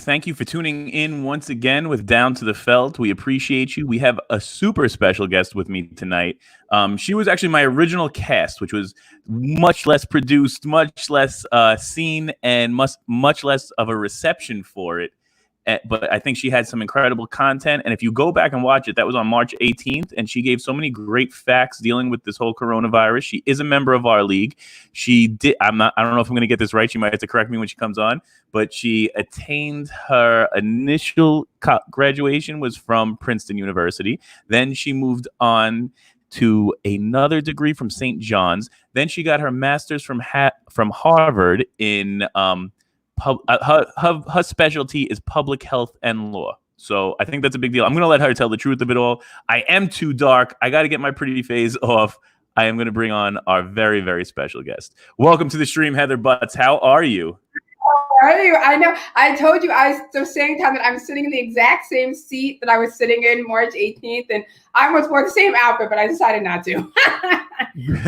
Thank you for tuning in once again with Down to the Felt. We appreciate you. We have a super special guest with me tonight. She was actually my original cast, which was much less produced, much less seen, and much less of a reception for it. But I think she had some incredible content. And if you go back and watch it, that was on March 18th. And she gave so many great facts dealing with this whole coronavirus. She is a member of our league. She did. I don't know if I'm going to get this right. She might have to correct me when she comes on. But she attained her initial graduation was from Princeton University. Then she moved on to another degree from St. John's. Then she got her master's from Harvard in her specialty is public health and law. So I think that's a big deal. I'm going to let her tell the truth of it all. I am too dark. I got to get my pretty face off. I am going to bring on our very, very special guest. Welcome to the stream, Heather Butts. How are you? How are you? I know. I told you I was the same time that I'm sitting in the exact same seat that I was sitting in March 18th, and I almost wore the same outfit, but I decided not to. So here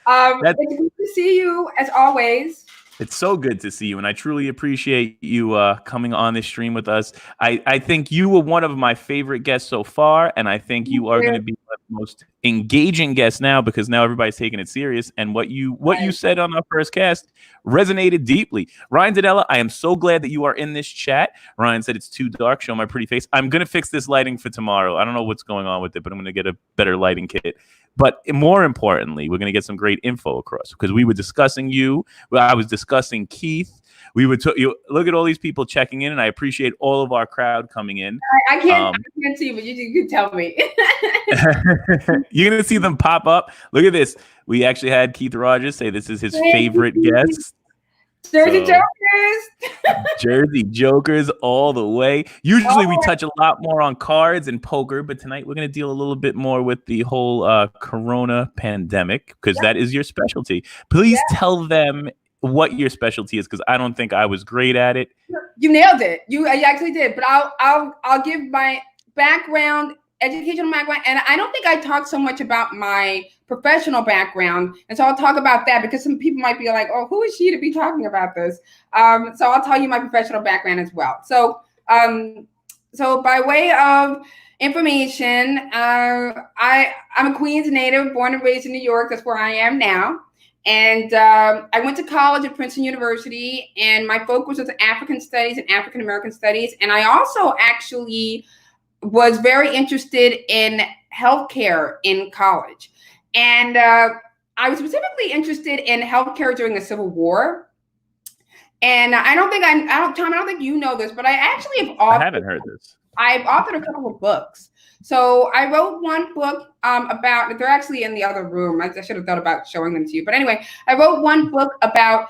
I am. It's good to see you as always. It's so good to see you, and I truly appreciate you coming on this stream with us. I think you were one of my favorite guests so far, and I think you are going to be one of the most engaging guests now because now everybody's taking it serious. And what you said on our first cast resonated deeply. Ryan Danella, I am so glad that you are in this chat. Ryan said it's too dark. Show my pretty face. I'm going to fix this lighting for tomorrow. I don't know what's going on with it, but I'm going to get a better lighting kit. But more importantly, we're going to get some great info across because we were discussing you. Well, I was discussing Keith. We would look at all these people checking in, and I appreciate all of our crowd coming in. I can't see, but you can tell me. You're going to see them pop up. Look at this. We actually had Keith Rogers say this is his favorite guest. Jersey Jokers. Jersey Jokers all the way. Usually we touch a lot more on cards and poker, but tonight we're going to deal a little bit more with the whole corona pandemic because that is your specialty. Please tell them what your specialty is because I don't think I was great at it. You nailed it. You actually did. But I'll give my background, educational background, and I don't think I talked so much about my professional background, and so I'll talk about that because some people might be like, "Oh, who is she to be talking about this?" So I'll tell you my professional background as well. So, so by way of information, I'm a Queens native, born and raised in New York. That's where I am now. And I went to college at Princeton University, and my focus was African studies and African American studies. And I also actually was very interested in healthcare in college. And I was specifically interested in healthcare during the Civil War. And I don't think you know this, but I actually have authored. I haven't heard this. I've authored a couple of books. So I wrote one book about, they're actually in the other room. I should have thought about showing them to you. But anyway, I wrote one book about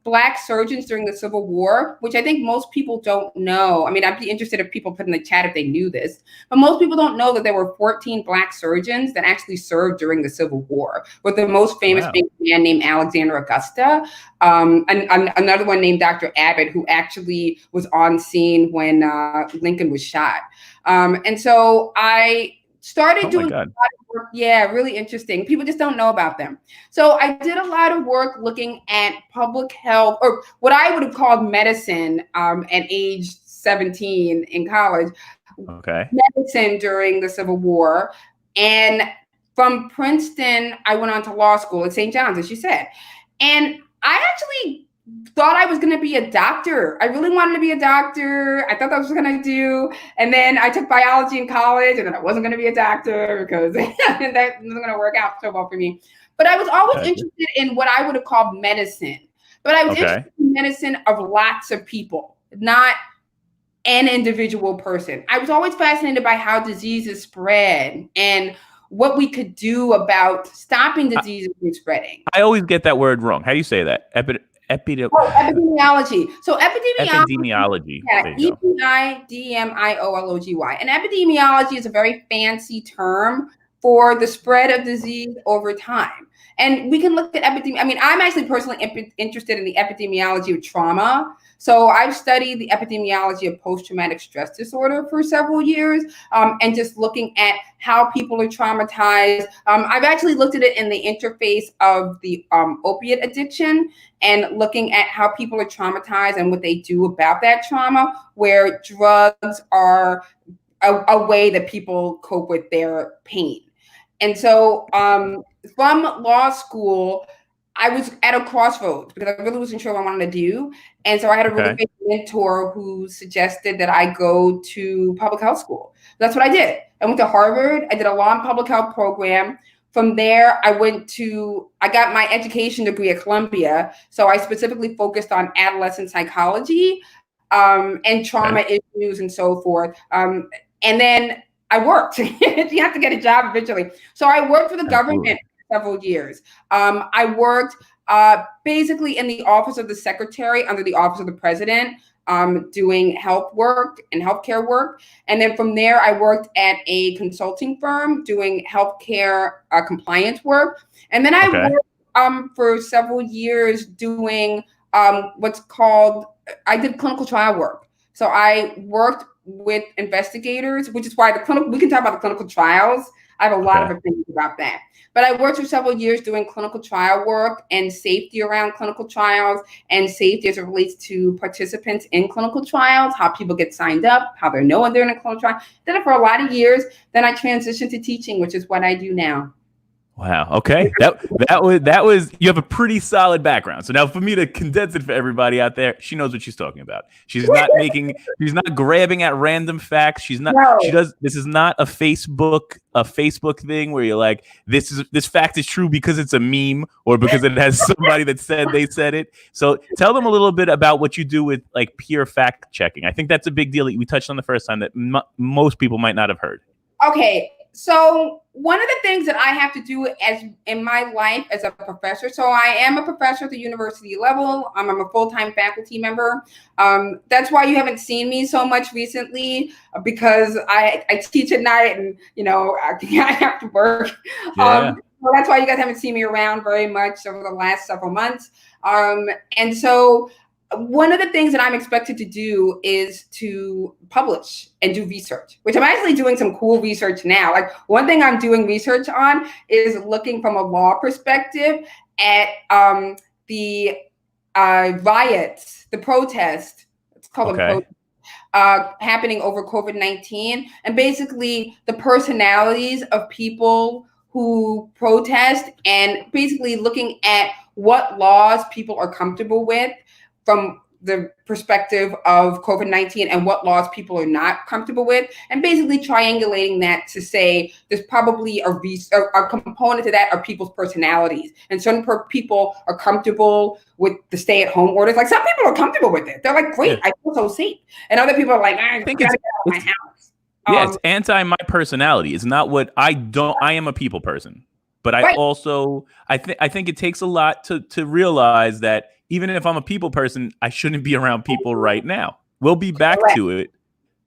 Black surgeons during the Civil War, which I think most people don't know. I mean, I'd be interested if people put in the chat if they knew this, but most people don't know that there were 14 Black surgeons that actually served during the Civil War, with the most famous being a man named Alexander Augusta, and another one named Dr. Abbott, who actually was on scene when Lincoln was shot. And so I started doing a lot of work. Yeah, really interesting. People just don't know about them. So I did a lot of work looking at public health, or what I would have called medicine at age 17 in college. Okay. Medicine during the Civil War. And from Princeton, I went on to law school at St. John's, as you said. And I actually thought I was going to be a doctor. I really wanted to be a doctor. I thought that was what I was going to do. And then I took biology in college, and then I wasn't going to be a doctor because that wasn't going to work out so well for me. But I was always interested in what I would have called medicine. But I was interested in medicine of lots of people, not an individual person. I was always fascinated by how diseases spread and what we could do about stopping diseases from spreading. I always get that word wrong. How do you say that? Epidemiology. So epidemiology. Yeah, Epidemiology. And epidemiology is a very fancy term for the spread of disease over time. And we can look at epidemiology. I mean, I'm actually personally interested in the epidemiology of trauma. So I've studied the epidemiology of post-traumatic stress disorder for several years, and just looking at how people are traumatized. I've actually looked at it in the interface of the opiate addiction and looking at how people are traumatized and what they do about that trauma, where drugs are a way that people cope with their pain. And so from law school, I was at a crossroads because I really wasn't sure what I wanted to do. And so I had a really big mentor who suggested that I go to public health school. That's what I did. I went to Harvard. I did a law and public health program. From there, I got my education degree at Columbia. So I specifically focused on adolescent psychology and trauma issues and so forth. And then I worked. You have to get a job eventually. So I worked for the government for several years. I worked basically in the office of the secretary under the office of the president, doing health work and healthcare work. And then from there, I worked at a consulting firm doing healthcare compliance work. And then I worked for several years doing I did clinical trial work. So I worked with investigators, which is why we can talk about the clinical trials. I have a lot of opinions about that. But I worked for several years doing clinical trial work and safety around clinical trials and safety as it relates to participants in clinical trials, how people get signed up, how they know when they're in a clinical trial. Did it for a lot of years. Then I transitioned to teaching, which is what I do now. Wow. Okay. That was you have a pretty solid background. So now for me to condense it for everybody out there, she knows what she's talking about. She's not grabbing at random facts. This is not a Facebook thing where you're like, this fact is true because it's a meme or because it has somebody that said they said it. So tell them a little bit about what you do with like peer fact checking. I think that's a big deal that we touched on the first time that most people might not have heard. Okay. So one of the things that I have to do in my life as a professor, so I am a professor at the university level. I'm a full-time faculty member. That's why you haven't seen me so much recently, because I teach at night and, I have to work. Yeah. So that's why you guys haven't seen me around very much over the last several months. And so one of the things that I'm expected to do is to publish and do research, which I'm actually doing some cool research now. Like one thing I'm doing research on is looking from a law perspective at the riots, the protest. It's called a protest. Happening over COVID-19, and basically the personalities of people who protest, and basically looking at what laws people are comfortable with from the perspective of COVID-19 and what laws people are not comfortable with, and basically triangulating that to say there's probably a component to that are people's personalities. And certain people are comfortable with the stay-at-home orders. Like some people are comfortable with it. They're like, great, I feel so safe. And other people are like, I gotta get out of my house. Yeah, it's anti my personality. It's not what I am a people person. But I think it takes a lot to realize that even if I'm a people person, I shouldn't be around people right now. We'll be back to it.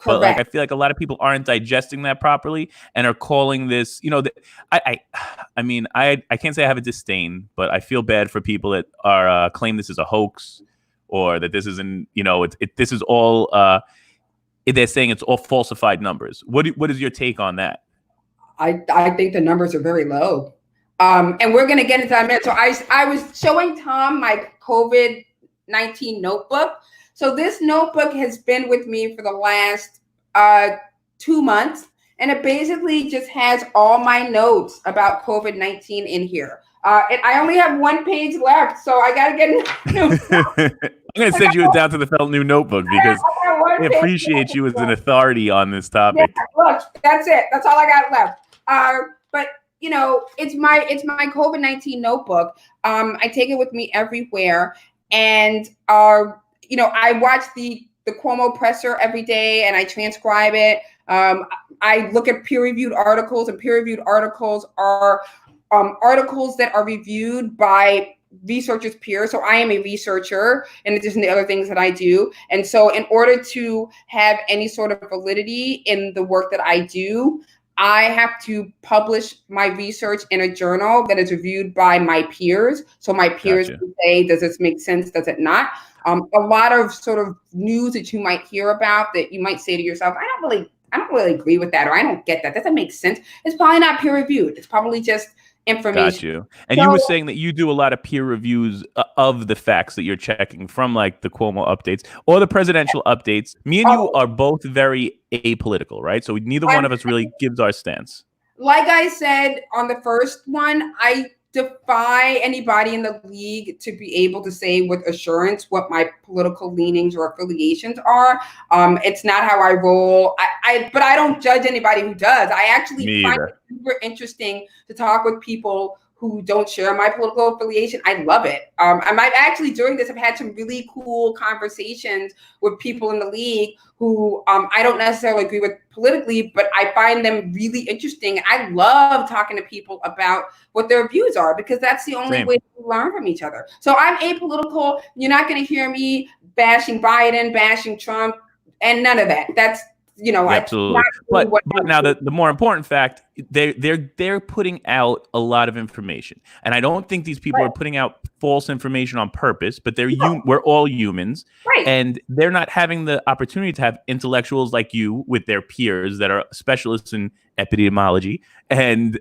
But like I feel like a lot of people aren't digesting that properly and are calling this, I can't say I have a disdain, but I feel bad for people that are claim this is a hoax or that this isn't, this is all they're saying it's all falsified numbers. What is your take on that? I think the numbers are very low. And we're going to get into that in a minute. So I was showing Tom my COVID-19 notebook. So this notebook has been with me for the last 2 months. And it basically just has all my notes about COVID-19 in here. I only have one page left, so I got to get I'm going to send you down to the Felt New notebook because I appreciate you as an authority on this topic. Yeah, look, that's it. That's all I got left. But it's my COVID-19 notebook. I take it with me everywhere. And, I watch the Cuomo presser every day and I transcribe it. I look at peer-reviewed articles, and peer-reviewed articles are articles that are reviewed by researchers' peers. So I am a researcher in addition to other things that I do. And so in order to have any sort of validity in the work that I do, I have to publish my research in a journal that is reviewed by my peers. So my peers Gotcha. can say, does this make sense? Does it not? A lot of sort of news that you might hear about that you might say to yourself, I don't really agree with that, or I don't get that. Doesn't make sense. It's probably not peer reviewed. It's probably just information. Got you. And So- you were saying that you do a lot of peer reviews of the facts that you're checking from like the Cuomo updates or the presidential updates. Me and you are both very apolitical, right? So neither one of us really gives our stance. Like I said on the first one, I defy anybody in the league to be able to say with assurance what my political leanings or affiliations are. It's not how I roll. But I don't judge anybody who does. I actually find it super interesting to talk with people who don't share my political affiliation. I love it. I might actually during this have had some really cool conversations with people in the league who I don't necessarily agree with politically, but I find them really interesting. I love talking to people about what their views are because that's the only way to learn from each other. So I'm apolitical. You're not going to hear me bashing Biden, bashing Trump, and none of that. That's absolutely. But now the more important fact, they're putting out a lot of information, and I don't think these people are putting out false information on purpose. But we're all humans, and they're not having the opportunity to have intellectuals like you with their peers that are specialists in epidemiology, and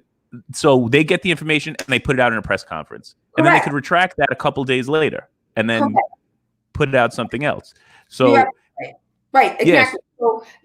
so they get the information and they put it out in a press conference, and then they could retract that a couple days later, and then put it out something else. So. Right, exactly.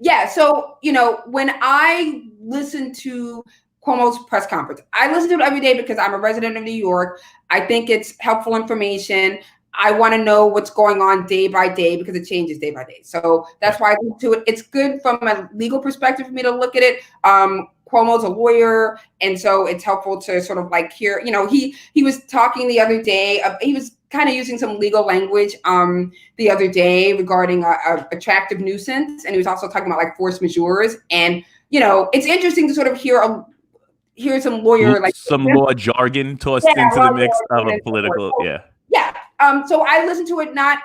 Yes. So when I listen to Cuomo's press conference, I listen to it every day because I'm a resident of New York. I think it's helpful information. I want to know what's going on day by day because it changes day by day. So that's why I listen to it. It's good from a legal perspective for me to look at it. Cuomo's a lawyer, and so it's helpful to sort of like hear. He was talking the other day. He was kind of using some legal language the other day regarding a attractive nuisance, and he was also talking about like force majeures. And it's interesting to sort of hear some lawyer some law jargon tossed into the mix of a political So I listen to it not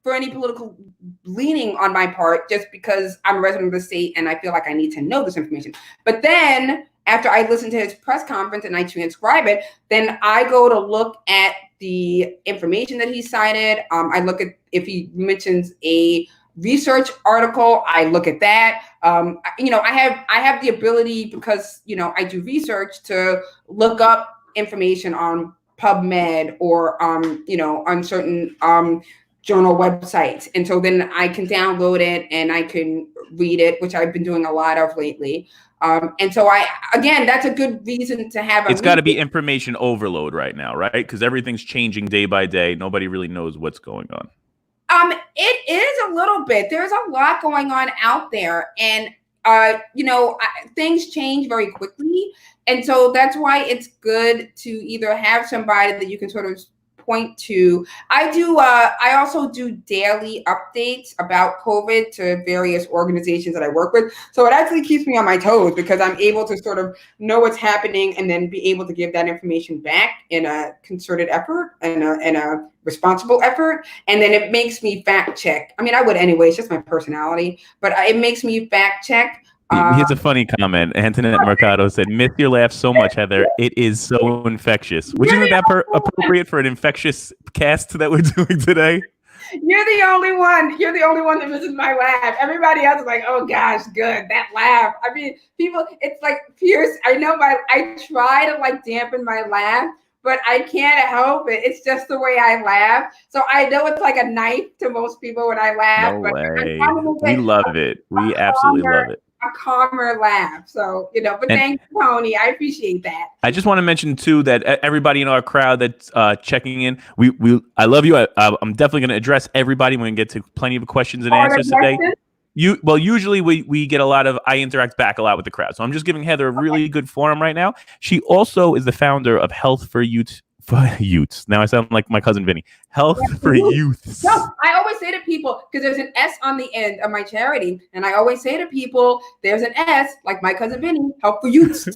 for any political leaning on my part, just because I'm a resident of the state and I feel like I need to know this information. But then after I listen to his press conference and I transcribe it, then I go to look at the information that he cited. I look at if he mentions a research article, I look at that. I have the ability because I do research to look up information on PubMed or on certain journal websites, and so then I can download it and I can read it, which I've been doing a lot of lately. And so that's a good reason to have. It's got to be information overload right now, right? Because everything's changing day by day. Nobody really knows what's going on. It is a little bit. There's a lot going on out there, and things change very quickly, and so that's why it's good to either have somebody that you can sort of point to. I also do daily updates about COVID to various organizations that I work with. So it actually keeps me on my toes because I'm able to sort of know what's happening and then be able to give that information back in a concerted effort and a responsible effort. And then it makes me fact check. I mean, I would anyway, it's just my personality, but it makes me fact check. Here's a funny comment. Antoinette Mercado said, "Miss your laugh so much, Heather. It is so infectious." Which isn't that appropriate for an infectious cast that we're doing today? You're the only one. You're the only one that misses my laugh. Everybody else is like, "Oh gosh, good, that laugh." I mean, people, it's like fierce. I know I try to like dampen my laugh, but I can't help it. It's just the way I laugh. So I know it's like a knife to most people when I laugh. No but way. We love it. We absolutely love it. A calmer laugh. So, but thank you, Tony. I appreciate that. I just want to mention too that everybody in our crowd that's checking in, I love you. I'm definitely going to address everybody. We're going to get to plenty of questions and answers today. Usually we get a lot of, I interact back a lot with the crowd. So I'm just giving Heather a really good forum right now. She also is the founder of Health for Youth. Now I sound like my cousin Vinny. Health for Youth. No, I always say to people, because there's an S on the end of my charity, and I always say to people, there's an S, like my cousin Vinny, Health for Youth.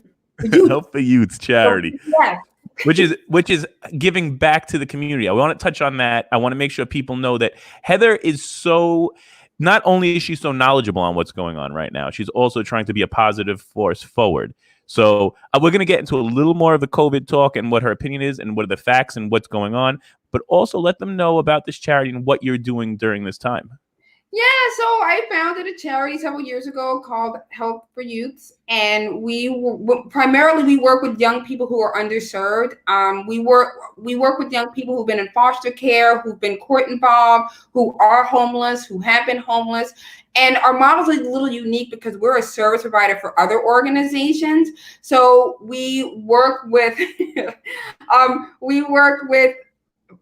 Health for Youth charity. Yes. Which is giving back to the community. I want to touch on that. I want to make sure people know that Heather is so not only is she so knowledgeable on what's going on right now, she's also trying to be a positive force forward. So we're going to get into a little more of the COVID talk and what her opinion is and what are the facts and what's going on, but also let them know about this charity and what you're doing during this time. Yeah, so I founded a charity several years ago called Help for Youths, and primarily we work with young people who are underserved. We work with young people who've been in foster care, who've been court involved, who are homeless, who have been homeless. And our model is a little unique because we're a service provider for other organizations. So we work with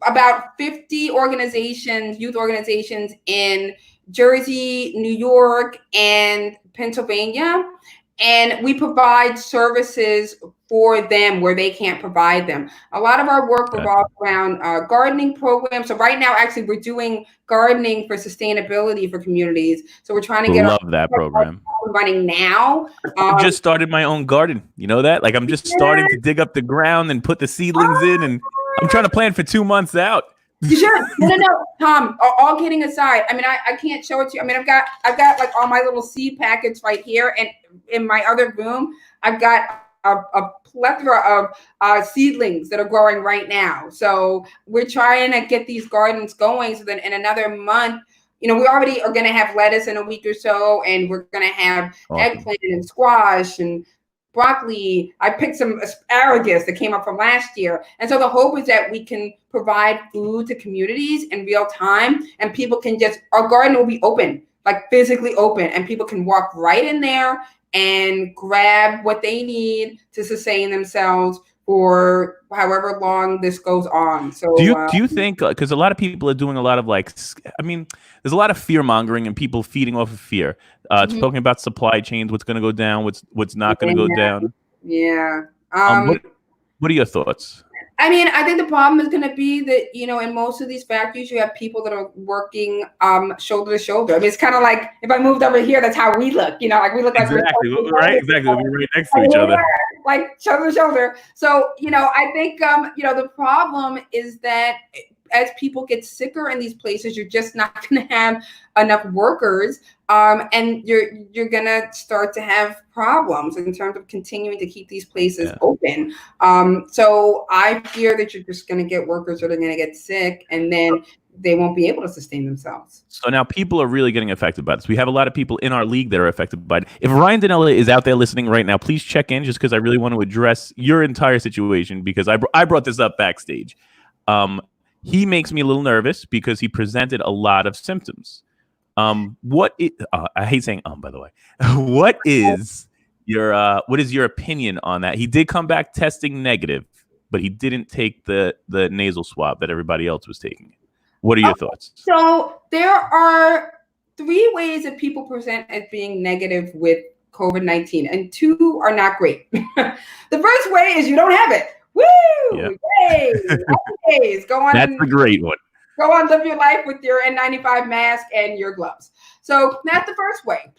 about 50 organizations, youth organizations in Jersey, New York, and Pennsylvania. And we provide services for them where they can't provide them. A lot of our work revolves around gardening programs. So right now, actually, we're doing gardening for sustainability for communities. So we're trying to get that program running now. I just started my own garden. You know that? Like I'm just starting to dig up the ground and put the seedlings in, and I'm trying to plan for 2 months out. You should. No, Tom. All kidding aside, I mean, I can't show it to you. I mean, I've got like all my little seed packets right here, and in my other room, I've got a plethora of seedlings that are growing right now. So we're trying to get these gardens going so that in another month, we already are going to have lettuce in a week or so, and we're going to have eggplant and squash and broccoli. I picked some asparagus that came up from last year. And so the hope is that we can provide food to communities in real time, and people can our garden will be open, like physically open, and people can walk right in there and grab what they need to sustain themselves for however long this goes on. So do you think, because a lot of people are doing a lot of there's a lot of fear mongering and people feeding off of fear, talking about supply chains, what's going to go down, what's not going to go down. Yeah. What are your thoughts? I mean, I think the problem is going to be that, in most of these factories, you have people that are working shoulder to shoulder. I mean, it's kind of like if I moved over here, that's how we look, like we look like exactly. Exactly. We'll be right next to each other. Like shoulder to shoulder. So, I think, the problem is that as people get sicker in these places, you're just not going to have enough workers, and you're going to start to have problems in terms of continuing to keep these places open. So I fear that you're just going to get workers that are going to get sick, and then they won't be able to sustain themselves. So now people are really getting affected by this. We have a lot of people in our league that are affected by it. If Ryan Dinella is out there listening right now, please check in, just because I really want to address your entire situation, because I brought this up backstage. He makes me a little nervous because he presented a lot of symptoms. I hate saying by the way. What is your opinion on that? He did come back testing negative, but he didn't take the nasal swab that everybody else was taking. What are your thoughts? So there are 3 ways that people present as being negative with COVID-19, and 2 are not great. The first way is you don't have it. Woo! Yeah. Yay! Days. Go on. That's a great one. Go on, live your life with your N95 mask and your gloves. So that's the first way.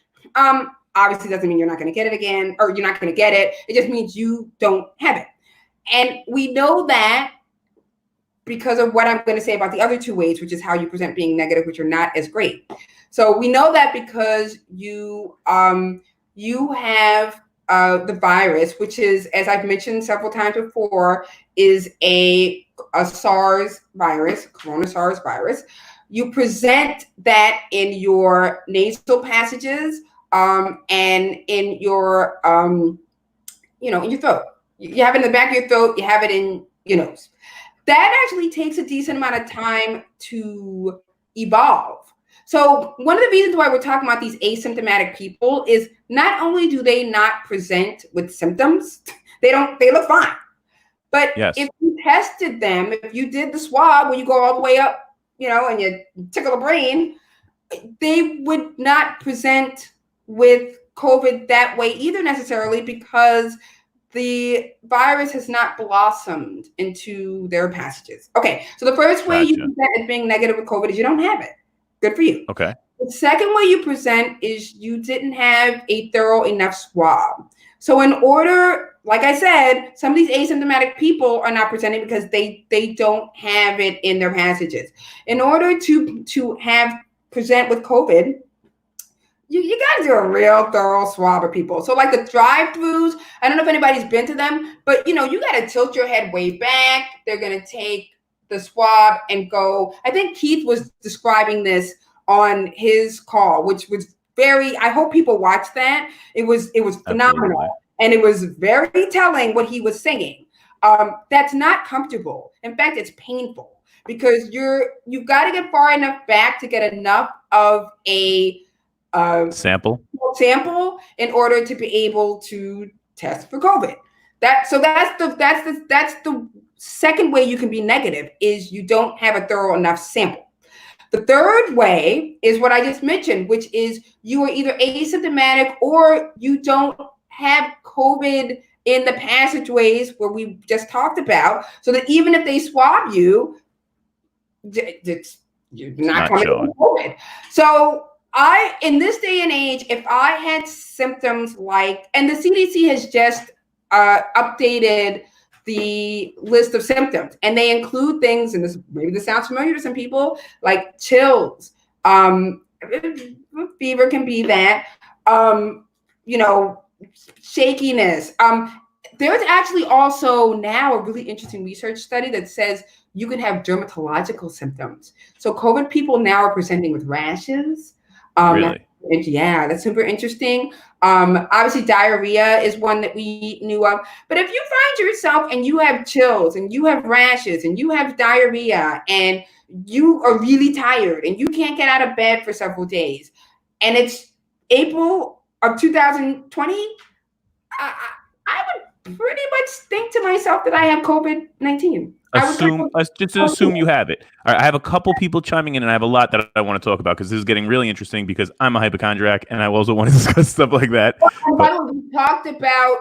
Obviously doesn't mean you're not going to get it again, or you're not going to get it. It just means you don't have it. And we know that because of what I'm going to say about the other 2 ways, which is how you present being negative, which are not as great. So we know that because you have the virus, which is, as I've mentioned several times before, is a SARS virus, Corona SARS virus. You present that in your nasal passages and in your, in your throat. You have it in the back of your throat. You have it in your nose. That actually takes a decent amount of time to evolve. So one of the reasons why we're talking about these asymptomatic people is not only do they not present with symptoms, they look fine. But if you tested them, if you did the swab where you go all the way up, and you tickle the brain, they would not present with COVID that way either necessarily, because the virus has not blossomed into their passages. Okay, so the first way you present as being negative with COVID is you don't have it. Good for you. Okay. The second way you present is you didn't have a thorough enough swab. So in order, like I said, some of these asymptomatic people are not presenting because they don't have it in their passages. In order to present with COVID, you got to do a real thorough swab of people. So like the drive-throughs, I don't know if anybody's been to them, but you got to tilt your head way back. They're going to take the swab and go. I think Keith was describing this on his call, which was I hope people watched that. It was phenomenal. Absolutely. And it was very telling what he was saying. That's not comfortable. In fact, it's painful because you've got to get far enough back to get enough of a sample in order to be able to test for COVID. That's the second way you can be negative is you don't have a thorough enough sample. The third way is what I just mentioned, which is you are either asymptomatic or you don't have COVID in the passageways where we just talked about, so that even if they swab you, you're not coming with COVID. So in this day and age, if I had symptoms like, and the CDC has just updated the list of symptoms, and they include things, and maybe this sounds familiar to some people, like chills, fever can be that, shakiness. There's actually also now a really interesting research study that says you can have dermatological symptoms. So COVID people now are presenting with rashes. Really? Yeah, that's super interesting. Obviously, diarrhea is one that we knew of. But if you find yourself and you have chills and you have rashes and you have diarrhea and you are really tired and you can't get out of bed for several days, and it's April of 2020, I would pretty much think to myself that I have COVID-19. Just assume you have it. All right, I have a couple people chiming in, and I have a lot that I want to talk about because this is getting really interesting because I'm a hypochondriac, and I also want to discuss stuff like that. We talked about,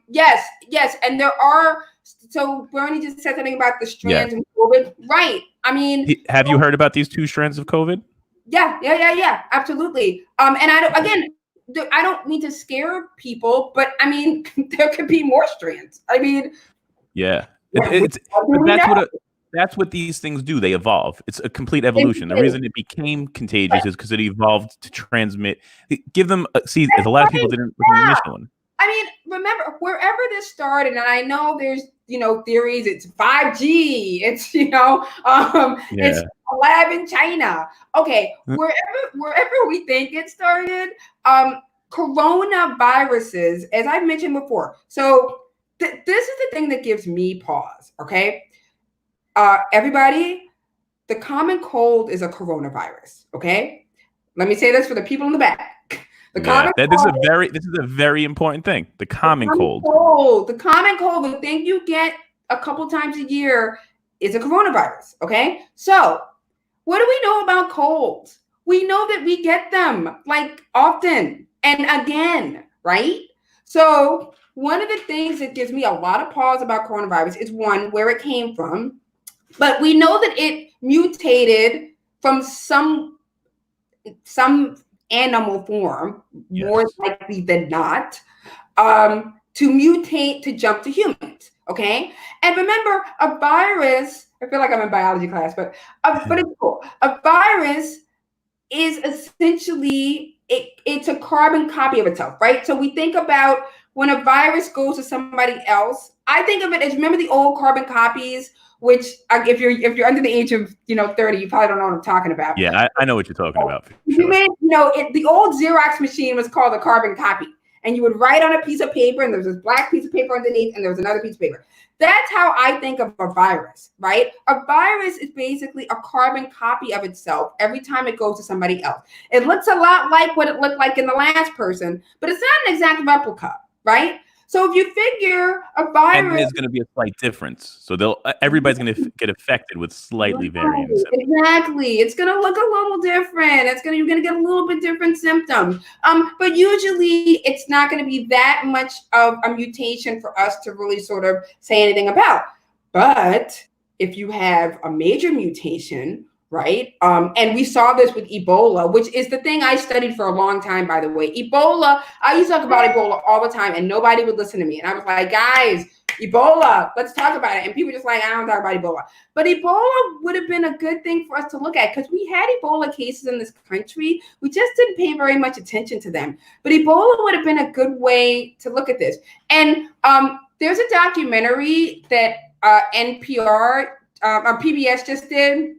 yes, and there are, so Bernie just said something about the strands of COVID. Right. I mean. Have you heard about these 2 strands of COVID? Yeah, absolutely. And I don't mean to scare people, but I mean, there could be more strands. I mean. Yeah. That's what these things do. They evolve. It's a complete evolution. The reason it became contagious is because it evolved to transmit. Give them a lot of people didn't with the initial one. I mean, remember wherever this started, and I know there's theories. It's 5G. It's it's a lab in China. Okay, wherever we think it started, coronaviruses, as I've mentioned before. So. This is the thing that gives me pause, okay? Everybody, the common cold is a coronavirus, okay? Let me say this for the people in the back. This is a very important thing. The common cold. The common cold, the thing you get a couple times a year is a coronavirus, okay? So, what do we know about colds? We know that we get them like often and again, right? So, one of the things that gives me a lot of pause about coronavirus is one, where it came from, but we know that it mutated from some animal form, more likely than not, to mutate to jump to humans, okay? And remember, a virus, I feel like I'm in biology class, but it's cool. A virus is essentially, it's a carbon copy of itself, right? So we think about when a virus goes to somebody else, I think of it as, remember the old carbon copies, which if you're under the age of 30, you probably don't know what I'm talking about. Yeah, I know what you're talking about. Sure. The old Xerox machine was called a carbon copy, and you would write on a piece of paper, and there's this black piece of paper underneath, and there was another piece of paper. That's how I think of a virus, right? A virus is basically a carbon copy of itself every time it goes to somebody else. It looks a lot like what it looked like in the last person, but it's not an exact replica. Right? So if you figure a virus, and there's going to be a slight difference. So everybody's going to get affected with slightly varying symptoms. Exactly. It's going to look a little different. You're going to get a little bit different symptoms. But usually it's not going to be that much of a mutation for us to really sort of say anything about. But if you have a major mutation, right? And we saw this with Ebola, which is the thing I studied for a long time, by the way. Ebola, I used to talk about Ebola all the time and nobody would listen to me. And I was like, guys, Ebola, let's talk about it. And people just like, I don't talk about Ebola. But Ebola would have been a good thing for us to look at because we had Ebola cases in this country. We just didn't pay very much attention to them. But Ebola would have been a good way to look at this. And there's a documentary that NPR or PBS just did.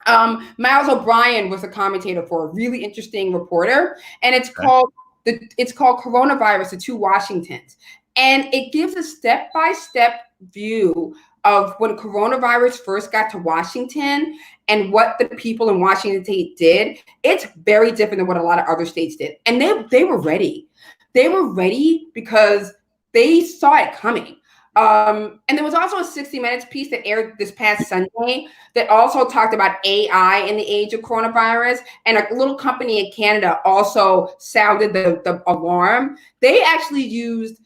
Miles O'Brien was a commentator for a really interesting reporter, and it's called Coronavirus: The Two Washingtons. And it gives a step-by-step view of when coronavirus first got to Washington and what the people in Washington State did. It's very different than what a lot of other states did. And they were ready. They were ready because they saw it coming. And there was also a 60 Minutes piece that aired this past Sunday that also talked about AI in the age of coronavirus. And a little company in Canada also sounded the alarm. They actually used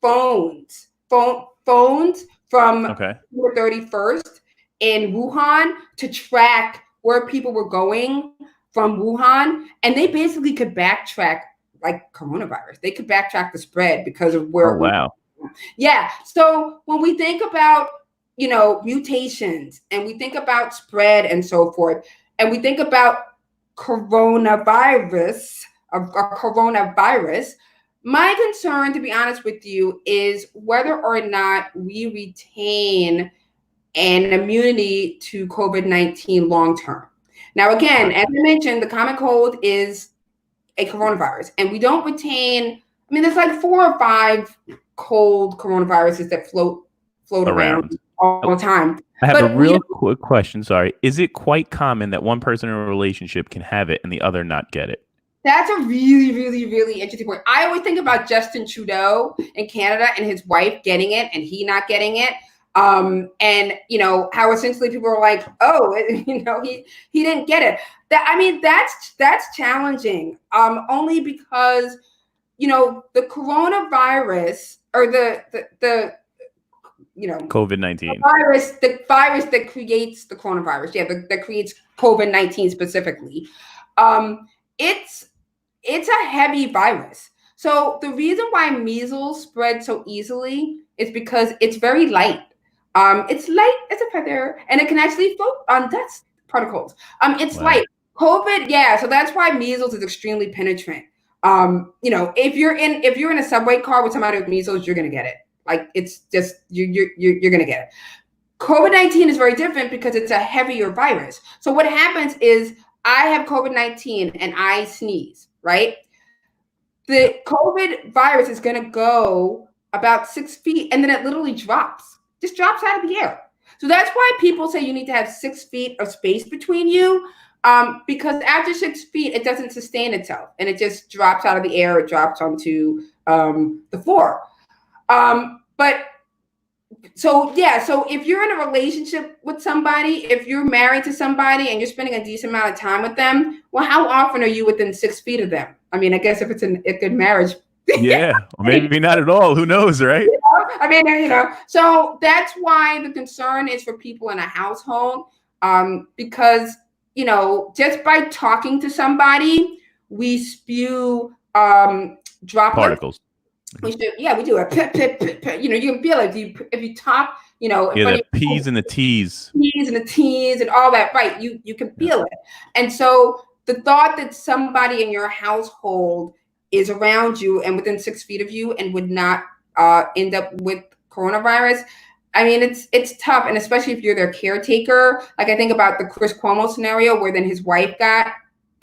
phones from December 31st in Wuhan to track where people were going from Wuhan. And they basically could backtrack like coronavirus. They could backtrack the spread because of where. Oh, wow. Yeah. So when we think about, mutations and we think about spread and so forth, and we think about coronavirus, my concern, to be honest with you, is whether or not we retain an immunity to COVID-19 long term. Now, again, as I mentioned, the common cold is a coronavirus, and we don't retain. I mean, there's like 4 or 5 cold coronaviruses that float around all the time. I have a real quick question. Sorry. Is it quite common that one person in a relationship can have it and the other not get it? That's a really, really, really interesting point. I always think about Justin Trudeau in Canada and his wife getting it and he not getting it. And how essentially people are like, oh, he didn't get it. That's challenging. Only because the coronavirus or the COVID-19 the virus that creates the coronavirus, that creates COVID-19 specifically. It's a heavy virus. So the reason why measles spread so easily is because it's very light. It's light as a feather, and it can actually float on dust particles. It's light. COVID, so that's why measles is extremely penetrant. If you're in a subway car with somebody with measles, you're gonna get it. Like it's just you're gonna get it. COVID-19 is very different because it's a heavier virus. So what happens is I have COVID-19 and I sneeze, right? The COVID virus is gonna go about 6 feet and then it literally just drops out of the air. So that's why people say you need to have 6 feet of space between you. Because after 6 feet, it doesn't sustain itself and it just drops out of the air. It drops onto the floor. So if you're in a relationship with somebody, if you're married to somebody and you're spending a decent amount of time with them, well, how often are you within 6 feet of them? I mean, I guess if it's a good marriage. Yeah, or maybe not at all. Who knows, right? So that's why the concern is for people in a household, because just by talking to somebody, we spew droplets. Particles. We do a pip, pip, pip, pip. You can feel it if you talk, the P's and the T's. P's and the T's and all that, right? You can feel it. And so the thought that somebody in your household is around you and within 6 feet of you and would not end up with coronavirus, I mean, it's tough, and especially if you're their caretaker. Like I think about the Chris Cuomo scenario where then his wife got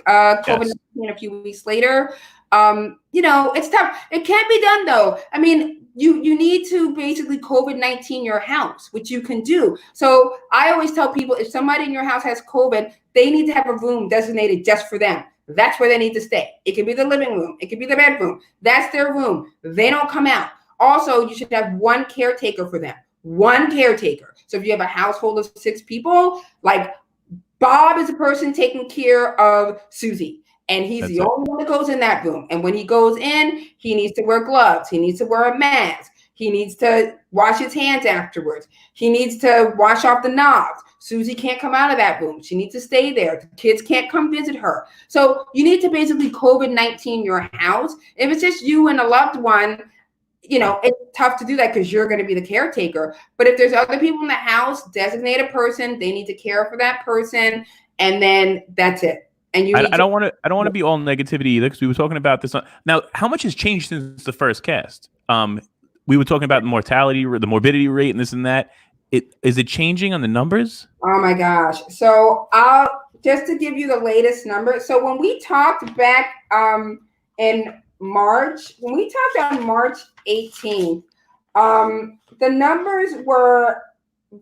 COVID-19 a few weeks later. It's tough. It can't be done though. I mean, you need to basically COVID-19 your house, which you can do. So I always tell people if somebody in your house has COVID, they need to have a room designated just for them. That's where they need to stay. It could be the living room. It could be the bedroom. That's their room. They don't come out. Also, you should have one caretaker for them. One caretaker. So if you have a household of 6 people, like Bob is the person taking care of Susie. And he's the only one that goes in that room. And when he goes in, he needs to wear gloves. He needs to wear a mask. He needs to wash his hands afterwards. He needs to wash off the knobs. Susie can't come out of that room. She needs to stay there. The kids can't come visit her. So you need to basically COVID-19 your house. If it's just you and a loved one, it's tough to do that because you're going to be the caretaker. But if there's other people in the house, designate a person. They need to care for that person, and then that's it. And I don't want to be all negativity either, because we were talking about this. Now, how much has changed since the first cast? We were talking about mortality, the morbidity rate, and this and that. Is it changing on the numbers? Oh my gosh! So just to give you the latest number. So when we talked back in March, when we talked on March 18th, the numbers were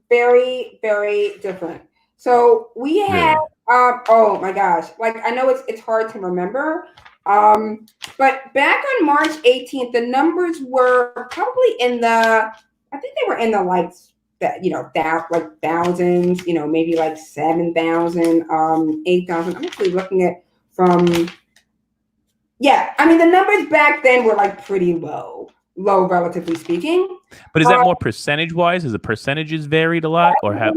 very, very different. So we had, oh my gosh, like I know it's hard to remember, but back on March 18th, the numbers were probably I think they were in the like thousands, maybe like 7,000, 8,000. I'm actually looking at the numbers back then were like pretty low relatively speaking. But is that more percentage wise? Has the percentages varied a lot, or have?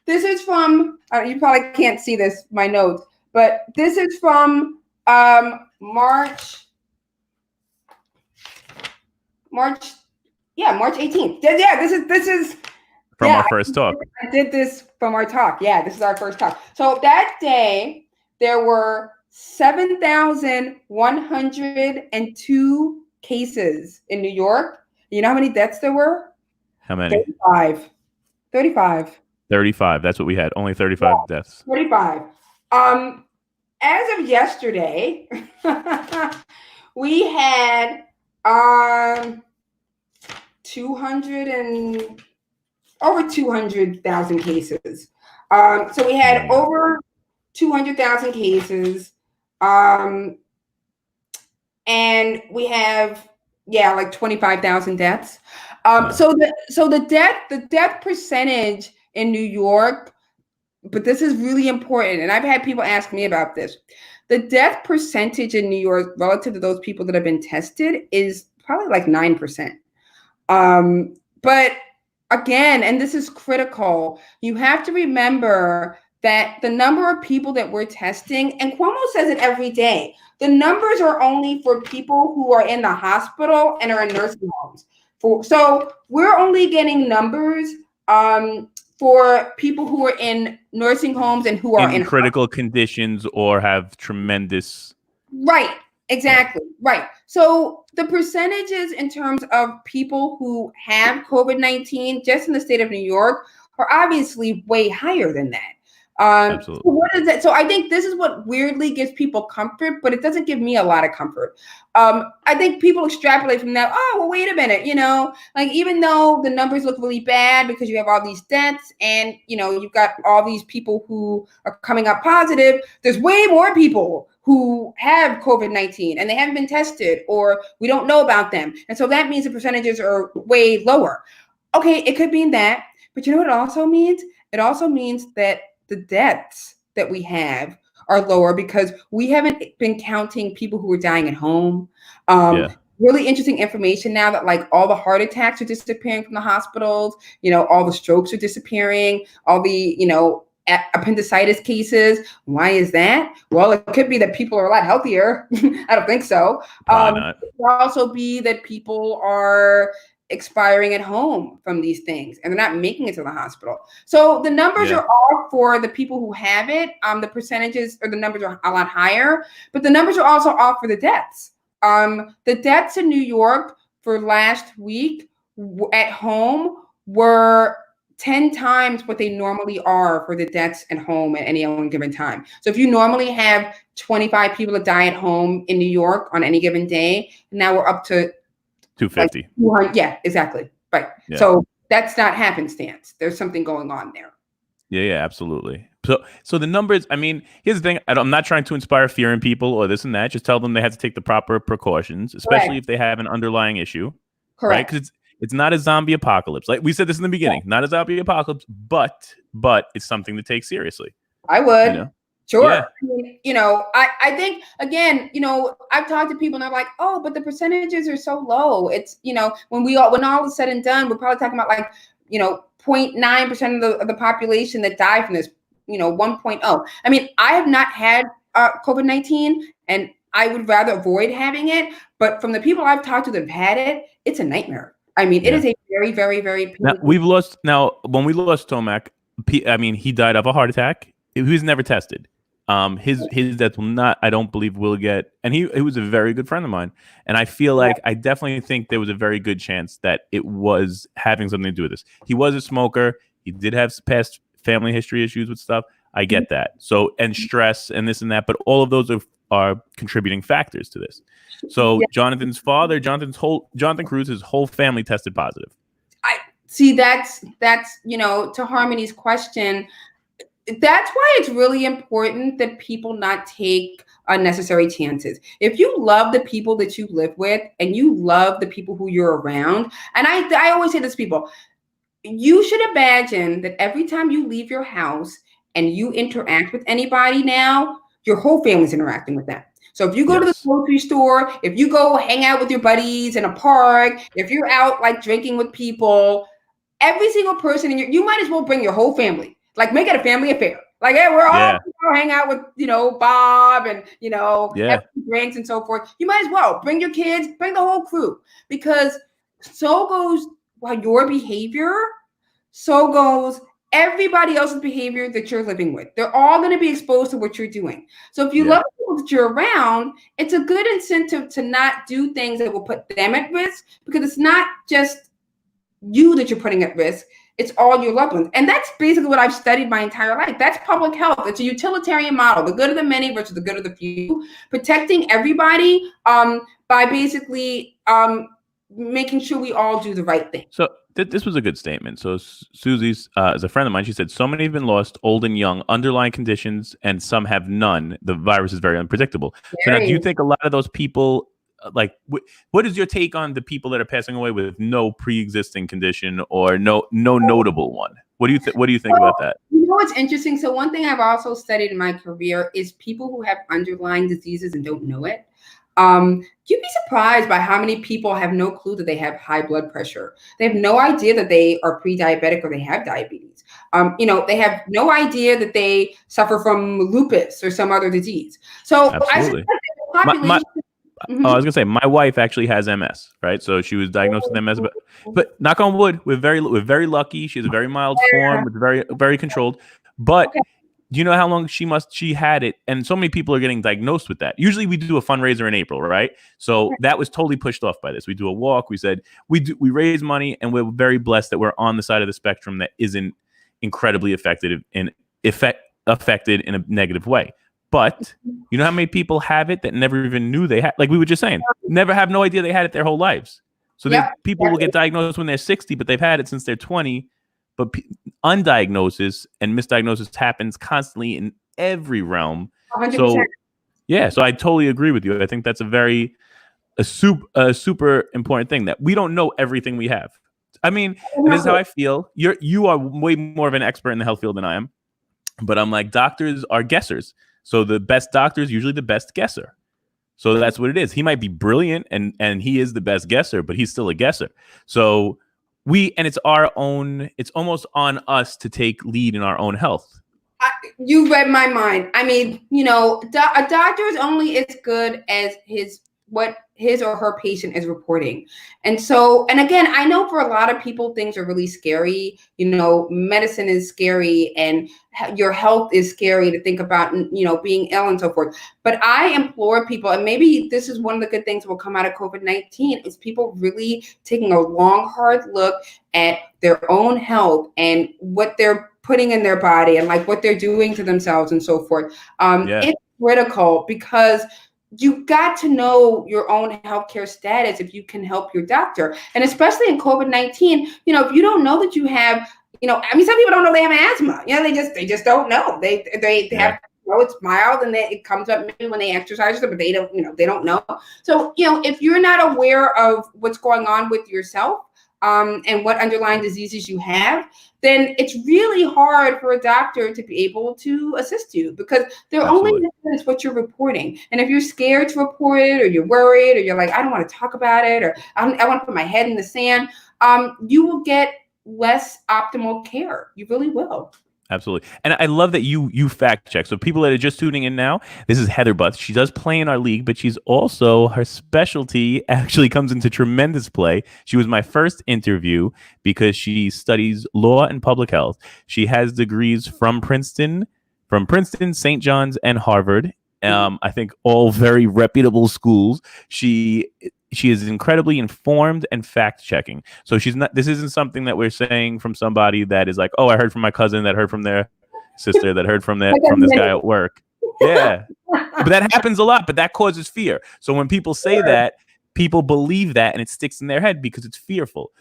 This is from, you probably can't see this, my notes, but this is from March 18th. Yeah, this is from our first talk. I did this from our talk. Yeah, this is our first talk. So that day, there were 7,102 cases in New York. You know how many deaths there were? How many? 35. 35. That's what we had. Only 35 deaths. 35. As of yesterday, we had over 200,000 cases. So we had over 200,000 cases. And we have like 25,000 deaths. So the death percentage in New York, but this is really important, and I've had people ask me about this. The death percentage in New York relative to those people that have been tested is probably like 9%. But again, and this is critical, you have to remember that the number of people that we're testing, and Cuomo says it every day, the numbers are only for people who are in the hospital and are in nursing homes. So we're only getting numbers for people who are in nursing homes and who are in critical conditions or have tremendous. Right, exactly, right. So the percentages in terms of people who have COVID-19 just in the state of New York are obviously way higher than that. Absolutely. What is that? So I think this is what weirdly gives people comfort, but it doesn't give me a lot of comfort. I think people extrapolate from that. Oh, well, wait a minute. Like even though the numbers look really bad because you have all these deaths and, you've got all these people who are coming up positive, there's way more people who have COVID-19 and they haven't been tested or we don't know about them. And so that means the percentages are way lower. Okay, it could mean that, but you know what it also means? It also means that the deaths that we have are lower because we haven't been counting people who are dying at home. Really interesting information now that like all the heart attacks are disappearing from the hospitals, all the strokes are disappearing, all the, appendicitis cases. Why is that? Well, it could be that people are a lot healthier. I don't think so. It could also be that people are expiring at home from these things and they're not making it to the hospital. So the numbers are all for the people who have it. The percentages or the numbers are a lot higher, but the numbers are also all for the deaths. The deaths in New York for last week at home were 10 times what they normally are for the deaths at home at any one given time. So if you normally have 25 people that die at home in New York on any given day, now we're up to 250. Yeah, exactly. Right. Yeah. So that's not happenstance. There's something going on there. Yeah, absolutely. So the numbers, I mean, here's the thing. I'm not trying to inspire fear in people or this and that. Just tell them they have to take the proper precautions, especially if they have an underlying issue. Correct. Right? Because it's not a zombie apocalypse. Like we said this in the beginning, not a zombie apocalypse, but it's something to take seriously. I would. Sure. Yeah. I mean, I think, again, I've talked to people and they're like, oh, but the percentages are so low. It's, when all is said and done, we're probably talking about like, 0.9% of the population that die from this, 1.0. I mean, I have not had COVID-19 and I would rather avoid having it. But from the people I've talked to that have had it, it's a nightmare. I mean, it is a very, very, very painful. When we lost Tomac, I mean, he died of a heart attack. He was never tested. His death will not, I don't believe, will get, and he was a very good friend of mine. And I feel like, I definitely think there was a very good chance that it was having something to do with this. He was a smoker. He did have past family history issues with stuff. I get that. So, and stress and this and that, but all of those are contributing factors to this. So Jonathan's father, Jonathan Cruz, his whole family tested positive. I see. That's to Harmony's question. That's why it's really important that people not take unnecessary chances. If you love the people that you live with and you love the people who you're around, and I always say this to people, you should imagine that every time you leave your house and you interact with anybody now, your whole family's interacting with them. So if you go to the grocery store, if you go hang out with your buddies in a park, if you're out like drinking with people, every single person you might as well bring your whole family. Like, make it a family affair. Like, hey, we're all hang out with, Bob and, have drinks and so forth. You might as well bring your kids, bring the whole crew, because so goes your behavior, so goes everybody else's behavior that you're living with. They're all going to be exposed to what you're doing. So if you love the people that you're around, it's a good incentive to not do things that will put them at risk, because it's not just you that you're putting at risk. It's all your loved ones. And that's basically what I've studied my entire life. That's public health. It's a utilitarian model, the good of the many versus the good of the few, protecting everybody by basically making sure we all do the right thing. So this was a good statement. So Susie's is a friend of mine. She said, so many have been lost, old and young, underlying conditions, and some have none. The virus is very unpredictable. So now, do you think a lot of those people, like, what is your take on the people that are passing away with no pre-existing condition or no notable one? What do you think about that? What's interesting? So one thing I've also studied in my career is people who have underlying diseases and don't know it. You'd be surprised by how many people have no clue that they have high blood pressure. They have no idea that they are pre-diabetic or they have diabetes. They have no idea that they suffer from lupus or some other disease. So absolutely. I was gonna say, my wife actually has MS, right? So she was diagnosed with MS, but knock on wood, we're very lucky. She has a very mild form, it's very, very controlled. But do you know how long she had it? And so many people are getting diagnosed with that. Usually we do a fundraiser in April, right? So that was totally pushed off by this. We do a walk. We said we raise money, and we're very blessed that we're on the side of the spectrum that isn't incredibly affected in a negative way. But you know how many people have it that never even knew they had? Like we were just saying, never have no idea they had it their whole lives. So people will get diagnosed when they're 60, but they've had it since they're 20. But undiagnosis and misdiagnosis happens constantly in every realm. 100%. So I totally agree with you. I think that's a super important thing, that we don't know everything we have. I mean, and this is how I feel. You are way more of an expert in the health field than I am, but I'm like, doctors are guessers. So the best doctor is usually the best guesser. So that's what it is. He might be brilliant and he is the best guesser, but he's still a guesser. So it's almost on us to take lead in our own health. You read my mind. I mean, a doctor is only as good as what his or her patient is reporting. And again, I know for a lot of people, things are really scary. Medicine is scary and your health is scary to think about, being ill and so forth. But I implore people, and maybe this is one of the good things that will come out of COVID-19, is people really taking a long, hard look at their own health and what they're putting in their body and like what they're doing to themselves and so forth. It's critical, because you got to know your own healthcare status if you can help your doctor. And especially in COVID-19, if you don't know that you have, some people don't know they have asthma. They just don't know. They have, it's mild and it comes up maybe when they exercise, but they don't know. So, if you're not aware of what's going on with yourself, and what underlying diseases you have, then it's really hard for a doctor to be able to assist you because they're only looking at what you're reporting. And if you're scared to report it, or you're worried, or you're like, I don't want to talk about it, or I want to put my head in the sand, you will get less optimal care. You really will. Absolutely. And I love that you fact check. So people that are just tuning in now, this is Heather Butts. She does play in our league, but she's also, her specialty actually comes into tremendous play. She was my first interview because she studies law and public health. She has degrees from Princeton, St. John's, and Harvard. I think all very reputable schools. She is incredibly informed and fact checking. So she's not. This isn't something that we're saying from somebody that is like, oh, I heard from my cousin, that heard from their sister, that heard from this guy at work. Yeah, but that happens a lot. But that causes fear. So when people say that, people believe that, and it sticks in their head because it's fearful.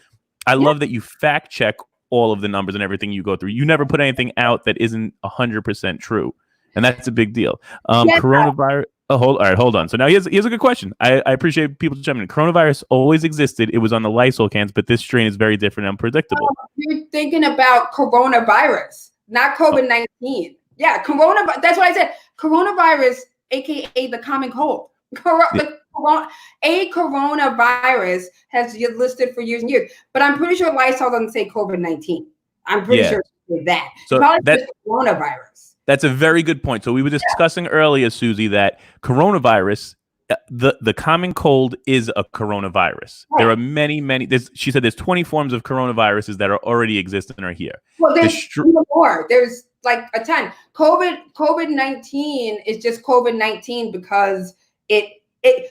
I love that you fact check all of the numbers and everything you go through. You never put anything out that isn't 100% true. And that's a big deal. Coronavirus. Hold on. So now here's a good question. I appreciate people jumping in. Coronavirus always existed. It was on the Lysol cans, but this strain is very different and unpredictable. You're thinking about coronavirus, not COVID-19. Yeah, coronavirus. That's what I said. Coronavirus, aka the common cold. A coronavirus has been listed for years and years, but I'm pretty sure Lysol doesn't say COVID-19. I'm pretty sure it's that. So that's coronavirus. That's a very good point. So we were discussing earlier, Susie, that coronavirus, the common cold is a coronavirus. Right. There are many. She said there's 20 forms of coronaviruses that are already exist and are here. Well, there's more. There's like a ton. COVID-19 is just COVID-19 because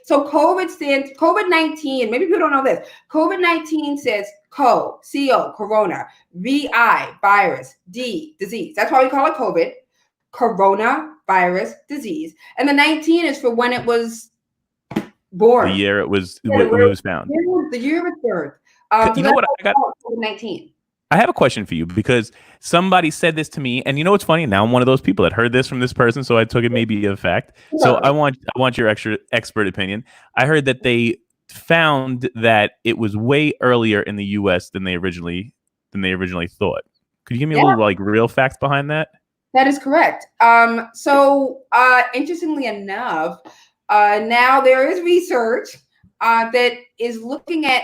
so COVID-19, maybe people don't know this. COVID-19 says CO, corona, VI, virus, D, disease. That's why we call it COVID. Coronavirus disease, and the 19 is for when it was born. The year it was when it was found. The year it was birth. You know what? I got COVID-19. I have a question for you because somebody said this to me, and you know what's funny? Now I'm one of those people that heard this from this person, so I took it maybe a fact. So I want your expert opinion. I heard that they found that it was way earlier in the U.S. than they originally thought. Could you give me a little real facts behind that? That is correct. Interestingly enough, now there is research that is looking at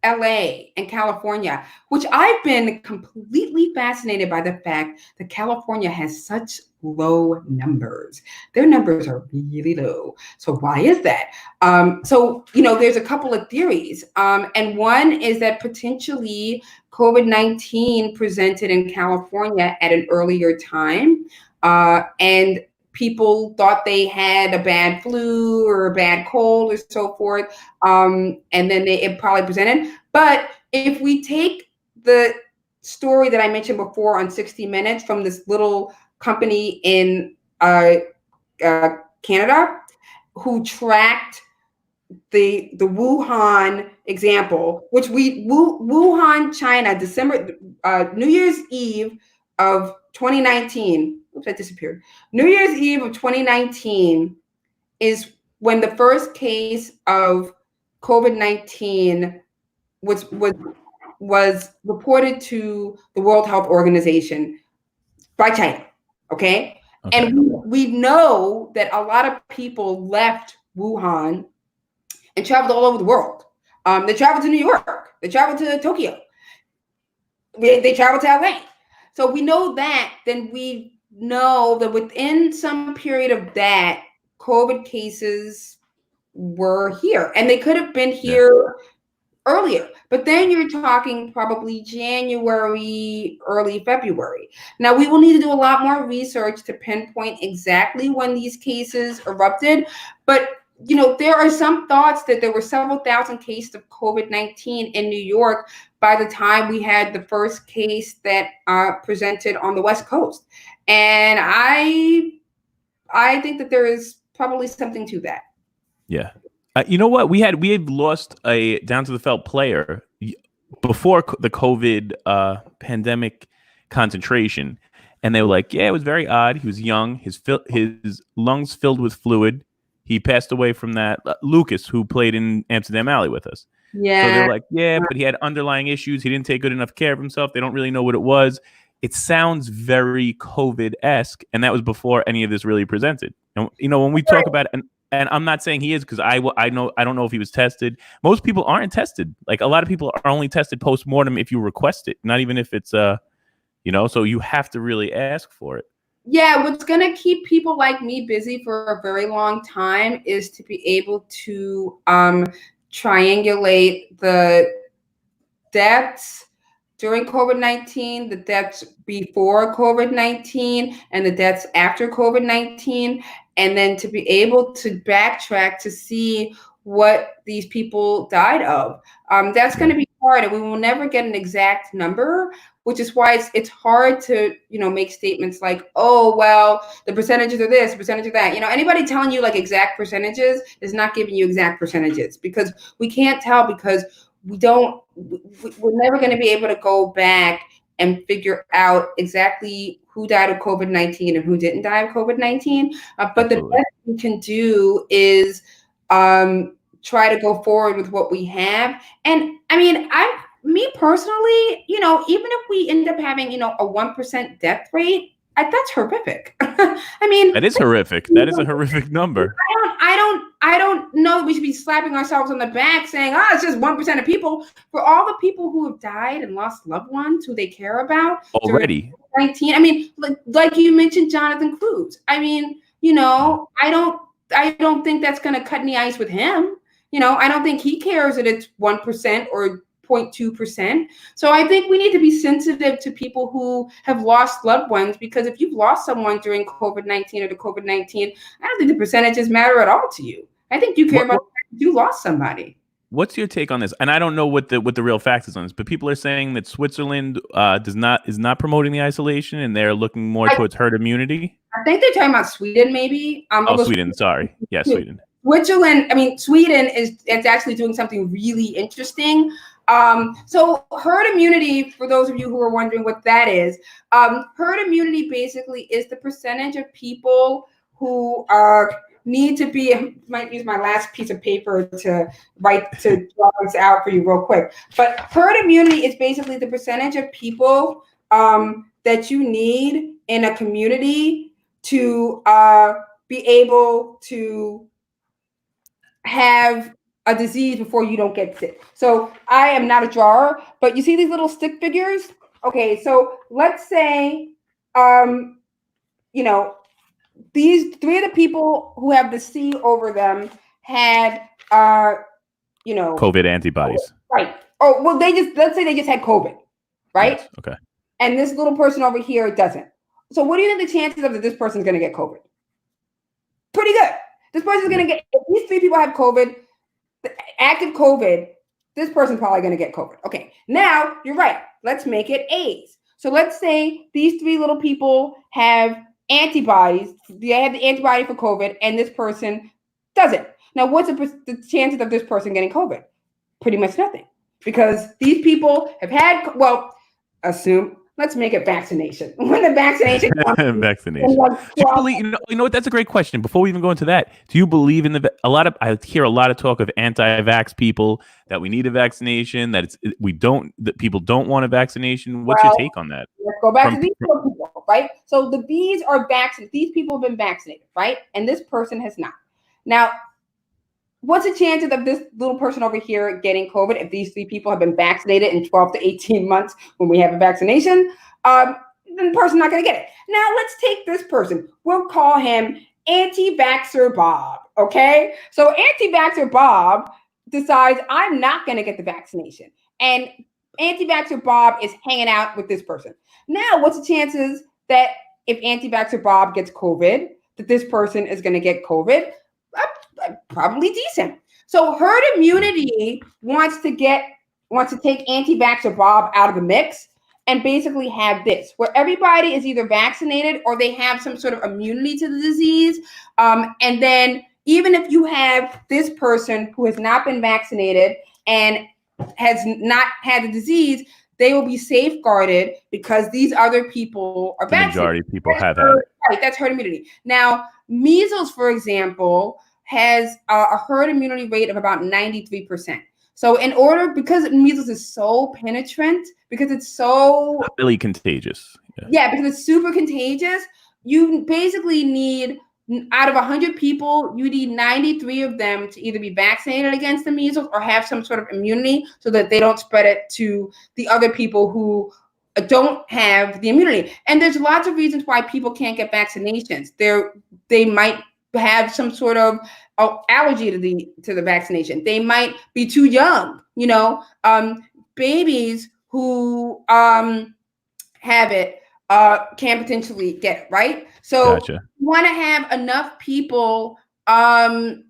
LA and California, which I've been completely fascinated by the fact that California has such low numbers. Their numbers are really low. So why is that? There's a couple of theories. And one is that potentially COVID-19 presented in California at an earlier time. And people thought they had a bad flu or a bad cold or so forth. And then it probably presented. But if we take the story that I mentioned before on 60 Minutes from this little company in Canada who tracked the Wuhan example, which Wuhan, China, New Year's Eve of 2019. Oops, that disappeared. New Year's Eve of 2019 is when the first case of COVID-19 was reported to the World Health Organization by China. Okay. And we know that a lot of people left Wuhan and traveled all over the world. They traveled to New York. They traveled to Tokyo. They traveled to LA. So we know that. Then we know that within some period of that, COVID cases were here, and they could have been here earlier. But then you're talking probably January, early February. Now, we will need to do a lot more research to pinpoint exactly when these cases erupted. But, there are some thoughts that there were several thousand cases of COVID-19 in New York by the time we had the first case that presented on the West Coast. And I think that there is probably something to that. Yeah. You know what? We had lost a down to the felt player before the COVID pandemic concentration, and they were like, "Yeah, it was very odd. He was young. His lungs filled with fluid. He passed away from that. Lucas, who played in Amsterdam Alley with us. Yeah. So they're like, yeah, but he had underlying issues. He didn't take good enough care of himself. They don't really know what it was. It sounds very COVID-esque, and that was before any of this really presented. And when we talk about it, and I'm not saying he is, because I don't know if he was tested. Most people aren't tested. Like, a lot of people are only tested post-mortem if you request it, not even if it's so you have to really ask for it. Yeah, what's going to keep people like me busy for a very long time is to be able to triangulate the deaths during COVID-19, the deaths before COVID-19, and the deaths after COVID-19, and then to be able to backtrack to see what these people died of. That's going to be hard, and we will never get an exact number, which is why it's hard to make statements like, oh, well, the percentages are this, percentage of that. Anybody telling you like exact percentages is not giving you exact percentages, because we can't tell, because we're never going to be able to go back and figure out exactly who died of COVID-19 and who didn't die of COVID-19. But the best we can do is try to go forward with what we have. And I mean, me personally, even if we end up having, a 1% death rate, that's horrific. I mean, that is horrific. That is a horrific number. I don't know that we should be slapping ourselves on the back saying, it's just 1% of people. For all the people who have died and lost loved ones who they care about already. 19. I mean, like you mentioned, Jonathan Cruz. I mean, I don't think that's going to cut any ice with him. I don't think he cares that it's 1% or 0.2%. So I think we need to be sensitive to people who have lost loved ones, because if you've lost someone during COVID-19 or the COVID-19, I don't think the percentages matter at all to you. I think you care about if you lost somebody. What's your take on this? And I don't know what the real fact is on this, but people are saying that Switzerland is not promoting the isolation, and they're looking more towards herd immunity. I think they're talking about Sweden, maybe. Sweden. Sorry. Yeah, Sweden. Sweden is actually doing something really interesting. So herd immunity, for those of you who are wondering what that is, herd immunity basically is the percentage of people who need to be, I might use my last piece of paper to draw this out for you real quick. But herd immunity is basically the percentage of people that you need in a community to be able to have a disease before you don't get sick. So I am not a drawer, but you see these little stick figures? Okay, so let's say, these three of the people who have the C over them had, COVID antibodies. Right. Oh, well, let's say they just had COVID, right? Yes. Okay. And this little person over here doesn't. So what do you think the chances of that this person's going to get COVID? Pretty good. This person's going to get, if these three people have COVID, active COVID, this person's probably going to get COVID. Okay, now you're right. Let's make it A's. So let's say these three little people have antibodies. They have the antibody for COVID, and this person doesn't. Now, what's the chances of this person getting COVID? Pretty much nothing, because these people have had, let's make it vaccination. When the vaccination comes, vaccination. Do you believe, you know what? That's a great question. Before we even go into that, do you believe in I hear a lot of talk of anti-vax people, that we need a vaccination, that people don't want a vaccination. What's your take on that? Let's go back to these people, right? So the B's are vaccinated. These people have been vaccinated, right? And this person has not. Now, what's the chances of this little person over here getting COVID if these three people have been vaccinated in 12 to 18 months when we have a vaccination? Then the person's not going to get it. Now, let's take this person. We'll call him Anti-Vaxxer Bob, okay? So Anti-Vaxxer Bob decides, I'm not going to get the vaccination. And Anti-Vaxxer Bob is hanging out with this person. Now, what's the chances that if Anti-Vaxxer Bob gets COVID, that this person is going to get COVID? Probably decent. So herd immunity wants to take Anti-Vaxxer Bob out of the mix and basically have this, where everybody is either vaccinated or they have some sort of immunity to the disease. And then even if you have this person who has not been vaccinated and has not had the disease, they will be safeguarded because these other people are vaccinated. The majority of people have had it. Right, that's herd immunity. Now, measles, for example, has a herd immunity rate of about 93%. So because measles is so penetrant, because it's so highly contagious. Yeah, because it's super contagious, you basically need, out of 100 people, you need 93 of them to either be vaccinated against the measles or have some sort of immunity so that they don't spread it to the other people who don't have the immunity. And there's lots of reasons why people can't get vaccinations. They might have some sort of allergy to the vaccination. They might be too young. Babies who have it can potentially get it, right? So Gotcha. you want to have enough people to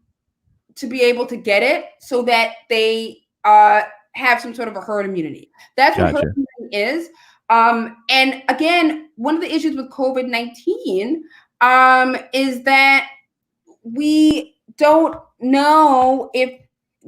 be able to get it so that they have some sort of a herd immunity. That's what herd immunity is. And again, one of the issues with COVID-19 is that we don't know if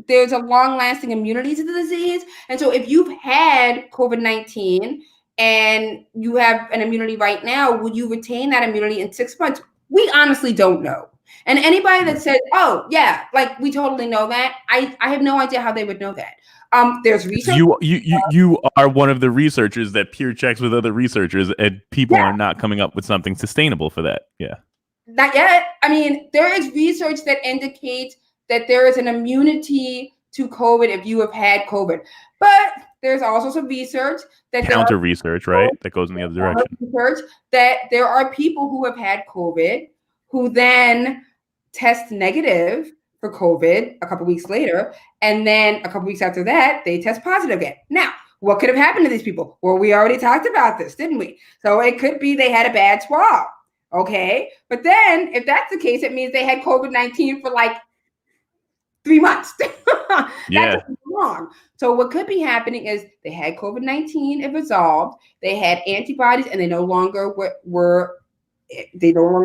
there's a long-lasting immunity to the disease. And so if you've had COVID-19 and you have an immunity right now, will you retain that immunity in 6 months? We honestly don't know. And anybody that says, oh, yeah, like we totally know that, I have no idea how they would know that. There's research. You are one of the researchers that peer checks with other researchers, and people are not coming up with something sustainable for that. Yeah. Not yet. I mean, there is research that indicates that there is an immunity to COVID if you have had COVID. But there's also some research that counter research, right? That goes in the other direction. Research that there are people who have had COVID who then test negative for COVID a couple weeks later, and then a couple weeks after that, they test positive again. Now, what could have happened to these people? Well, we already talked about this, didn't we? So it could be they had a bad swab. Okay. But then if that's the case, it means they had COVID-19 for like 3 months. That's wrong. So what could be happening is they had COVID-19, it resolved, they had antibodies, and they no longer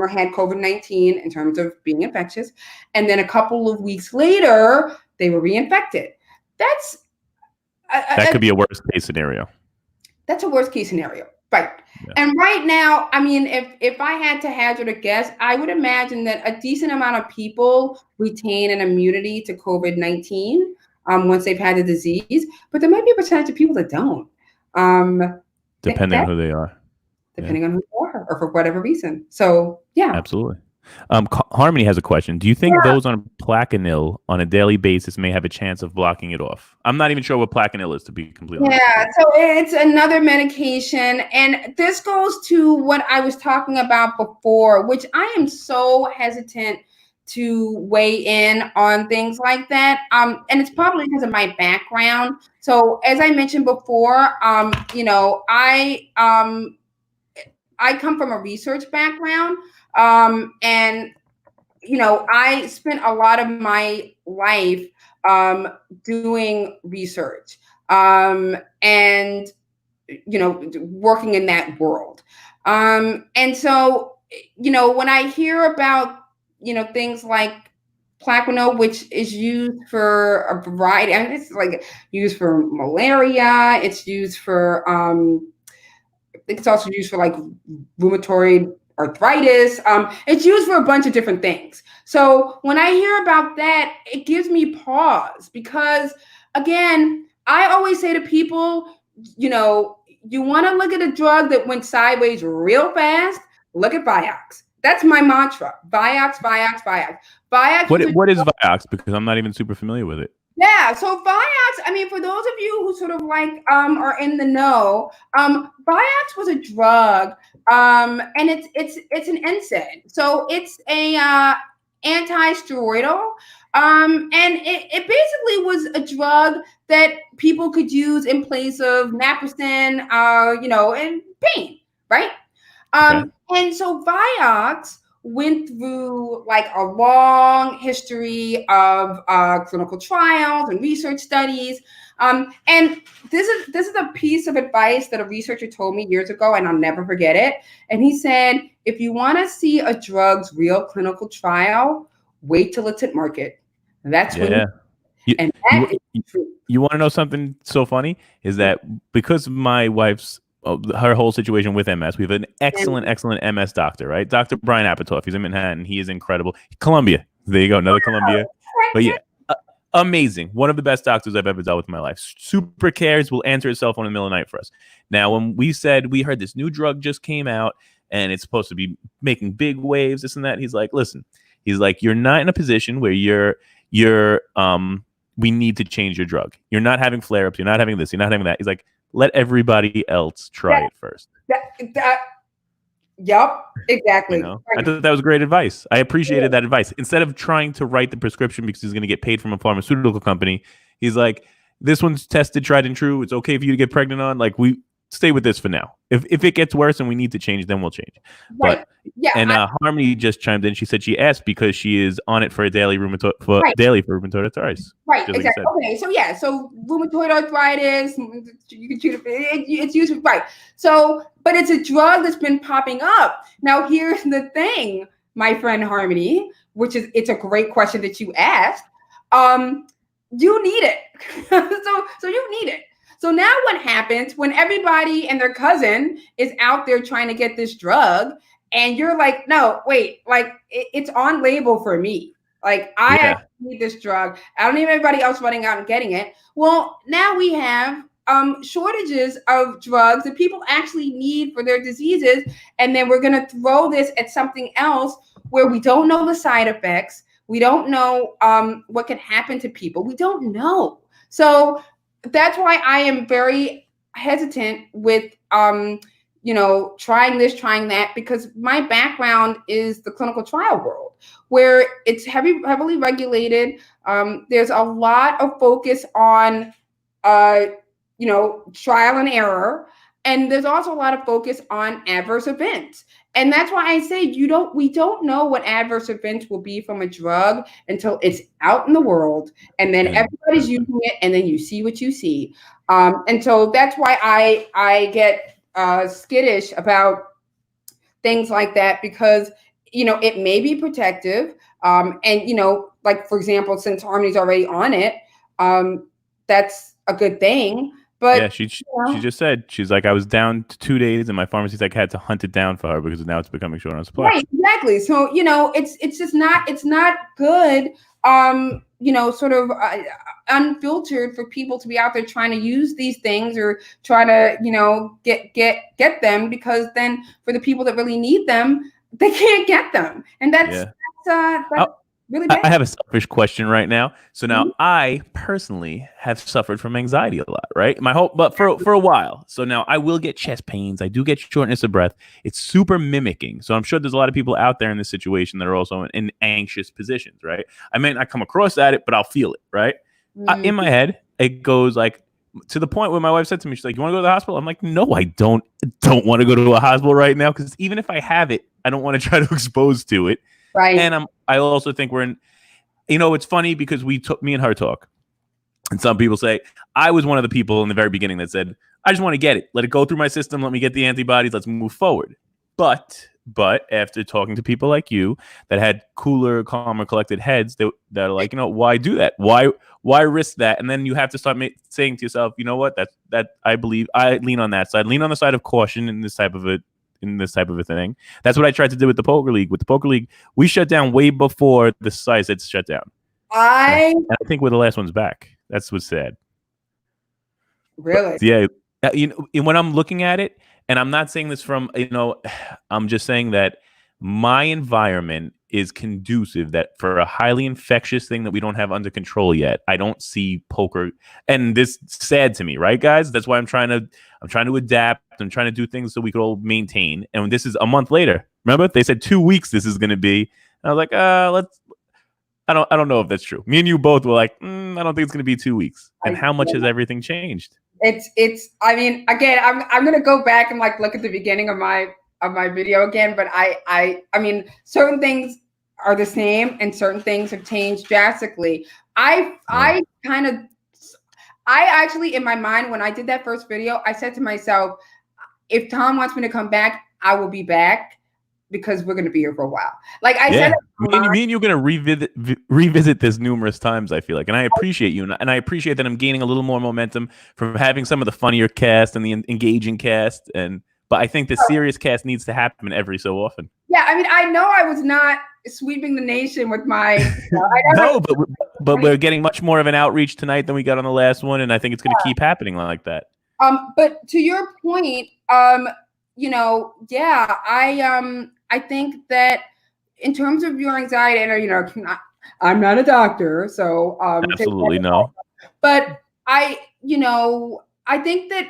had COVID-19 in terms of being infectious. And then a couple of weeks later, they were reinfected. That could be a worst case scenario. That's a worst case scenario. Right. Yeah. And right now, I mean, if I had to hazard a guess, I would imagine that a decent amount of people retain an immunity to COVID-19 once they've had the disease, but there might be a percentage of people that don't. Depending on who they are. Depending on who they are, or for whatever reason. So, yeah. Absolutely. Harmony has a question. Do you think those on Plaquenil on a daily basis may have a chance of blocking it off? I'm not even sure what Plaquenil is, to be completely honest. Yeah, so it's another medication. And this goes to what I was talking about before, which I am so hesitant to weigh in on things like that. And it's probably because of my background. So as I mentioned before, I come from a research background. And I spent a lot of my life doing research and working in that world. And so, when I hear about, things like Plaquenil, which is used for a variety, I mean, it's like used for malaria, it's used for, it's also used for like rheumatoid arthritis. It's used for a bunch of different things. So when I hear about that, it gives me pause because, again, I always say to people, you want to look at a drug that went sideways real fast, look at Vioxx. That's my mantra. Vioxx, Vioxx, Vioxx. Vioxx. What is Vioxx? Because I'm not even super familiar with it. Yeah, so Vioxx, I mean, for those of you who sort of like are in the know, Vioxx was a drug, and it's an NSAID. So it's a anti-steroidal, and it basically was a drug that people could use in place of naproxen, and pain, right? And so Vioxx went through like a long history of clinical trials and research studies. And this is a piece of advice that a researcher told me years ago, and I'll never forget it. And he said, if you want to see a drug's real clinical trial, wait till it's at market. That's when you want to know something so funny is that because my wife's her whole situation with MS. We have an excellent MS doctor, right? Dr. Brian Apatow. He's in Manhattan. He is incredible. Columbia. There you go, another Columbia. Right. But yeah, amazing. One of the best doctors I've ever dealt with in my life. Super cares, will answer his cell phone in the middle of the night for us. Now, when we said we heard this new drug just came out and it's supposed to be making big waves, this and that, he's like, listen, he's like, you're not in a position where we need to change your drug. You're not having flare-ups. You're not having this. You're not having that. He's like, let everybody else try it first. Yep, exactly. You know? I thought that was great advice. I appreciated that advice. Instead of trying to write the prescription because he's going to get paid from a pharmaceutical company, he's like, this one's tested, tried and true. It's okay for you to get pregnant on. Like, we stay with this for now. If it gets worse and we need to change, then we'll change. Right. But Harmony just chimed in. She said she asked because she is on it for a daily rheumatoid arthritis. Right. Exactly. Okay. So rheumatoid arthritis, you can treat it's used right. So, but it's a drug that's been popping up. Now, here's the thing, my friend Harmony, it's a great question that you asked. You need it. so you need it. So now what happens when everybody and their cousin is out there trying to get this drug and you're like, no, wait, like it's on label for me. Like I need this drug. I don't need everybody else running out and getting it. Well, now we have shortages of drugs that people actually need for their diseases. And then we're going to throw this at something else where we don't know the side effects. We don't know what can happen to people. We don't know. So that's why I am very hesitant with, trying this, trying that, because my background is the clinical trial world where it's heavily regulated. There's a lot of focus on, trial and error. And there's also a lot of focus on adverse events. And that's why I say we don't know what adverse events will be from a drug until it's out in the world. And then everybody's using it and then you see what you see. And so that's why I get skittish about things like that because, it may be protective. Like, for example, since Harmony's already on it, that's a good thing. But yeah, she just said, she's like, I was down to 2 days and my pharmacy's like had to hunt it down for her because now it's becoming short on supply. Right, exactly. So, it's just not good, sort of unfiltered for people to be out there trying to use these things or try to, get them, because then for the people that really need them, they can't get them. And that's really bad. I have a selfish question right now. So now I personally have suffered from anxiety a lot, right? But for a while. So now I will get chest pains. I do get shortness of breath. It's super mimicking. So I'm sure there's a lot of people out there in this situation that are also in anxious positions, right? I may not come across at it, but I'll feel it, right? In my head, it goes like to the point where my wife said to me, she's like, you want to go to the hospital? I'm like, no, I don't want to go to a hospital right now because even if I have it, I don't want to try to expose to it. Right. And I also think we're in, it's funny because me and her talk. And some people say, I was one of the people in the very beginning that said, I just want to get it. Let it go through my system. Let me get the antibodies. Let's move forward. But after talking to people like you that had cooler, calmer, collected heads that are like, why do that? Why risk that? And then you have to start saying to yourself, you know what? That I believe I lean on that side. Lean on the side of caution in this type of a thing. That's what I tried to do with the poker league. With the poker league, we shut down way before the sites had shut down. I think we're the last ones back. That's what's sad. Really? But yeah. When I'm looking at it, and I'm not saying this from, I'm just saying that my environment is conducive that for a highly infectious thing that we don't have under control yet, I don't see poker. And this is sad to me, right, guys? That's why I'm trying to adapt. I'm trying to do things so we could all maintain. And this is a month later. Remember, they said 2 weeks this is going to be. And I was like, I don't know if that's true. Me and you both were like, I don't think it's going to be 2 weeks. And how much has everything changed? I mean, again, I'm going to go back and like look at the beginning of my video again, but I mean, certain things are the same and certain things have changed drastically. I actually, in my mind, when I did that first video, I said to myself, if Tom wants me to come back, I will be back because we're going to be here for a while. Like I said, me and you're going to revisit this numerous times, I feel like, and I appreciate you. And I appreciate that I'm gaining a little more momentum from having some of the funnier cast and the engaging cast. But I think the serious cast needs to happen every so often. Yeah, Yeah, I mean, I know I was not sweeping the nation with my. No, but we're getting much more of an outreach tonight than we got on the last one, and I think it's going to keep happening like that. But to your point, yeah, I think that in terms of your anxiety, and I'm not a doctor, so Absolutely no. But I think that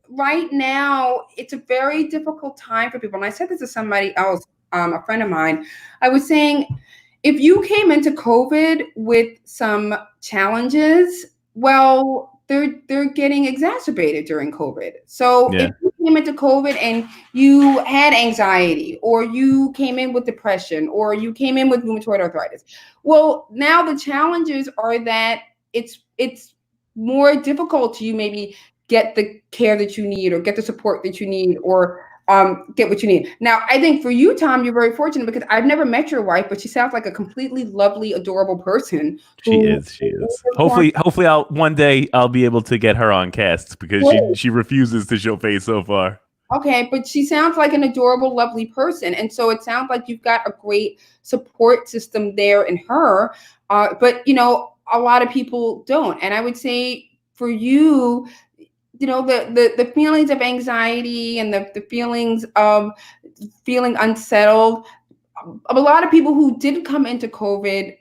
right now it's a very difficult time for people. And I said this to somebody else, a friend of mine. I was saying, if you came into COVID with some challenges, well, they're getting exacerbated during COVID. So if you came into COVID and you had anxiety, or you came in with depression, or you came in with rheumatoid arthritis, well, now the challenges are that it's more difficult to you maybe get the care that you need, or get the support that you need, or get what you need. Now, I think for you, Tom, you're very fortunate, because I've never met your wife, but she sounds like a completely lovely, adorable person. She is. Hopefully one day I'll be able to get her on casts, because she refuses to show face so far. Okay, but she sounds like an adorable, lovely person. And so it sounds like you've got a great support system there in her. But, a lot of people don't. And I would say for you, the feelings of anxiety and the feelings of feeling unsettled, a lot of people who didn't come into COVID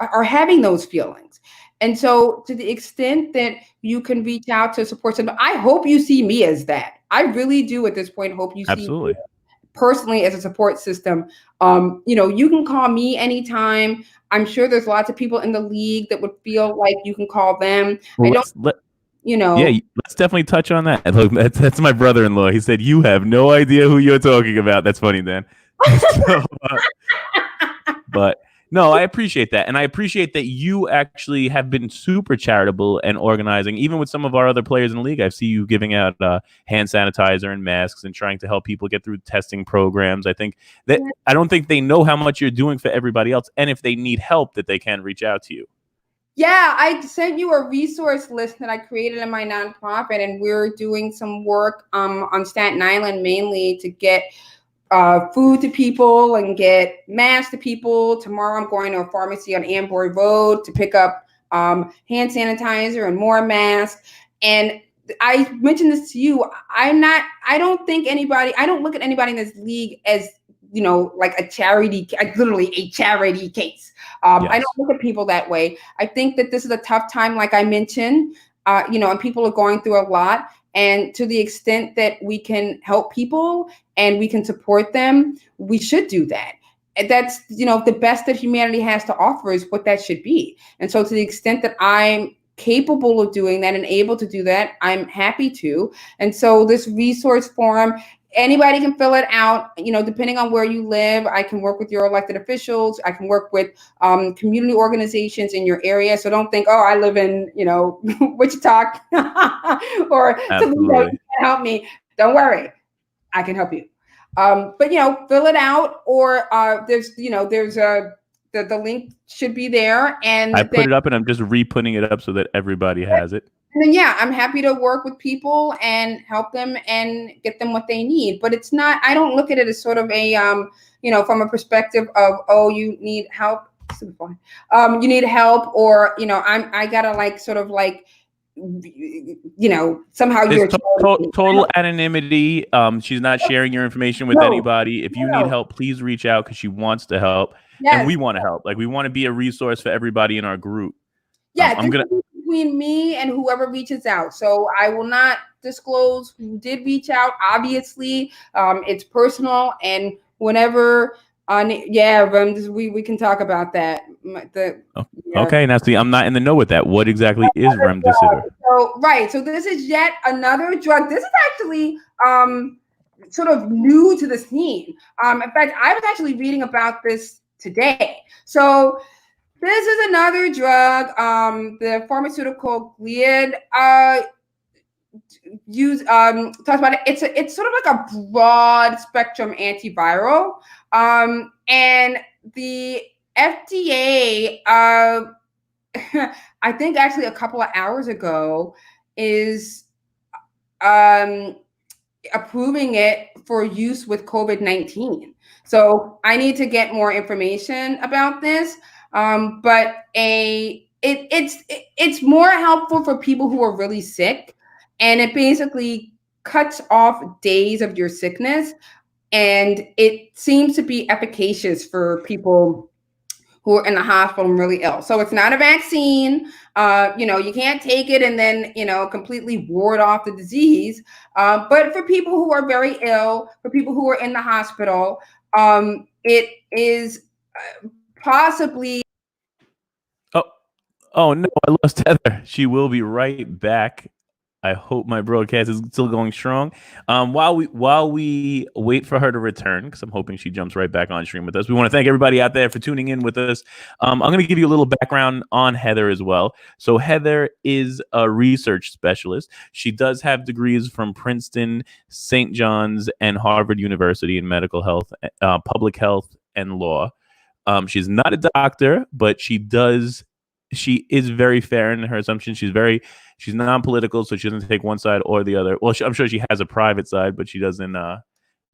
are having those feelings. And so to the extent that you can reach out to support center, I hope you see me as that. I really do at this point hope you see me personally as a support system. You can call me anytime. I'm sure there's lots of people in the league that would feel like you can call them. Well, yeah, let's definitely touch on that. Look, that's my brother-in-law. He said, "You have no idea who you're talking about." That's funny, Dan. So, but no, I appreciate that. And I appreciate that you actually have been super charitable and organizing, even with some of our other players in the league. I see you giving out hand sanitizer and masks and trying to help people get through testing programs. I don't think they know how much you're doing for everybody else. And if they need help, that they can reach out to you. Yeah, I sent you a resource list that I created in my nonprofit, and we're doing some work on Staten Island mainly to get food to people and get masks to people. Tomorrow I'm going to a pharmacy on Amboy Road to pick up hand sanitizer and more masks. And I mentioned this to you. I don't look at anybody in this league as, like a charity, literally a charity case. Yes. I don't look at people that way. I think that this is a tough time, like I mentioned, and people are going through a lot. And to the extent that we can help people and we can support them, we should do that. And that's, the best that humanity has to offer is what that should be. And so to the extent that I'm capable of doing that and able to do that, I'm happy to. And so this resource form, anybody can fill it out, depending on where you live. I can work with your elected officials. I can work with community organizations in your area. So don't think, I live in, Wichita or Toledo, you can't help me. Don't worry. I can help you. But, fill it out, or there's the link should be there. And I put it up, and I'm just re-putting it up so that everybody has it. And then, I'm happy to work with people and help them and get them what they need. But it's not, I don't look at it as sort of a, from a perspective of, you need help. You need help, or, I gotta somehow you're total anonymity. She's not sharing your information with anybody. If you need help, please reach out, because she wants to help. Yes. And we want to help. Like, we want to be a resource for everybody in our group. Yeah, between me and whoever reaches out. So I will not disclose who did reach out. Obviously, it's personal, and whenever we can talk about that. Okay, now see, I'm not in the know with that. What exactly is remdesivir? So this is yet another drug. This is actually sort of new to the scene. In fact, I was actually reading about this today. So this is another drug. The pharmaceutical Gilead talks about it. It's sort of like a broad spectrum antiviral. And the FDA, I think actually a couple of hours ago, is approving it for use with COVID-19. So I need to get more information about this. But it's more helpful for people who are really sick, and it basically cuts off days of your sickness, and it seems to be efficacious for people who are in the hospital and really ill. So it's not a vaccine. You can't take it and then, completely ward off the disease. But for people who are very ill, for people who are in the hospital, it is possibly. Oh no, I lost Heather. She will be right back. I hope my broadcast is still going strong. While we wait for her to return, because I'm hoping she jumps right back on stream with us. We want to thank everybody out there for tuning in with us. I'm going to give you a little background on Heather as well. So Heather is a research specialist. She does have degrees from Princeton, St. John's, and Harvard University in medical health, public health, and law. She's not a doctor, but she is very fair in her assumptions. She's non-political, so she doesn't take one side or the other. Well, I'm sure she has a private side, but she doesn't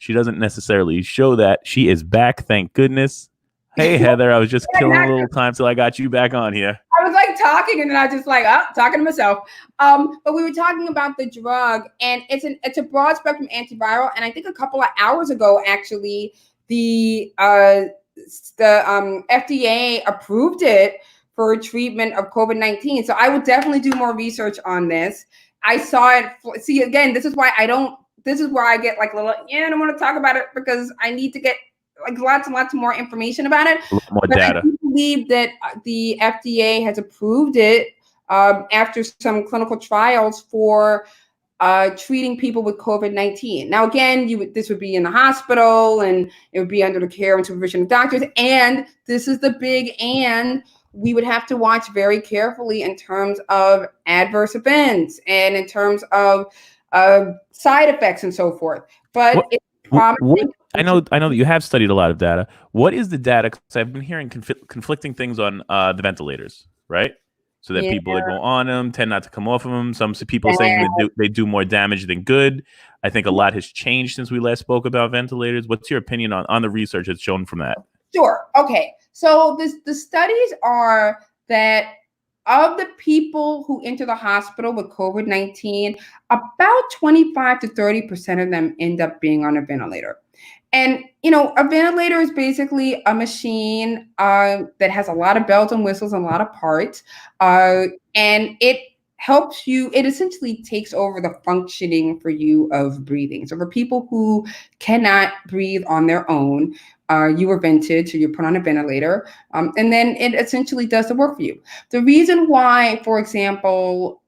necessarily show that. She is back, thank goodness. Hey, Heather, I was just killing a little time till I got you back on here. I was talking, and then I just talking to myself. But we were talking about the drug, and it's a broad spectrum antiviral. And I think a couple of hours ago, actually, the FDA approved it for treatment of COVID-19. So I will definitely do more research on this. I saw it. See, again, this is where I get I don't want to talk about it, because I need to get lots and lots more information about it. More data. I do believe that the FDA has approved it after some clinical trials for treating people with COVID-19. Now, again, this would be in the hospital, and it would be under the care and supervision of doctors. And this is the big and. We would have to watch very carefully in terms of adverse events and in terms of side effects and so forth. But it's promising. I know that you have studied a lot of data. What is the data? Because I've been hearing conflicting things on the ventilators, right? So that people that go on them tend not to come off of them. Some people saying they do more damage than good. I think a lot has changed since we last spoke about ventilators. What's your opinion on the research that's shown from that? Sure. Okay. So the studies are that of the people who enter the hospital with COVID-19, about 25 to 30% of them end up being on a ventilator. And, a ventilator is basically a machine that has a lot of bells and whistles and a lot of parts. And it helps you, it essentially takes over the functioning for you of breathing. So for people who cannot breathe on their own, you are vented, so you're put on a ventilator, and then it essentially does the work for you. The reason why, for example,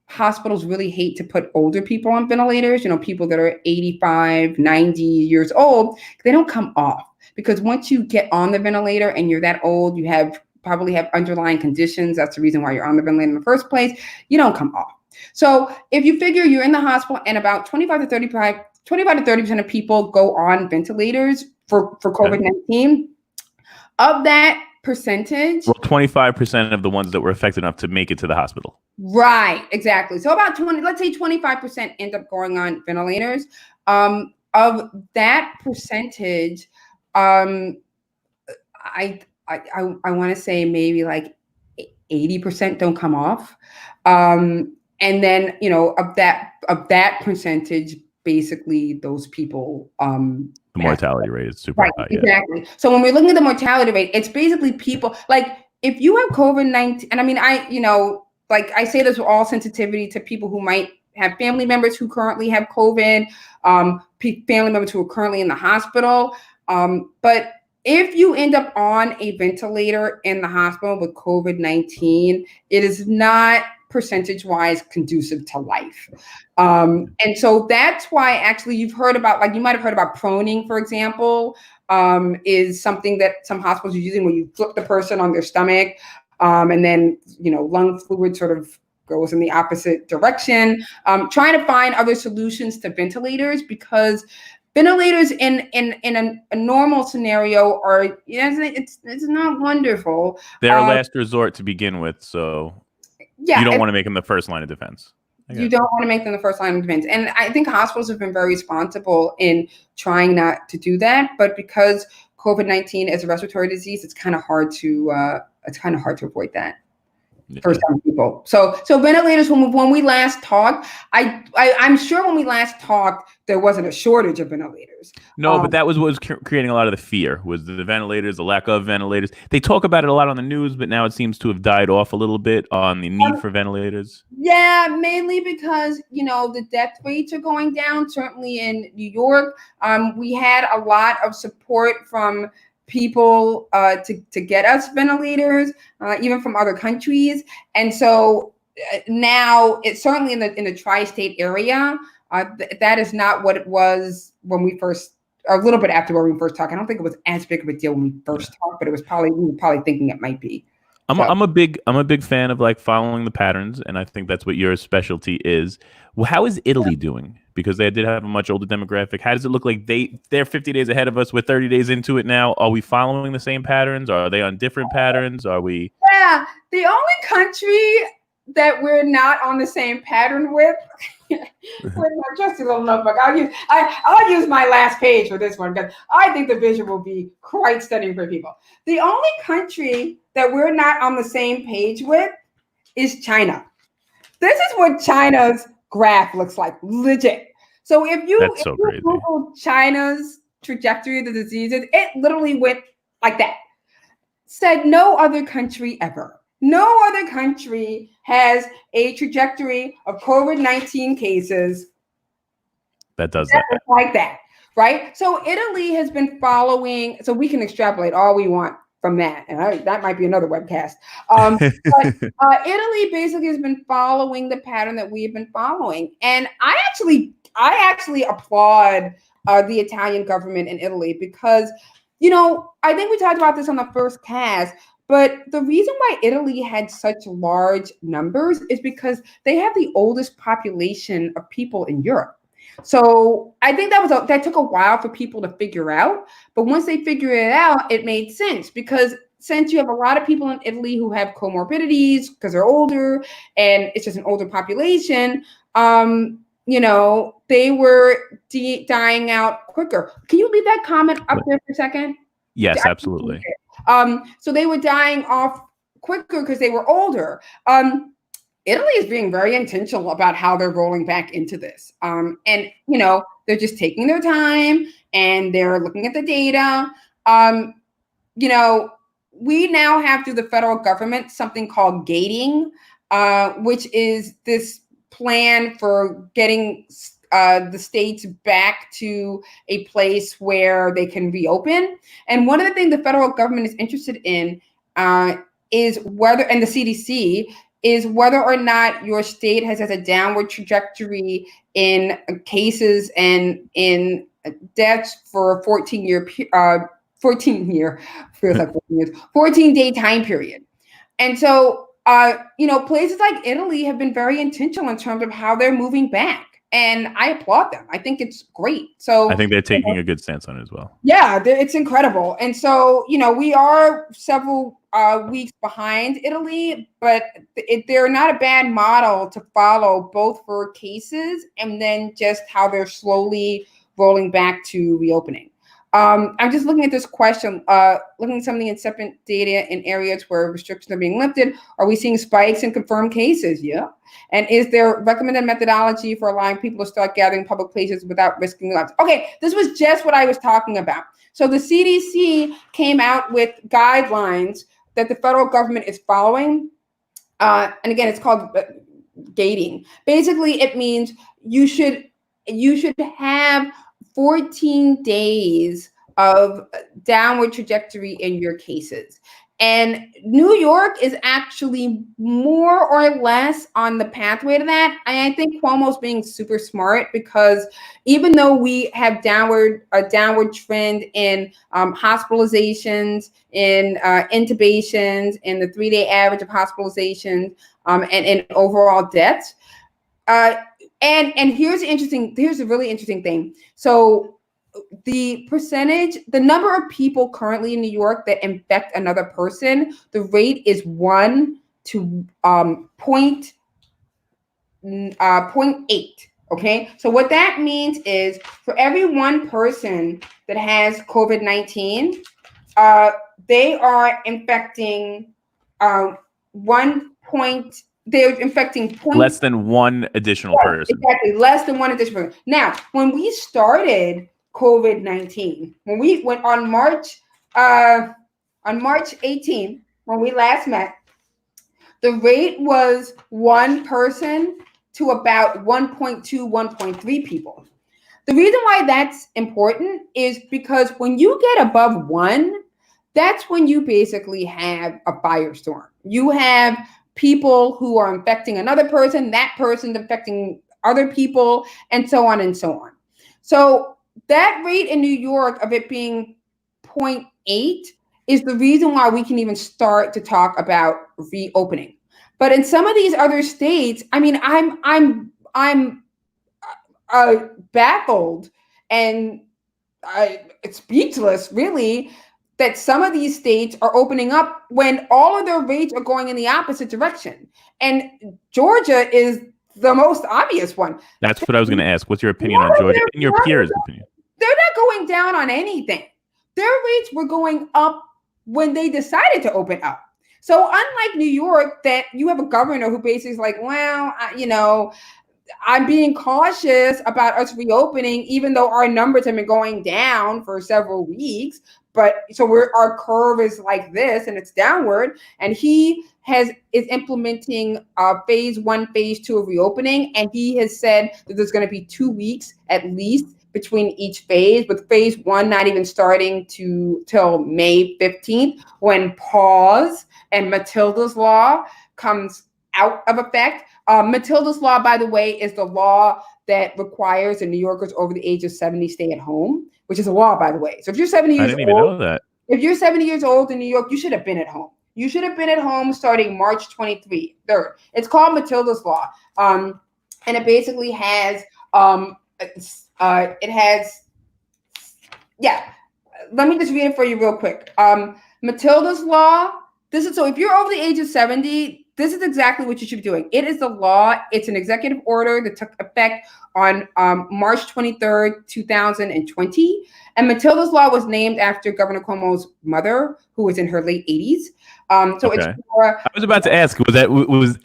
hospitals really hate to put older people on ventilators, people that are 85, 90 years old, they don't come off. Because once you get on the ventilator and you're that old, you probably have underlying conditions. That's the reason why you're on the ventilator in the first place. You don't come off. So if you figure you're in the hospital and about 25 to 30% of people go on ventilators for COVID-19, of that percentage. Well, 25% of the ones that were affected enough to make it to the hospital. Right, exactly. So about 25% end up going on ventilators. Of that percentage, I want to say maybe 80% don't come off. And then, of that percentage, basically those people, the mortality rate is super high. Exactly. So when we're looking at the mortality rate, it's basically people if you have COVID-19, and I mean, I say this with all sensitivity to people who might have family members who currently have COVID, family members who are currently in the hospital. But if you end up on a ventilator in the hospital with COVID-19, it is not percentage-wise conducive to life. And so that's why actually you've heard about, you might have heard about proning, for example, is something that some hospitals are using where you flip the person on their stomach, and then, lung fluid sort of goes in the opposite direction, trying to find other solutions to ventilators, because ventilators in a normal scenario are, it's not wonderful. They're a last resort to begin with, so you don't want to make them the first line of defense. You don't want to make them the first line of defense. And I think hospitals have been very responsible in trying not to do that. But because COVID-19 is a respiratory disease, it's kind of hard to avoid that. For some people. So ventilators, when we last talked, I'm sure when we last talked, there wasn't a shortage of ventilators. No, but that was what was creating a lot of the fear, was the ventilators, the lack of ventilators. They talk about it a lot on the news, but now it seems to have died off a little bit on the need for ventilators. Yeah, mainly because, the death rates are going down, certainly in New York. We had a lot of support from people to get us ventilators, even from other countries. And so now it's certainly in the tri-state area. That is not what it was when we first, a little bit after when we first talked. I don't think it was as big of a deal when we first talked, but we were probably thinking it might be. I'm a big fan of like following the patterns, and I think that's what your specialty is. Well, how is Italy doing? Because they did have a much older demographic. How does it look like they're 50 days ahead of us? We're 30 days into it now. Are we following the same patterns? Or are they on different patterns? Are we? Yeah, the only country that we're not on the same pattern with my trusty little notebook. I'll use my last page for this one because I think the vision will be quite stunning for people. The only country that we're not on the same page with is China. This is what China's graph looks like, legit. So if you Google China's trajectory of the diseases, it literally went like that. Said no other country ever. No other country has a trajectory of COVID-19 cases that does that like that, right? So Italy has been following, so we can extrapolate all we want from that, and that might be another webcast. But Italy basically has been following the pattern that we have been following, and I actually applaud the Italian government in Italy because, I think we talked about this on the first cast. But the reason why Italy had such large numbers is because they have the oldest population of people in Europe. So I think that took a while for people to figure out. But once they figured it out, it made sense because since you have a lot of people in Italy who have comorbidities because they're older and it's just an older population, they were dying out quicker. Can you leave that comment up there for a second? Yes, absolutely. So they were dying off quicker because they were older. Italy is being very intentional about how they're rolling back into this. And, they're just taking their time and they're looking at the data. We now have through the federal government something called gating, which is this plan for getting the states back to a place where they can reopen. And one of the things the federal government is interested in is whether, and the CDC, is whether or not your state has a downward trajectory in cases and in deaths for a 14-day time period. And so, places like Italy have been very intentional in terms of how they're moving back. And I applaud them. I think it's great. So I think they're taking a good stance on it as well. Yeah, it's incredible. And so, we are several weeks behind Italy, but they're not a bad model to follow, both for cases and then just how they're slowly rolling back to reopening. I'm just looking at this question, looking at some of the incipient data in areas where restrictions are being lifted. Are we seeing spikes in confirmed cases? Yeah. And is there recommended methodology for allowing people to start gathering public places without risking their lives? Okay, this was just what I was talking about. So the CDC came out with guidelines that the federal government is following. And again, it's called gating. Basically, it means you should have 14 days of downward trajectory in your cases. And New York is actually more or less on the pathway to that. And I think Cuomo's being super smart because even though we have a downward trend in hospitalizations, in intubations, in the 3-day average of hospitalizations, and in overall deaths, and here's a really interesting thing. So the number of people currently in New York that infect another person, the rate is 1 to 0.8. Okay, so what that means is for every one person that has COVID-19, they are infecting 1. They're infecting less than one additional person. Exactly, less than one additional person. Now, when we started COVID-19, when we went on March 18th, when we last met, the rate was 1 person to about 1.2, 1.3 people. The reason why that's important is because when you get above 1, that's when you basically have a firestorm. You have people who are infecting another person, that person's infecting other people, and so on and so on. So that rate in New York of it being 0.8 is the reason why we can even start to talk about reopening. But in some of these other states, I mean, I'm baffled and speechless, really, that some of these states are opening up when all of their rates are going in the opposite direction. And Georgia is the most obvious one. That's what I was going to ask. What's your opinion on Georgia and your peers' opinion? They're not going down on anything. Their rates were going up when they decided to open up. So unlike New York, that you have a governor who basically is like, well, I'm being cautious about us reopening, even though our numbers have been going down for several weeks. But so our curve is like this, and it's downward. And he is implementing phase 1, phase 2 of reopening, and he has said that there's going to be 2 weeks at least between each phase, with phase 1 not even starting till May 15th, when pause and Matilda's law comes out of effect. Matilda's law, by the way, is the law that requires the New Yorkers over the age of 70 stay at home, which is a law, by the way. So if you're 70 years old, I didn't even know that. If you're 70 years old in New York, you should have been at home. You should have been at home starting March 23rd. It's called Matilda's law, and it basically has Let me just read it for you real quick. Matilda's law. So if you're over the age of 70. This is exactly what you should be doing. It is the law. It's an executive order that took effect on March 23rd, 2020. And Matilda's law was named after Governor Cuomo's mother, who was in her late 80s. So okay. I was about to ask,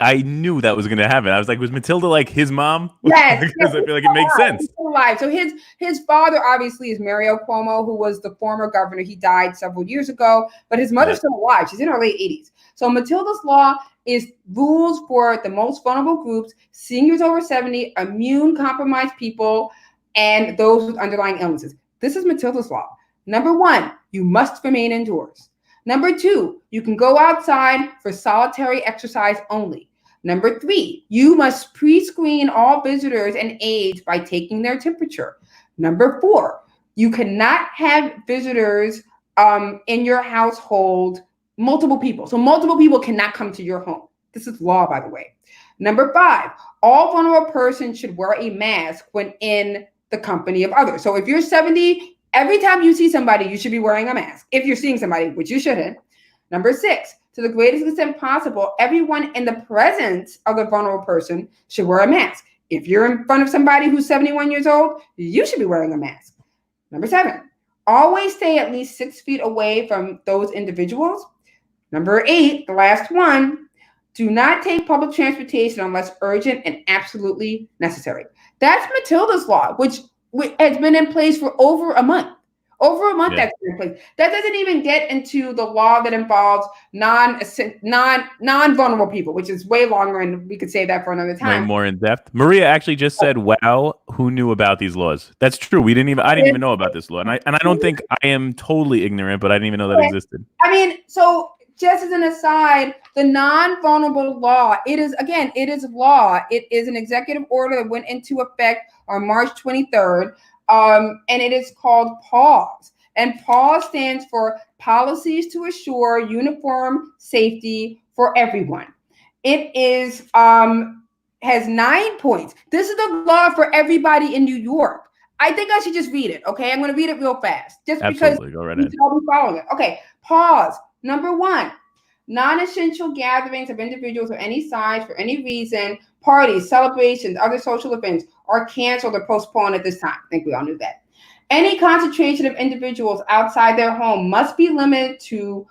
I knew that was going to happen. I was like, was Matilda like his mom? Yes. Because I feel like it makes sense. Alive. So his father obviously is Mario Cuomo, who was the former governor. He died several years ago, but his mother's still alive. She's in her late 80s. So Matilda's law is rules for the most vulnerable groups, seniors over 70, immune compromised people, and those with underlying illnesses. This is Matilda's law. Number 1, you must remain indoors. Number 2, you can go outside for solitary exercise only. Number 3, you must pre-screen all visitors and aides by taking their temperature. Number 4, you cannot have visitors in your household, multiple people. So multiple people cannot come to your home. This is law, by the way. Number 5, all vulnerable persons should wear a mask when in the company of others. So if you're 70, every time you see somebody, you should be wearing a mask. If you're seeing somebody, which you shouldn't. Number 6, to the greatest extent possible, everyone in the presence of the vulnerable person should wear a mask. If you're in front of somebody who's 71 years old, you should be wearing a mask. Number 7, always stay at least 6 feet away from those individuals. Number 8, the last one, do not take public transportation unless urgent and absolutely necessary. That's Matilda's law, which has been in place for over a month. That's been in place. That doesn't even get into the law that involves non-vulnerable people, which is way longer, and we could say that for another time. Way more in depth. Maria actually just said, "Wow, who knew about these laws?" That's true. I didn't even know about this law, and I don't think I am totally ignorant, but I didn't even know that existed. I mean, so just as an aside, the non-vulnerable law, it is law. It is an executive order that went into effect on March 23rd, and it is called PAWS. And PAWS stands for Policies to Assure Uniform Safety for Everyone. It is has 9 points. This is the law for everybody in New York. I think I should just read it, okay? I'm going to read it real fast. Just Absolutely. because go right ahead. I'll be following it. Okay, PAWS. Number 1, Non-essential gatherings of individuals of any size for any reason, parties, celebrations, other social events are canceled or postponed at this time. I think we all knew that. Any concentration of individuals outside their home must be limited to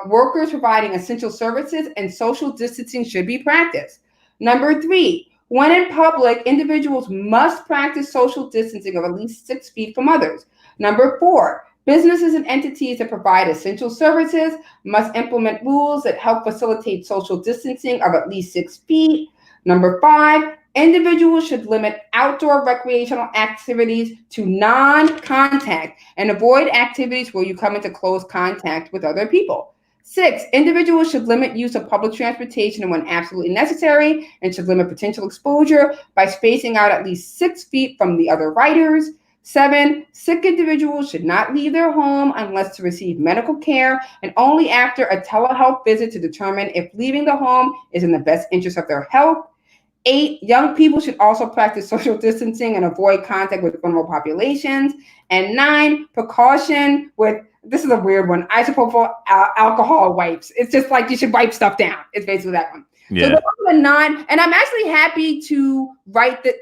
workers providing essential services, and social distancing should be practiced. Number 3, when in public, individuals must practice social distancing of at least 6 feet from others. Number 4, businesses and entities that provide essential services must implement rules that help facilitate social distancing of at least 6 feet. Number 5, individuals should limit outdoor recreational activities to non-contact and avoid activities where you come into close contact with other people. 6, individuals should limit use of public transportation when absolutely necessary and should limit potential exposure by spacing out at least 6 feet from the other riders. 7, sick individuals should not leave their home unless to receive medical care and only after a telehealth visit to determine if leaving the home is in the best interest of their health. 8, young people should also practice social distancing and avoid contact with vulnerable populations. And 9, precaution with, this is a weird one, isopropyl alcohol wipes. It's just like you should wipe stuff down. It's basically that one. Yeah. So those are the 9, and I'm actually happy to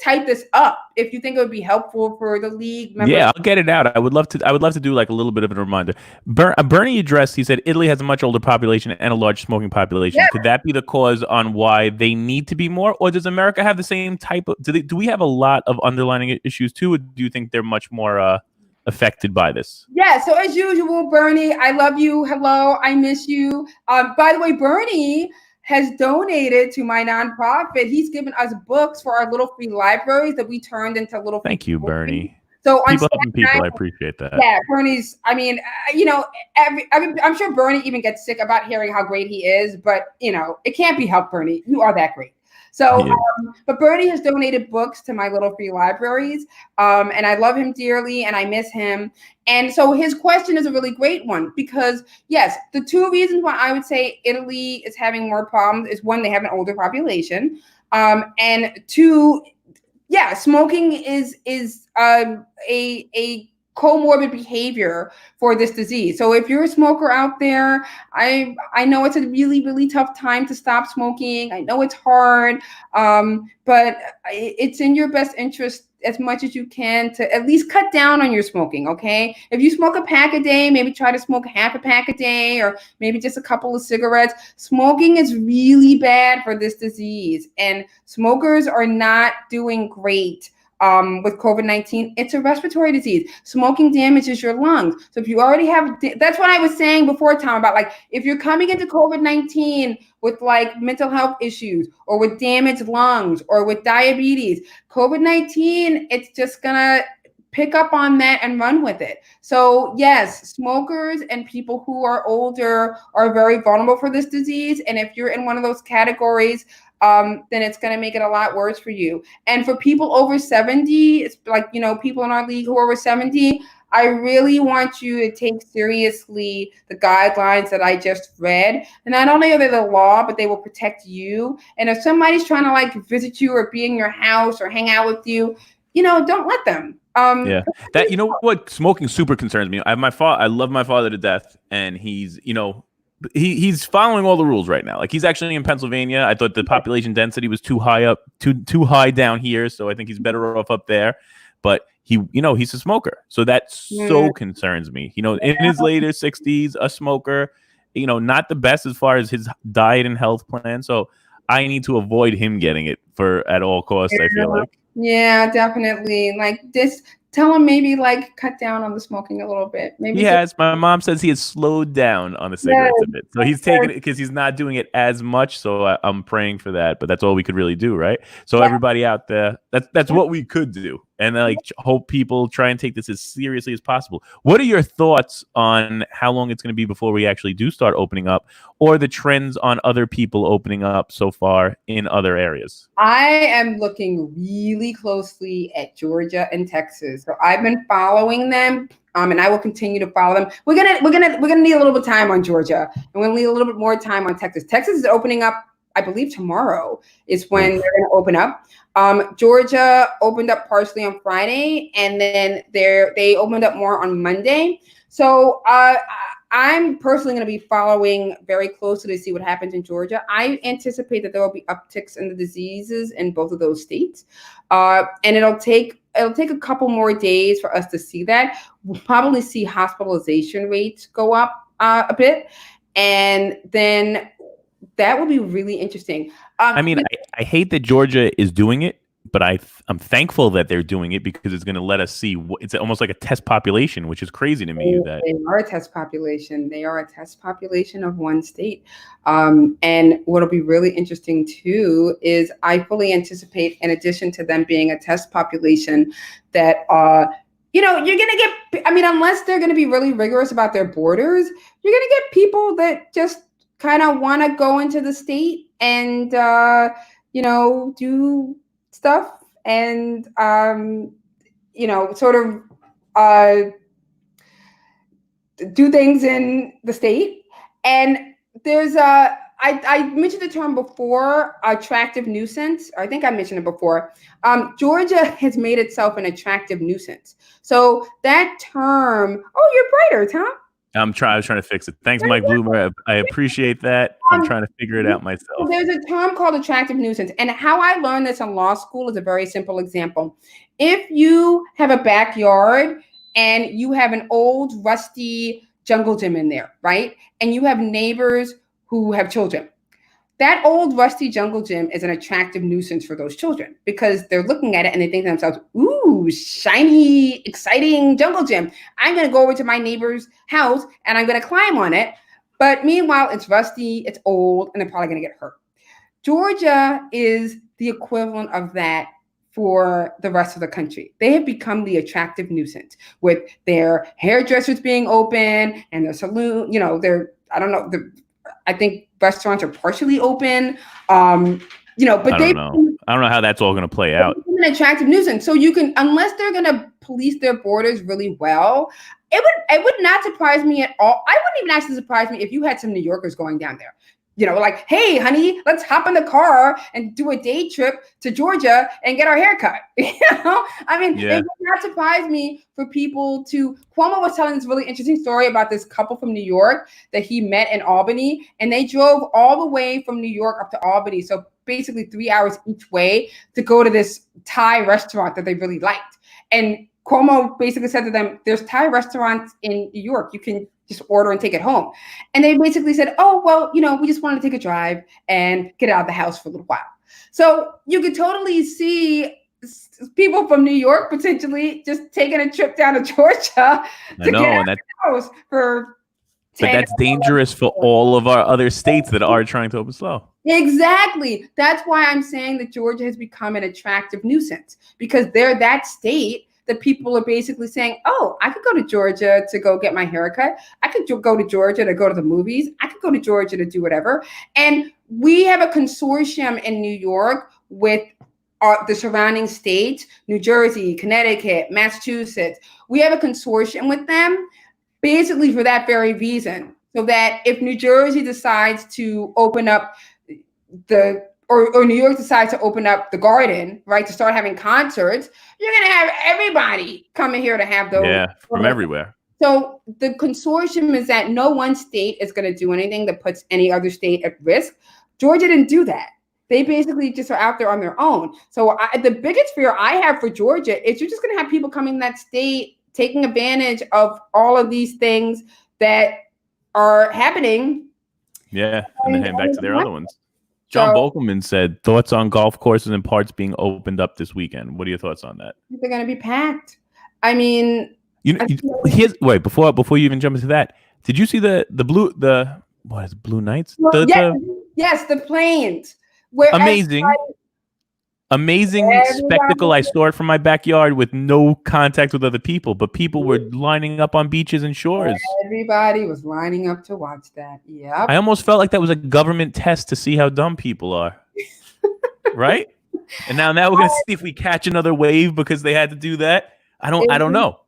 type this up if you think it would be helpful for the league members. Yeah, I'll get it out. I would love to do like a little bit of a reminder. Bernie addressed, he said Italy has a much older population and a large smoking population. Yeah. Could that be the cause on why they need to be more, or does America have the same type of, do we have a lot of underlying issues too, or do you think they're much more affected by this? Yeah, so as usual, Bernie, I love you. Hello, I miss you. By the way, Bernie has donated to my nonprofit. He's given us books for our little free libraries that we turned into little. Thank you, Bernie. So on people helping people, I appreciate that. Yeah, Bernie's. I mean, I'm sure Bernie even gets sick about hearing how great he is, but it can't be helped, Bernie. You are that great. So, Yeah. But Bernie has donated books to my little free libraries, and I love him dearly, and I miss him. And so his question is a really great one because, yes, the 2 reasons why I would say Italy is having more problems is 1, they have an older population, and 2, yeah, smoking is a comorbid behavior for this disease. So if you're a smoker out there, I know it's a really, really tough time to stop smoking. I know it's hard, but it's in your best interest as much as you can to at least cut down on your smoking, okay? If you smoke a pack a day, maybe try to smoke half a pack a day or maybe just a couple of cigarettes. Smoking is really bad for this disease, and smokers are not doing great with COVID-19. It's a respiratory disease. Smoking damages your lungs. So if you already have, that's what I was saying before, Tom, about like, if you're coming into COVID-19 with like mental health issues or with damaged lungs or with diabetes, COVID-19, it's just gonna pick up on that and run with it. So yes, smokers and people who are older are very vulnerable for this disease. And if you're in one of those categories, then it's going to make it a lot worse for you. And for people over 70, it's like, people in our league who are over 70, I really want you to take seriously the guidelines that I just read. And not only are they the law, but they will protect you. And if somebody's trying to like visit you or be in your house or hang out with you, don't let them. Yeah, that, what, smoking super concerns me. I love my father to death, and he's, he's following all the rules right now. Like, he's actually in Pennsylvania. I thought the population density was too high high down here, so I think he's better off up there. But he's a smoker, so that so concerns me. In his later 60s, a smoker, not the best as far as his diet and health plan. So I need to avoid him getting it at all costs. I feel like. Yeah, definitely. Like this. Tell him maybe like cut down on the smoking a little bit. Maybe he has. My mom says he has slowed down on the cigarettes a bit. So he's taking it because he's not doing it as much. So I'm praying for that. But that's all we could really do, right? So everybody out there, that's what we could do. And like hope people try and take this as seriously as possible. What are your thoughts on how long it's going to be before we actually do start opening up, or the trends on other people opening up so far in other areas? I am looking really closely at Georgia and Texas. So I've been following them, and I will continue to follow them. We're gonna need a little bit of time on Georgia, and we're gonna need a little bit more time on Texas. Texas is opening up, I believe tomorrow is when they're going to open up. Georgia opened up partially on Friday, and then they opened up more on Monday. So I'm personally going to be following very closely to see what happens in Georgia. I anticipate that there will be upticks in the diseases in both of those states, and it'll take a couple more days for us to see that. We'll probably see hospitalization rates go up a bit, and then that will be really interesting. I mean, I hate that Georgia is doing it, but I'm thankful that they're doing it because it's going to let us see. It's almost like a test population, which is crazy to me. That they are a test population. They are a test population of one state. And what'll be really interesting too is I fully anticipate, in addition to them being a test population, that you're going to get. I mean, unless they're going to be really rigorous about their borders, you're going to get people that just kind of want to go into the state and do stuff and sort of do things in the state. And there's I mentioned the term before, attractive nuisance. I think I mentioned it before. Georgia has made itself an attractive nuisance. So that term, you're brighter, Tom. I was trying to fix it. Thanks, Mike Bloomer. I appreciate that. I'm trying to figure it out myself. There's a term called attractive nuisance. And how I learned this in law school is a very simple example. If you have a backyard and you have an old, rusty jungle gym in there, right? And you have neighbors who have children. That old, rusty jungle gym is an attractive nuisance for those children because they're looking at it and they think to themselves, ooh, shiny, exciting jungle gym. I'm going to go over to my neighbor's house and I'm going to climb on it. But meanwhile, it's rusty, it's old, and they're probably going to get hurt. Georgia is the equivalent of that for the rest of the country. They have become the attractive nuisance with their hairdressers being open and their saloon, I think restaurants are partially open, but I don't know how that's all going to play out. An attractive nuisance. So you can, unless they're going to police their borders really well, it would not surprise me at all. I wouldn't even actually surprise me if you had some New Yorkers going down there. Like, hey, honey, let's hop in the car and do a day trip to Georgia and get our hair cut. I mean, It would not surprise me for people to. Cuomo was telling this really interesting story about this couple from New York that he met in Albany, and they drove all the way from New York up to Albany. So basically 3 hours each way to go to this Thai restaurant that they really liked. And Cuomo basically said to them, there's Thai restaurants in New York. You can just order and take it home. And they basically said, oh, well, we just wanted to take a drive and get out of the house for a little while. So you could totally see people from New York potentially just taking a trip down to Georgia to get out of the house for 10 But that's dangerous for all of our other states that are trying to open slow. Exactly. That's why I'm saying that Georgia has become an attractive nuisance because they're that state that people are basically saying, oh, I could go to Georgia to go get my haircut. I could go to Georgia to go to the movies. I could go to Georgia to do whatever. And we have a consortium in New York with the surrounding states, New Jersey, Connecticut, Massachusetts. We have a consortium with them basically for that very reason. So that if New Jersey decides to open up or New York decides to open up the Garden, right, to start having concerts, you're going to have everybody coming here to have those. Yeah, from everywhere. So the consortium is that no one state is going to do anything that puts any other state at risk. Georgia didn't do that. They basically just are out there on their own. So the biggest fear I have for Georgia is you're just going to have people coming in that state, taking advantage of all of these things that are happening. Yeah, and then heading back to their other ones. John Bolkelman said, thoughts on golf courses and parks being opened up this weekend. What are your thoughts on that? They're going to be packed. I mean, wait, before you even jump into that, did you see the Blue Knights? Yes, the planes. Amazing spectacle I saw it from my backyard with no contact with other people, but people were lining up on beaches and shores. Everybody was lining up to watch that. Yeah. I almost felt like that was a government test to see how dumb people are. Right? And now we're going to see if we catch another wave because they had to do that. I don't know.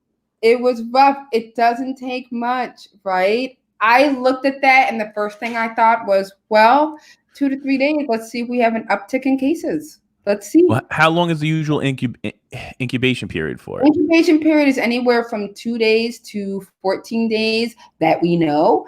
It was rough. It doesn't take much, right? I looked at that and the first thing I thought was, well, 2 to 3 days, let's see if we have an uptick in cases. Let's see. Well, how long is the usual incubation period for it? Incubation period is anywhere from 2 days to 14 days that we know.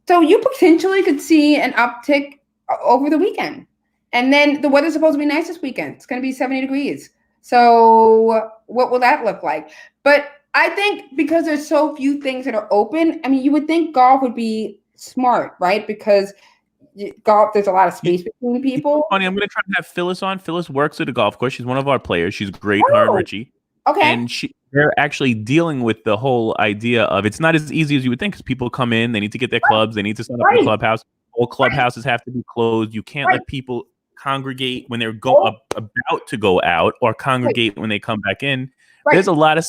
So you potentially could see an uptick over the weekend. And then the weather's supposed to be nice this weekend. It's going to be 70 degrees. So what will that look like? But I think because there's so few things that are open, I mean, you would think golf would be smart, right? Because golf, there's a lot of space between people. Funny, I'm going to try to have Phyllis on. Phyllis works at a golf course. She's one of our players. She's great, her and Richie. Okay. And they're actually dealing with the whole idea of it's not as easy as you would think because people come in, they need to get their clubs, they need to sign up for the clubhouse. All clubhouses have to be closed. You can't let people congregate when they're about to go out or congregate when they come back in. There's a lot of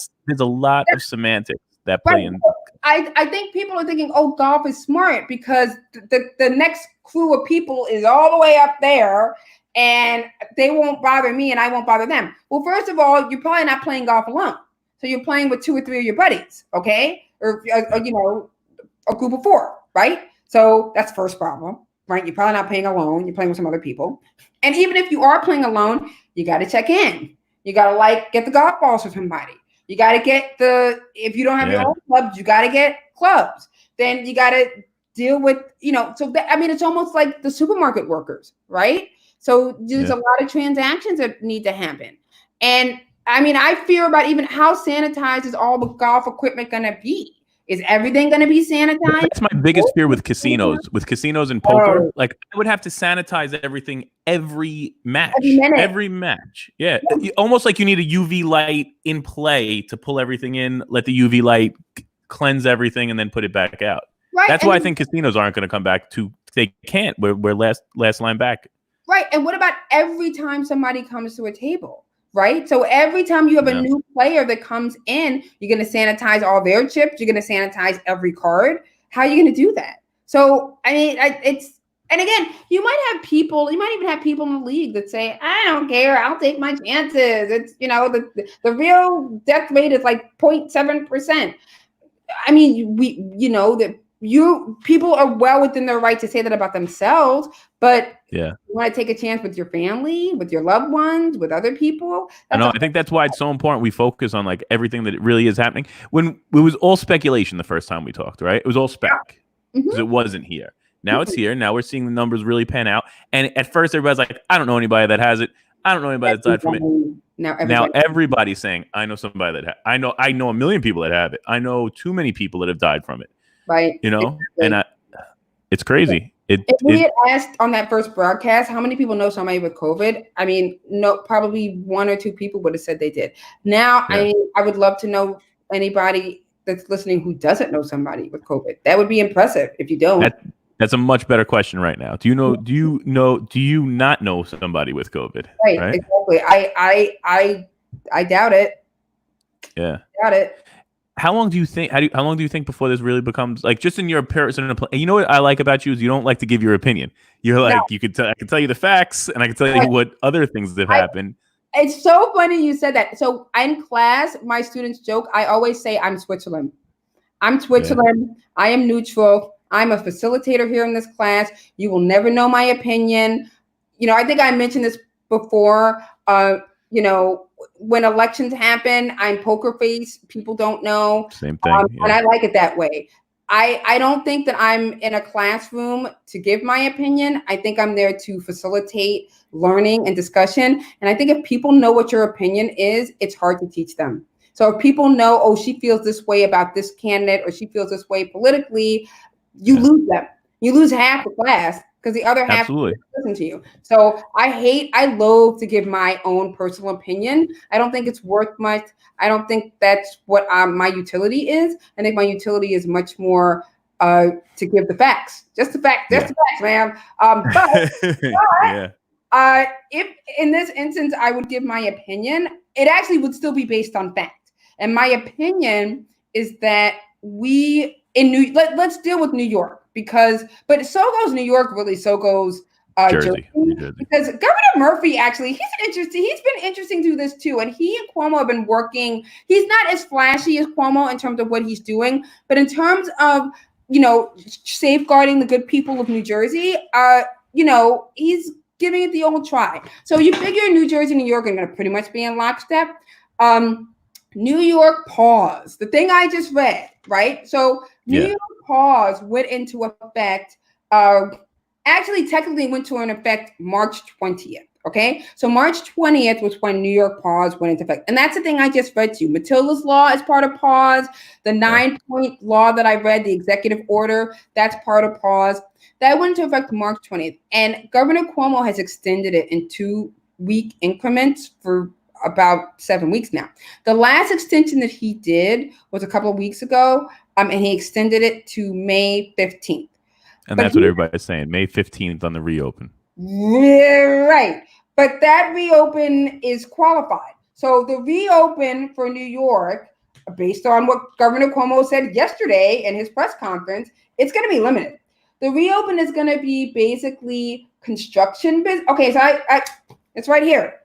semantics that play in. I think people are thinking, oh, golf is smart because the next crew of people is all the way up there and they won't bother me and I won't bother them. Well, first of all, you're probably not playing golf alone. So you're playing with 2 or 3 of your buddies, okay? Or you know, a group of 4, right? So that's first problem, right? You're probably not playing alone. You're playing with some other people. And even if you are playing alone, you got to check in. You got to get the golf balls for somebody. You got to get if you don't have your own clubs, you got to get clubs. Then you got to deal with, so it's almost like the supermarket workers, right? So there's a lot of transactions that need to happen. And I fear about even how sanitized is all the golf equipment going to be? Is everything going to be sanitized? That's my biggest fear with casinos. With casinos and poker, I would have to sanitize everything every match. Every match. Yeah. Almost like you need a UV light in play to pull everything in, let the UV light cleanse everything, and then put it back out. Right. That's why I think casinos aren't going to come back they can't. We're last line back. Right. And what about every time somebody comes to a table? Right. So every time you have a new player that comes in, you're going to sanitize all their chips. You're going to sanitize every card. How are you going to do that? So, and again, you might even have people in the league that say, I don't care. I'll take my chances. It's, the real death rate is like 0.7%. People are well within their right to say that about themselves, but you want to take a chance with your family, with your loved ones, with other people. I think that's why it's so important we focus on everything that really is happening. When it was all speculation the first time we talked, right? It was all spec because it wasn't here. Now it's here. Now we're seeing the numbers really pan out. And at first everybody's like, I don't know anybody that has it. I don't know anybody that's died from it. Now everybody's saying, I know somebody that I know a million people that have it. I know too many people that have died from it. Right. Exactly. And it's crazy. If we had asked on that first broadcast, how many people know somebody with COVID? No, probably 1 or 2 people would have said they did. Now, I would love to know anybody that's listening who doesn't know somebody with COVID. That would be impressive if you don't. That's a much better question right now. Do you not know somebody with COVID? Right? Exactly. I doubt it. Yeah. Doubt it. How long do you think? How long do you think before this really becomes just in your personal? You know what I like about you is you don't like to give your opinion. You're like I can tell you the facts and I can tell you what other things have happened. It's so funny you said that. So in class, my students joke. I always say I'm Switzerland. I'm Switzerland. Yeah. I am neutral. I'm a facilitator here in this class. You will never know my opinion. I think I mentioned this before. When elections happen, I'm poker face. People don't know. Same thing. And I like it that way. I don't think that I'm in a classroom to give my opinion. I think I'm there to facilitate learning and discussion. And I think if people know what your opinion is, it's hard to teach them. So if people know, oh, she feels this way about this candidate or she feels this way politically, you lose them. You lose half the class because the other half listen to you. So I loathe to give my own personal opinion. I don't think it's worth much. I don't think that's what my utility is. I think my utility is much more to give the facts. Just the facts, ma'am. If in this instance I would give my opinion, it actually would still be based on fact. And my opinion is that let's deal with New York but so goes New York, really. So goes Jersey. Because Governor Murphy, actually, he's been interesting to this too. And he and Cuomo have been working. He's not as flashy as Cuomo in terms of what he's doing, but in terms of, safeguarding the good people of New Jersey, he's giving it the old try. So you figure New Jersey and New York are going to pretty much be in lockstep. New York pause. The thing I just read, right? So New York pause went into effect. Actually, technically went to an effect March 20th. Okay, so March 20th was when New York pause went into effect. And that's the thing I just read to you. Matilda's Law is part of pause. The 9-point law that I read, the executive order, that's part of pause. That went into effect March 20th. And Governor Cuomo has extended it in 2-week increments for about 7 weeks now. The last extension that he did was a couple of weeks ago, and he extended it to May 15th. And that's what everybody's saying, May 15th on the reopen. Right. But that reopen is qualified. So the reopen for New York, based on what Governor Cuomo said yesterday in his press conference, it's going to be limited. The reopen is going to be basically construction business. Okay, so I it's right here.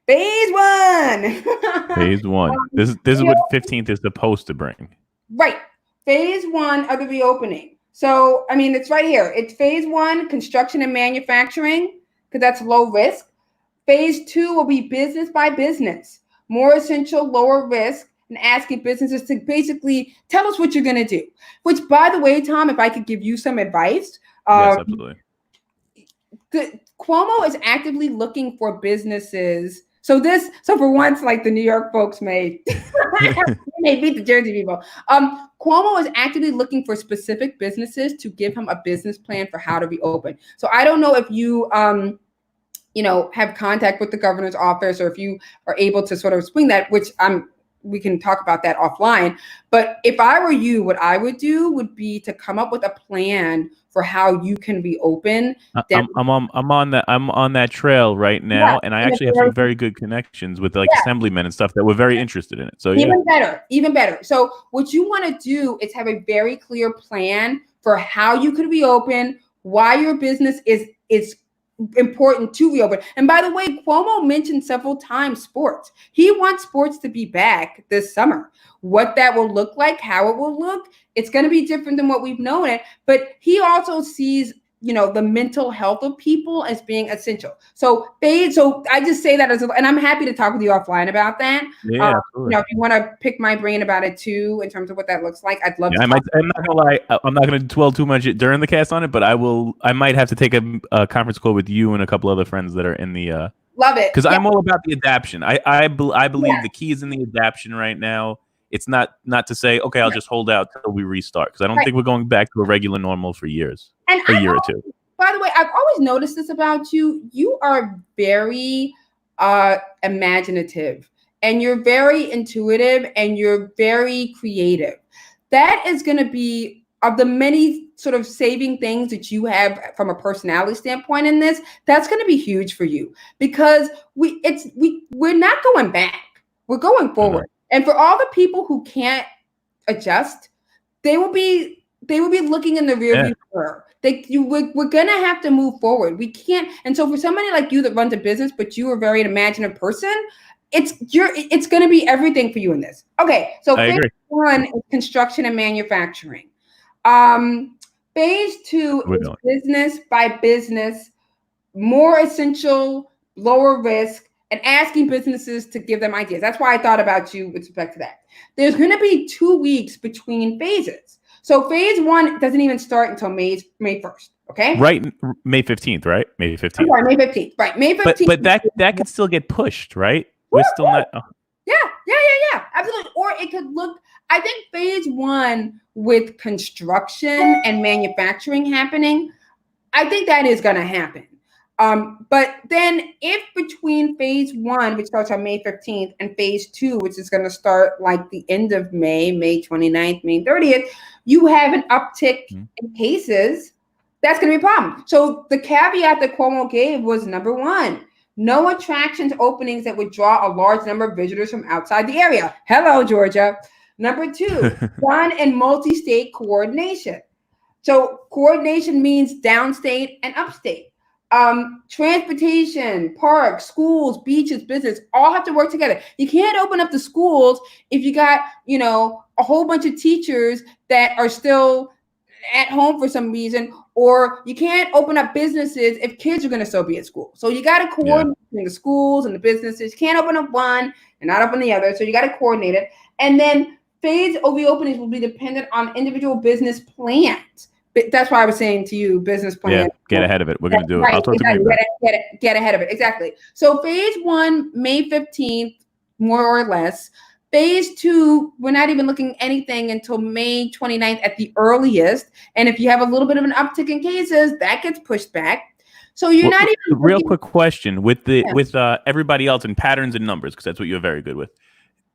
Phase 1. Phase 1. This is what 15th is supposed to bring. Right. Phase 1 of the reopening. So, I mean, it's right here. It's phase 1, construction and manufacturing, because that's low risk. Phase 2 will be business by business, more essential, lower risk, and asking businesses to basically tell us what you're going to do. Which, by the way, Tom, if I could give you some advice. Yes, absolutely. Cuomo is actively looking for businesses. So for once, like the New York folks may beat the Jersey people. Cuomo is actively looking for specific businesses to give him a business plan for how to reopen. So I don't know if you, have contact with the governor's office, or if you are able to sort of swing that, which we can talk about that offline. But if I were you, what I would do would be to come up with a plan for how you can reopen. I'm on that trail right now, and I actually have some very good connections with assemblymen and stuff that were very interested in it. So even better. So what you want to do is have a very clear plan for how you could reopen, why your business is important to reopen. And by the way, Cuomo mentioned several times sports. He wants sports to be back this summer. What that will look like, how it will look, it's going to be different than what we've known it. But he also sees, the mental health of people as being essential. So I just say that and I'm happy to talk with you offline about that. Yeah, if you want to pick my brain about it too, in terms of what that looks like, I'd love to. I'm not gonna lie, I'm not gonna dwell too much during the cast on it, but I might have to take a conference call with you and a couple other friends that are in the love it, because I'm all about the adaption. I believe the key is in the adaption right now. It's not to say, okay, I'll just hold out till we restart, because I don't think we're going back to a regular normal for years, a year or two. By the way, I've always noticed this about you. You are very imaginative, and you're very intuitive, and you're very creative. That is going to be, of the many sort of saving things that you have from a personality standpoint in this, that's going to be huge for you, because we're not going back. We're going forward. Mm-hmm. And for all the people who can't adjust, they will be looking in the rearview mirror. We're gonna have to move forward. We can't. And so for somebody like you that runs a business, but you are very imaginative person, it's gonna be everything for you in this. Okay, so phase 1 is construction and manufacturing. Phase 2 is business by business, more essential, lower risk, and asking businesses to give them ideas. That's why I thought about you with respect to that. There's going to be 2 weeks between phases. So phase 1 doesn't even start until May 1st. Okay. Right. May 15th, right? May 15th. Sorry, May 15th. Right. May 15th. But that could still get pushed, right? We're still not. Oh. Yeah. Absolutely. Or it could look, I think phase 1 with construction and manufacturing happening, I think that is going to happen. But then if between phase 1, which starts on May 15th, and phase 2, which is going to start like the end of May 29th, May 30th, you have an uptick in cases, that's going to be a problem. So the caveat that Cuomo gave was, number 1, no attractions openings that would draw a large number of visitors from outside the area. Hello, Georgia. Number 2, done in multi-state coordination. So coordination means downstate and upstate. Transportation, parks, schools, beaches, business, all have to work together. You can't open up the schools if you got, a whole bunch of teachers that are still at home for some reason, or you can't open up businesses if kids are going to still be at school. So you got to coordinate between the schools and the businesses. You can't open up one and not open the other. So you got to coordinate it. And then phase of reopenings will be dependent on individual business plans. But that's why I was saying to you, business plan. Yeah, get ahead of it. We're going to do it. Right, I'll talk exactly. to you about it. Get ahead of it. Exactly. So phase 1, May 15th, more or less. Phase 2, we're not even looking anything until May 29th at the earliest. And if you have a little bit of an uptick in cases, that gets pushed back. So you're not even real quick question with everybody else in patterns and numbers, because that's what you're very good with.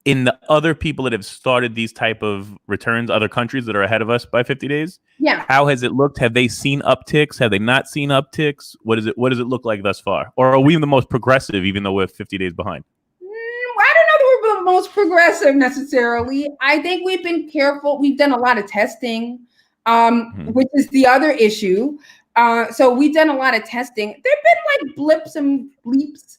In the other people that have started these type of returns, other countries that are ahead of us by 50 days, how has it looked? Have they seen upticks? Have they not seen upticks? What does it look like thus far? Or are we the most progressive, even though we're 50 days behind? I don't know that we're the most progressive necessarily. I think we've been careful. We've done a lot of testing, which is the other issue. So we've done a lot of testing. There have been like blips and bleeps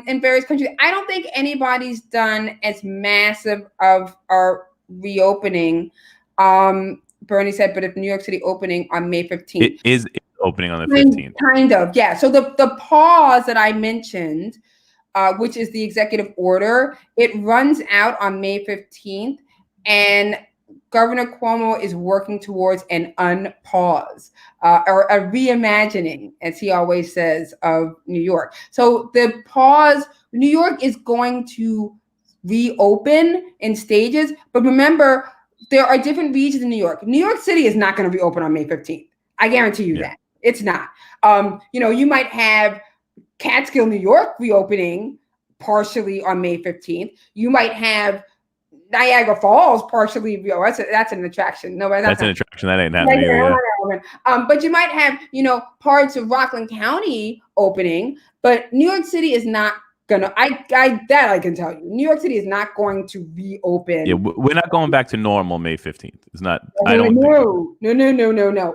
in various countries. I don't think anybody's done as massive of our reopening. Bernie said, but if New York City opening on May 15th. It is opening on the 15th. Kind of, yeah. So the pause that I mentioned, which is the executive order, it runs out on May 15th, and Governor Cuomo is working towards an unpause or a reimagining, as he always says, of New York. So the pause, New York is going to reopen in stages, but remember, there are different regions in New York. New York City is not going to reopen on May 15th. I guarantee you that. It's not. You might have Catskill, New York reopening partially on May 15th. You might have Niagara Falls partially. That's an attraction. No, that's an attraction. That ain't happening either. But you might have, parts of Rockland County opening, but New York City is not gonna. I can tell you, New York City is not going to reopen. Yeah, we're not going back to normal May 15th. It's not. No,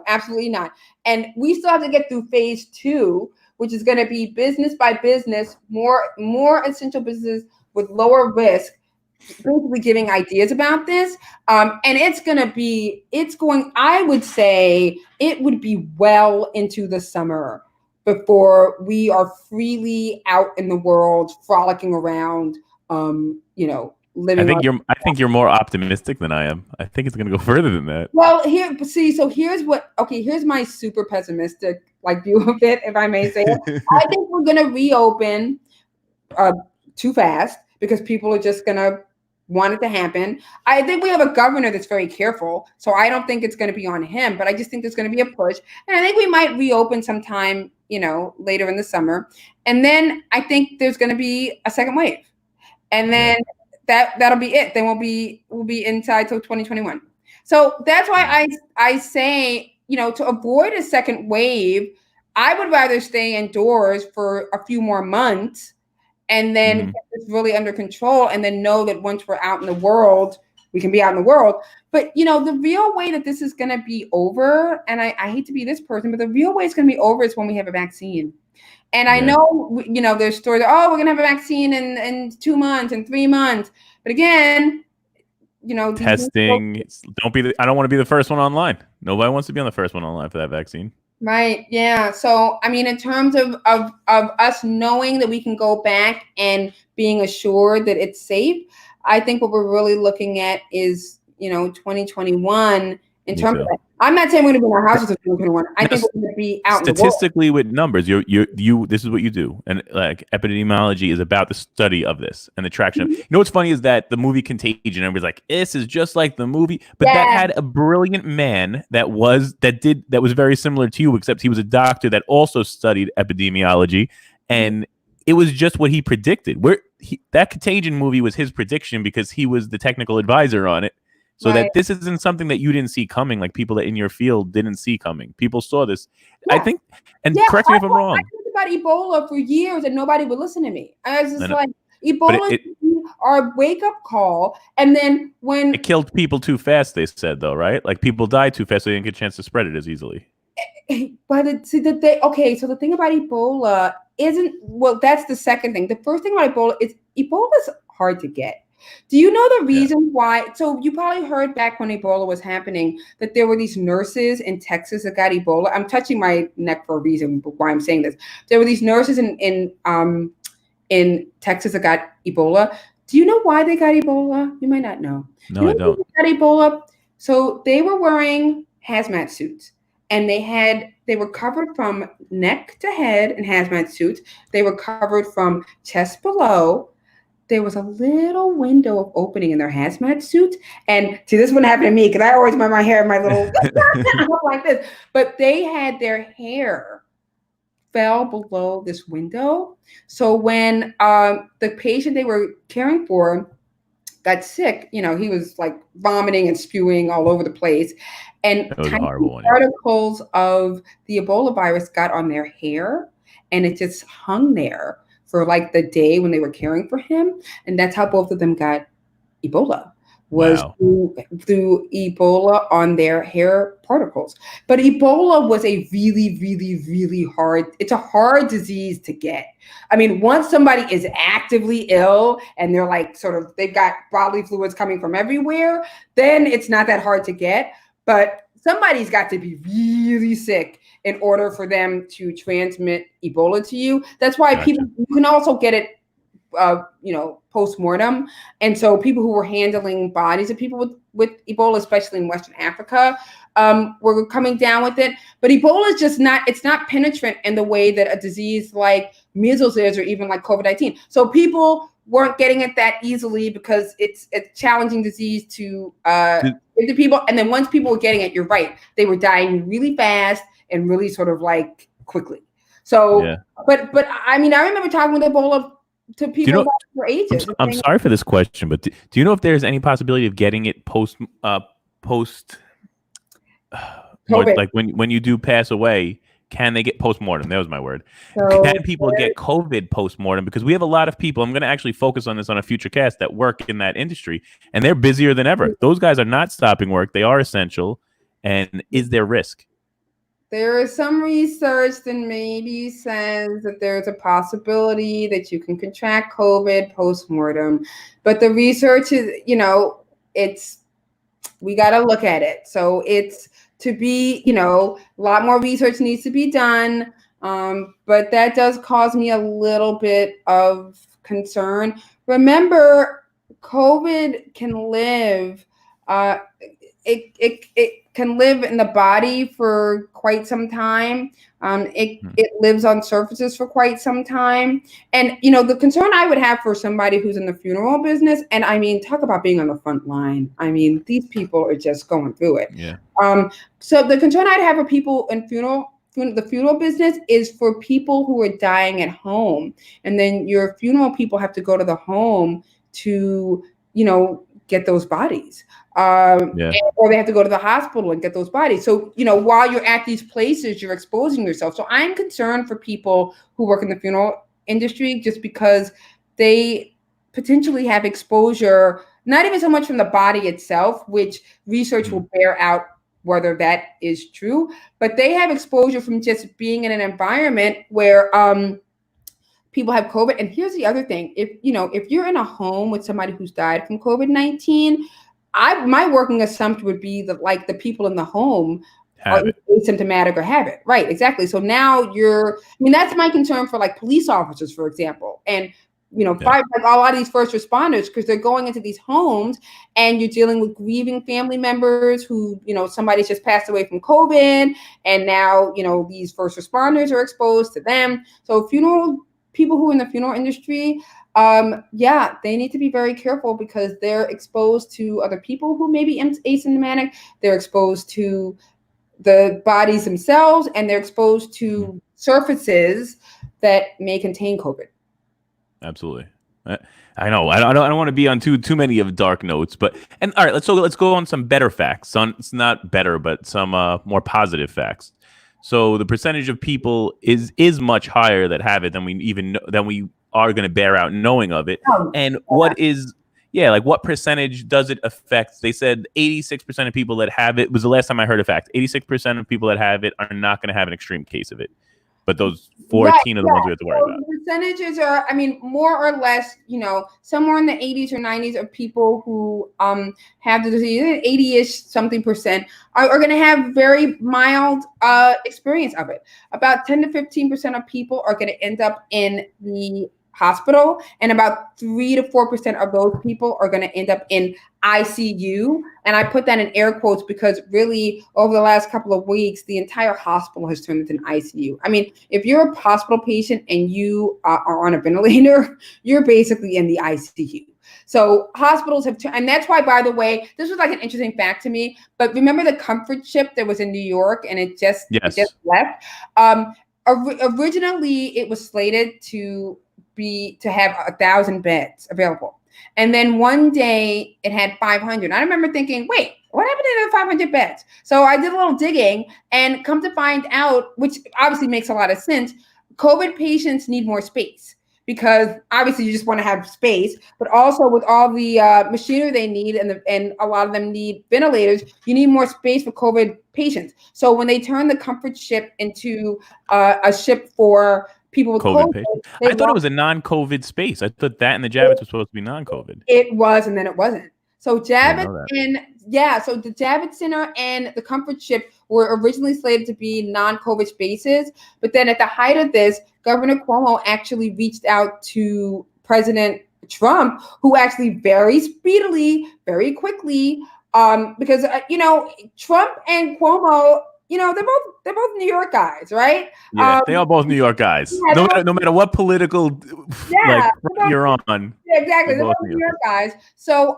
absolutely not. And we still have to get through phase 2, which is going to be business by business, more essential businesses with lower risk, basically giving ideas about this. And I would say it would be well into the summer before we are freely out in the world, frolicking around, living. I think you're more optimistic than I am. I think it's going to go further than that. Well, here's my super pessimistic view of it, if I may say it. I think we're going to reopen too fast because people are just going to want it to happen. I think we have a governor that's very careful, so I don't think it's going to be on him, but I just think there's going to be a push. And I think we might reopen sometime, later in the summer. And then I think there's going to be a second wave. And then that'll be it. Then we'll be inside till 2021. So that's why I say, to avoid a second wave, I would rather stay indoors for a few more months and then get this really under control, and then know that once we're out in the world, we can be out in the world. But, the real way that this is going to be over, and I hate to be this person, but the real way it's going to be over is when we have a vaccine. And I know, there's stories, we're going to have a vaccine in 2 months and 3 months. But again, testing, I don't want to be the first one online. Nobody wants to be on the first one online for that vaccine. Right. Yeah. So, in terms of us knowing that we can go back and being assured that it's safe, I think what we're really looking at is, 2021 in terms of that. I'm not saying we're going to be in our houses in 2021. I think we're going to be out statistically in the world. With numbers. You this is what you do, and epidemiology is about the study of this and the traction of. What's funny is that the movie Contagion, everybody's like, this is just like the movie, but that had a brilliant man that was very similar to you, except he was a doctor that also studied epidemiology, and it was just what he predicted. That Contagion movie was his prediction because he was the technical advisor on it. So that this isn't something that you didn't see coming, like people that in your field didn't see coming. People saw this. I think, and correct me if I'm wrong. I talked about Ebola for years and nobody would listen to me. I was just like, Ebola is our wake-up call. And then when... It killed people too fast, they said, though, right? Like people died too fast, so they didn't get a chance to spread it as easily. But so the thing about Ebola isn't... Well, that's the second thing. The first thing about Ebola is Ebola's hard to get. Do you know the Yeah. reason why? So you probably heard back when Ebola was happening that there were these nurses in Texas that got Ebola. I'm touching my neck for a reason why I'm saying this. There were these nurses in Texas that got Ebola. Do you know why they got Ebola? You might not know. No, You know I don't. why they got Ebola? So they were wearing hazmat suits, and they were covered from neck to head in hazmat suits. They were covered from chest below. There was a little window of opening in their hazmat suits. And see, this wouldn't happen to me because I always wear my hair in my little like this. But they had their hair fell below this window. So when the patient they were caring for got sick, he was like vomiting and spewing all over the place. And That was a tiny horrible one. particles of the Ebola virus got on their hair, and it just hung there for like the day when they were caring for him. And that's how both of them got Ebola, was Wow. through Ebola on their hair particles. But Ebola was a really, really, really it's a hard disease to get. I mean, once somebody is actively ill and they're like they've got bodily fluids coming from everywhere, then it's not that hard to get. But somebody's got to be really sick in order for them to transmit Ebola to you. That's why Gotcha. you can also get it post-mortem. And so people who were handling bodies of people with Ebola, especially in Western Africa, were coming down with it. But Ebola is just it's not penetrant in the way that a disease like measles is, or even like COVID-19. So people weren't getting it that easily because it's a challenging disease to give to people. And then once people were getting it, you're right, they were dying really fast and really quickly. So, Yeah. but I mean, I remember talking with Ebola to people for ages. I'm sorry for this question, but do you know if there's any possibility of getting it post like when you do pass away? Can they get post-mortem? That was my word. So, can people get COVID post-mortem? Because we have a lot of people, I'm going to actually focus on this on a future cast, that work in that industry, and they're busier than ever. Those guys are not stopping work. They are essential. And is there risk? There is some research that maybe says that there's a possibility that you can contract COVID post-mortem. But the research is, we got to look at it. So it's to be, a lot more research needs to be done. But that does cause me a little bit of concern. Remember, COVID can live, it can live in the body for quite some time. It lives on surfaces for quite some time. And, the concern I would have for somebody who's in the funeral business, and I mean, talk about being on the front line. I mean, these people are just going through it. Yeah. So the concern I'd have for people in the funeral business is for people who are dying at home. And then your funeral people have to go to the home to, get those bodies. Or they have to go to the hospital and get those bodies. So, while you're at these places, you're exposing yourself. So I'm concerned for people who work in the funeral industry, just because they potentially have exposure, not even so much from the body itself, which research will bear out whether that is true, but they have exposure from just being in an environment where people have COVID. And here's the other thing. If you're in a home with somebody who's died from COVID-19, my working assumption would be that like the people in the home are asymptomatic or have it. Right, exactly. So now that's my concern for like police officers, for example. And, like a lot of these first responders, because they're going into these homes and you're dealing with grieving family members who, somebody's just passed away from COVID. And now, these first responders are exposed to them. So people who are in the funeral industry, they need to be very careful because they're exposed to other people who may be asymptomatic. They're exposed to the bodies themselves, and they're exposed to surfaces that may contain COVID. Absolutely. I know. I don't want to be on too many of dark notes, all right. Let's go on some better facts. It's not better, but some more positive facts. So the percentage of people is much higher that have it than we are going to bear out knowing of it. And what percentage does it affect? They said 86% of people that have it, was the last time I heard a fact. 86% of people that have it are not going to have an extreme case of it. but those 14 are the ones we have to worry about. The percentages are, I mean, more or less, somewhere in the 80s or 90s of people who have the disease, 80-ish something percent are going to have very mild experience of it. About 10 to 15% of people are going to end up in the hospital, and about 3 to 4% of those people are going to end up in ICU. And I put that in air quotes because really over the last couple of weeks, the entire hospital has turned into an ICU. I mean, if you're a hospital patient and you are on a ventilator, you're basically in the ICU. So hospitals have, and that's why, by the way, this was like an interesting fact to me, but remember the comfort ship that was in New York and it just left? Originally, it was slated to have 1,000 beds available. And then one day it had 500. I remember thinking, wait, what happened to the 500 beds? So I did a little digging and come to find out, which obviously makes a lot of sense, COVID patients need more space because obviously you just want to have space, but also with all the machinery they need and a lot of them need ventilators, you need more space for COVID patients. So when they turn the comfort ship into a ship for people with COVID. I thought it was a non-COVID space. I thought that and the Javits were supposed to be non-COVID. It was, and then it wasn't. So Javits so the Javits Center and the comfort ship were originally slated to be non-COVID spaces. But then at the height of this, Governor Cuomo actually reached out to President Trump, who actually very speedily, very quickly, because, Trump and Cuomo, they're both New York guys, right? Yeah, they are both New York guys. No matter what political you're on. Yeah, exactly. They're both New York guys. So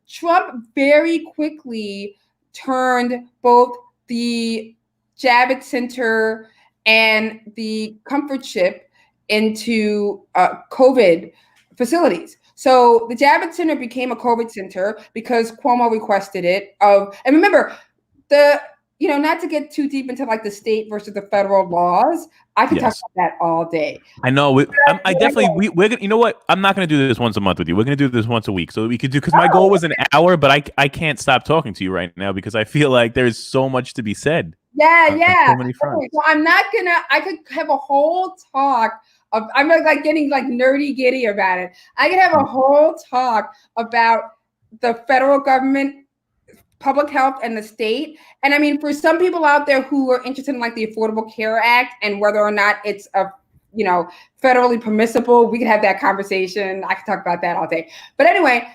Trump very quickly turned both the Javits Center and the comfort ship into COVID facilities. So the Javits Center became a COVID center because Cuomo requested it. And remember, not to get too deep into like the state versus the federal laws. I can talk about that all day. I know. We're gonna. You know what? I'm not going to do this once a month with you. We're going to do this once a week, so we could do. Because my goal was an hour, but I can't stop talking to you right now because I feel like there's so much to be said. Yeah. So many fronts. Okay, so I'm not gonna. I could have a whole talk. I'm like getting like nerdy giddy about it. I could have a whole talk about the federal government, public health, and the state. And I mean, for some people out there who are interested in like the Affordable Care Act and whether or not it's federally permissible, we could have that conversation. I could talk about that all day. But anyway,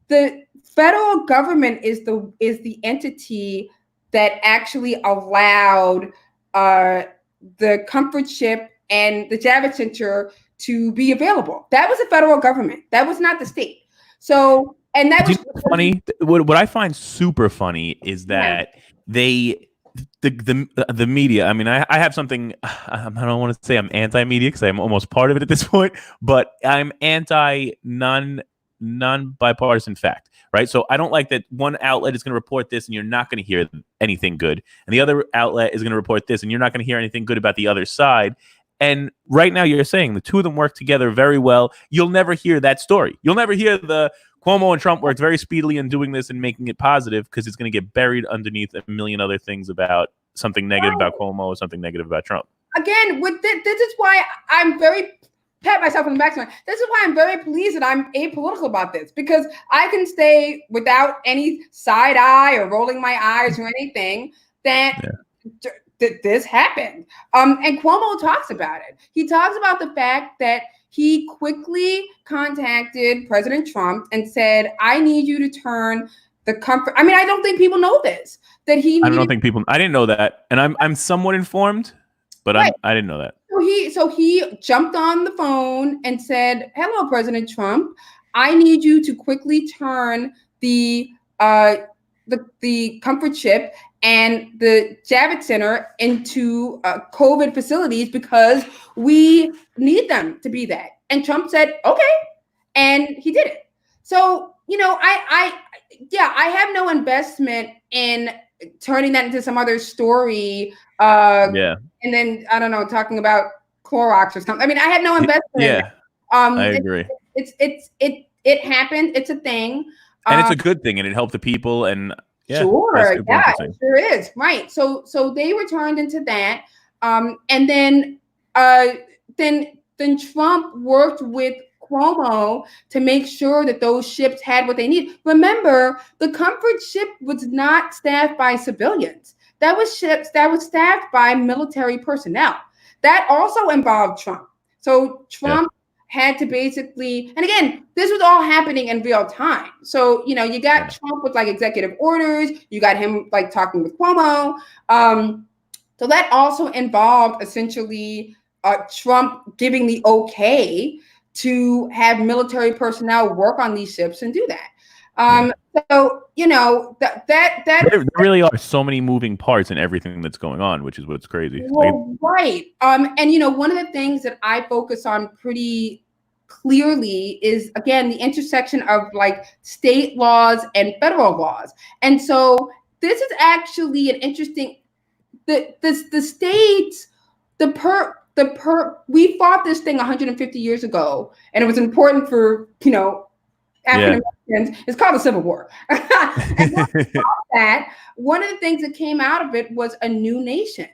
the federal government is the entity that actually allowed the comfort ship and the Javits Center to be available. That was the federal government. That was not the state. So. And that was funny. What I find super funny is that the media. I mean, I have something. I don't want to say I'm anti-media because I'm almost part of it at this point, but I'm anti non-bipartisan fact. Right. So I don't like that one outlet is going to report this and you're not going to hear anything good, and the other outlet is going to report this and you're not going to hear anything good about the other side. And right now you're saying the two of them work together very well. You'll never hear that story. You'll never hear the Cuomo and Trump worked very speedily in doing this and making it positive because it's going to get buried underneath a million other things about something negative about Cuomo or something negative about Trump. Again, this is why I'm very pat myself on the back. This is why I'm very pleased that I'm apolitical about this, because I can stay without any side eye or rolling my eyes or anything that this happened. And Cuomo talks about it. He talks about the fact that he quickly contacted President Trump and said, I need you to turn the comfort. I mean, I don't think people know this. I didn't know that. And I'm somewhat informed, but right. I didn't know that. So he jumped on the phone and said, hello, President Trump. I need you to quickly turn the comfort ship and the Javits Center into COVID facilities because we need them to be that. And Trump said, okay. And he did it. So, I have no investment in turning that into some other story. And then, I don't know, talking about Clorox or something. I mean, I have no investment in it. I agree. It happened. It's a thing. And it's a good thing. And it helped the people. And it sure is. Right. So they were turned into that. And then then Trump worked with Cuomo to make sure that those ships had what they need. Remember, the Comfort ship was not staffed by civilians. That was ships that was staffed by military personnel. That also involved Trump. So Trump had to basically, and again, this was all happening in real time. So, you know, you got Trump with like executive orders, you got him like talking with Cuomo. So that also involved essentially Trump giving the okay to have military personnel work on these ships and do that. So, you know, that there really are so many moving parts in everything that's going on, which is what's crazy. Well, right. And you know, one of the things that I focus on pretty clearly is, again, the intersection of like state laws and federal laws. And so this is actually an interesting, the states, we fought this thing 150 years ago, and it was important for, you know, African Americans. It's called the Civil War. And that, one of the things that came out of it was a new nation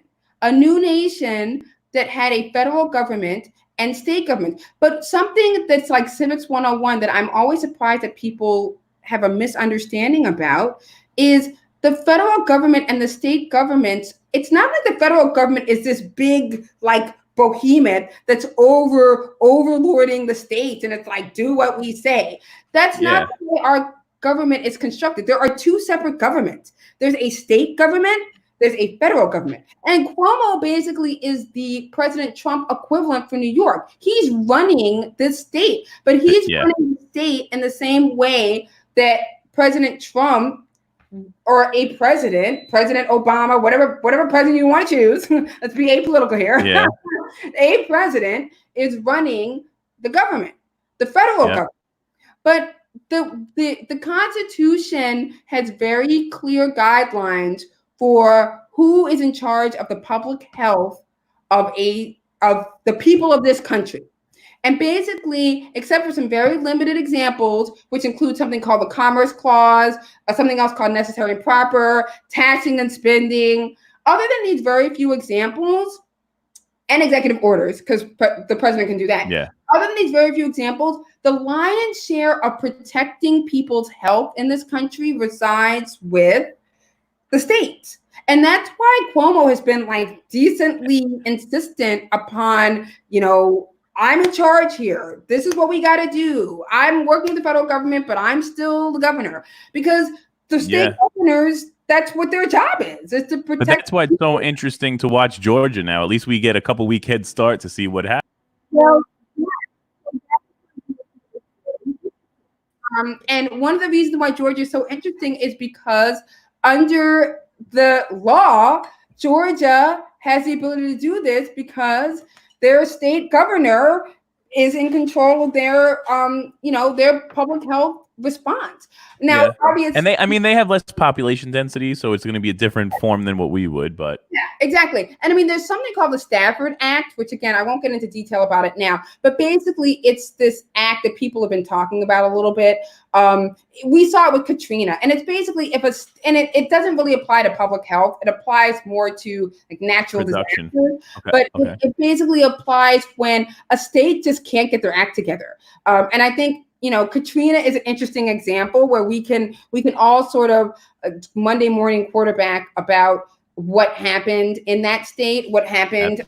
that had a federal government and state government. But something that's like Civics 101 that I'm always surprised that people have a misunderstanding about is the federal government and the state governments. It's not like the federal government is this big, like, behemoth that's overlording the states and it's like, do what we say. That's not the way our government is constructed. There are two separate governments. There's a state government, there's a federal government. And Cuomo basically is the President Trump equivalent for New York. He's running this state, but he's running the state in the same way that President Trump or a President Obama, whatever president you want to choose, let's be apolitical here. Yeah. A president is running the government, the federal government. But the Constitution has very clear guidelines for who is in charge of the public health of the people of this country. And basically, except for some very limited examples, which include something called the Commerce Clause, something else called necessary and proper, taxing and spending, other than these very few examples, and executive orders, because the president can do that. Yeah. Other than these very few examples, the lion's share of protecting people's health in this country resides with the states. And that's why Cuomo has been like decently insistent upon, you know, I'm in charge here. This is what we got to do. I'm working with the federal government, but I'm still the governor, because the state governors, that's what their job is to protect. But that's why it's so interesting to watch Georgia now. At least we get a couple week head start to see what happens. Well, and one of the reasons why Georgia is so interesting is because under the law, Georgia has the ability to do this because their state governor is in control of their, their public health response. Now, obviously, and they have less population density, so it's going to be a different form than what we would. But yeah, exactly. And I mean, there's something called the Stafford Act, which again, I won't get into detail about it now. But basically, it's this act that people have been talking about a little bit. We saw it with Katrina, and it's basically it doesn't really apply to public health. It applies more to like natural disasters. Okay. But it basically applies when a state just can't get their act together. And I think, you know, Katrina is an interesting example where we can all sort of Monday morning quarterback about what happened in that state, what happened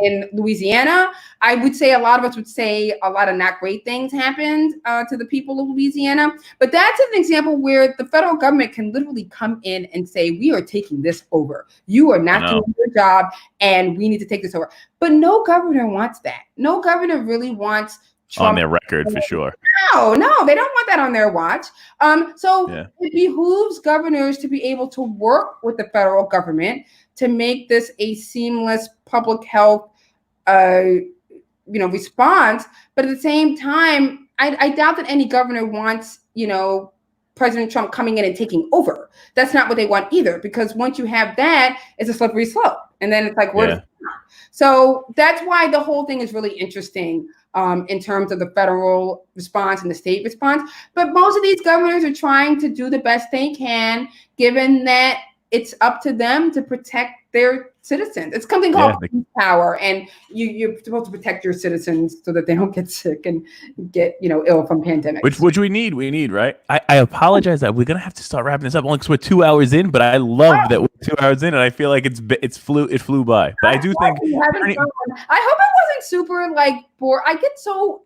in Louisiana. I would say a lot of us would say a lot of not great things happened to the people of Louisiana. But that's an example where the federal government can literally come in and say, we are taking this over. You are not doing your job, and we need to take this over. But no governor wants that. No governor really wants Trump on their record, for sure. No, they don't want that on their watch. It behooves governors to be able to work with the federal government to make this a seamless public health, response. But at the same time, I doubt that any governor wants, President Trump coming in and taking over. That's not what they want either, because once you have that, it's a slippery slope. And then it's like, where does it go? So that's why the whole thing is really interesting in terms of the federal response and the state response. But most of these governors are trying to do the best they can, given that it's up to them to protect their citizens. It's something called power, and you're supposed to protect your citizens so that they don't get sick and get ill from pandemics. Which we need, right? I apologize that we're gonna have to start wrapping this up only because we're 2 hours in, but I love that we're 2 hours in, and I feel like it flew by. But I do think I hope it wasn't super bored. I get so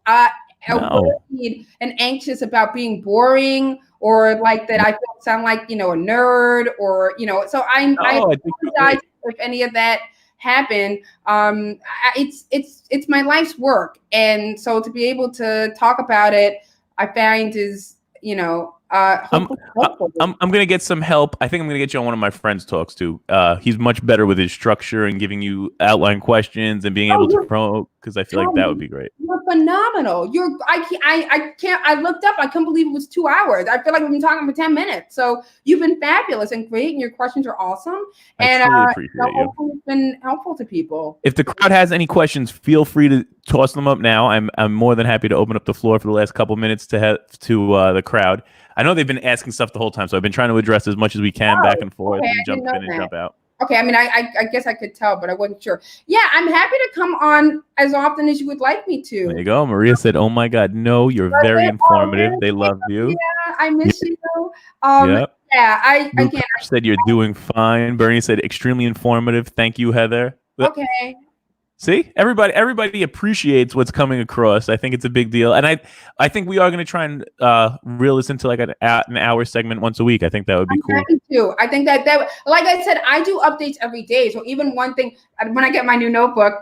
worried and anxious about being boring, or that I sound like a nerd, or So I apologize if any of that happened. It's my life's work, and so to be able to talk about it, I find is hopeful. I'm gonna get some help. I think I'm gonna get you on one of my friends' talks too. He's much better with his structure and giving you outline questions and being able to promote, because I feel like that would be great. You're phenomenal. I can't. I looked up. I couldn't believe it was 2 hours. I feel like we've been talking for 10 minutes. So you've been fabulous and great, and your questions are awesome. I truly appreciate you. It's been helpful to people. If the crowd has any questions, feel free to toss them up now. I'm more than happy to open up the floor for the last couple minutes to the crowd. I know they've been asking stuff the whole time, so I've been trying to address as much as we can back and forth, and jump in and jump out. Okay, I mean, I guess I could tell, but I wasn't sure. Yeah, I'm happy to come on as often as you would like me to. There you go. Maria said, "Oh my God, no, you're very informative. They love you." Yeah, I miss you. Yep. Yeah, I can't. Said you're doing fine. Bernie said, "Extremely informative. Thank you, Heather." Okay. See, everybody appreciates what's coming across. I think it's a big deal, and I think we are going to try and reel this into like an hour segment once a week. I think that would be cool. Happy to. I think that like I said, I do updates every day. So even one thing, when I get my new notebook.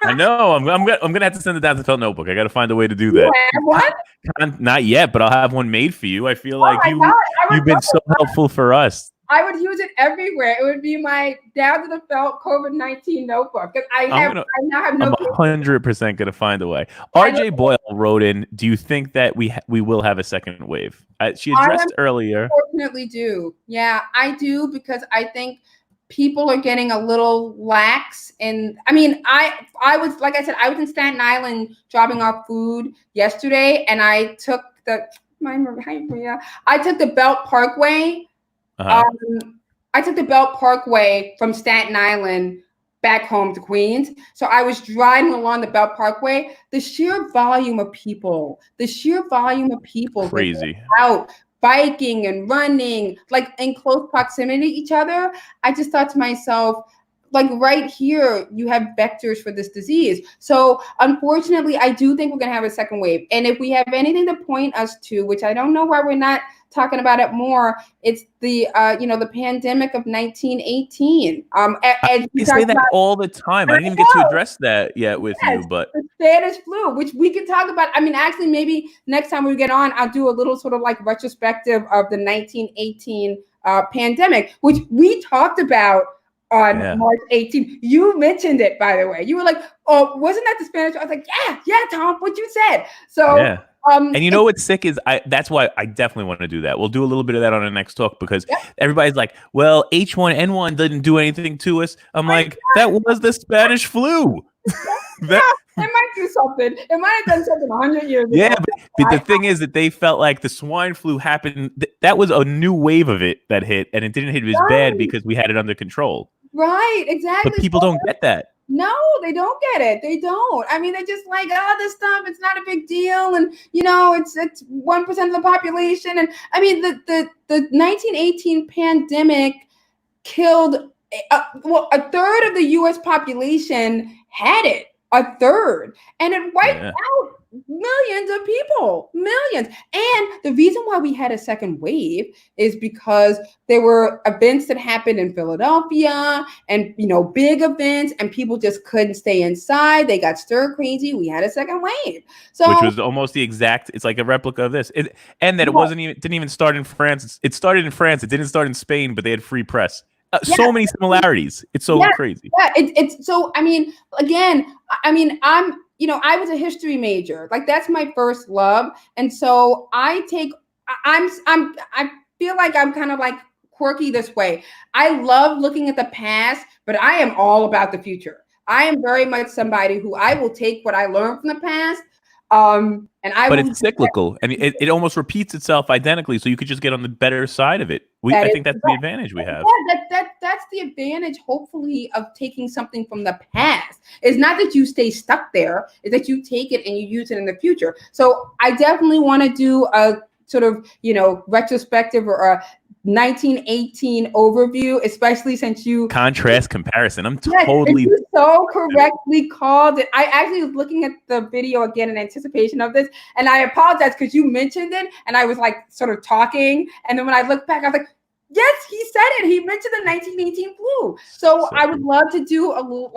I know. I'm gonna have to send it down to Felt Notebook. I got to find a way to do that. You have one? Not yet, but I'll have one made for you. I feel like you've been so helpful for us. I would use it everywhere. It would be my down to the felt COVID-19 notebook. Because I now have no. I'm 100% gonna find a way. RJ Boyle wrote in, "Do you think that we will have a second wave?" She addressed earlier. Unfortunately, do. Yeah, I do, because I think people are getting a little lax. And I mean, I was, like I said, I was in Staten Island dropping off food yesterday, and I took the Belt Parkway. I took the Belt Parkway from Staten Island back home to Queens. So I was driving along the Belt Parkway. The sheer volume of people crazy out biking and running, like in close proximity to each other. I just thought to myself, like right here, you have vectors for this disease. So unfortunately, I do think we're going to have a second wave. And if we have anything to point us to, which I don't know why we're not talking about it more, it's the the pandemic of 1918. You say that all the time. I didn't even get to address that yet with you, but the Spanish flu, which we can talk about. I mean, actually, maybe next time we get on, I'll do a little sort of like retrospective of the 1918 pandemic, which we talked about on March 18th. You mentioned it, by the way. You were like, "Oh, wasn't that the Spanish?" I was like, "Yeah, Tom, what you said." So, yeah. And you know what's sick is that's why I definitely want to do that. We'll do a little bit of that on the next talk, because everybody's like, "Well, H1N1 didn't do anything to us." I'm like, that was the Spanish flu. It might do something. It might have done something 100 years ago. Yeah, but the thing is that they felt like the swine flu happened. That was a new wave of it that hit, and it didn't hit as bad because we had it under control. Right, exactly. But people don't get that. No, they don't get it. They don't. I mean, they're just like, "Oh, this stuff, it's not a big deal." And, it's 1% of the population. And I mean, the 1918 pandemic killed, a third of the U.S. population had it. A third. And it wiped out millions of people, millions. And the reason why we had a second wave is because there were events that happened in Philadelphia and, big events, and people just couldn't stay inside. They got stir crazy. We had a second wave. So, which was almost the exact, it's like a replica of this. And that it didn't even start in France. It started in France. It didn't start in Spain, but they had free press. So many similarities. It's so crazy. Yeah, it's so, I mean, again, I was a history major. Like, that's my first love. And so I feel like I'm kind of like quirky this way. I love looking at the past, but I am all about the future. I am very much somebody who I will take what I learned from the past, And I But will it's cyclical, and it almost repeats itself identically. So you could just get on the better side of it. I think that's the advantage we have. Yeah, that's the advantage, hopefully, of taking something from the past. It's not that you stay stuck there; it's that you take it and you use it in the future. So I definitely want to do a sort of, retrospective or a 1918 overview, especially since you Contrast comparison. I'm yes, totally you so correctly called it. I actually was looking at the video again in anticipation of this, and I apologize because you mentioned it, and I was like sort of talking, and then when I looked back, I was like, yes, he said it. He mentioned the 1918 flu. So I would love to do a little,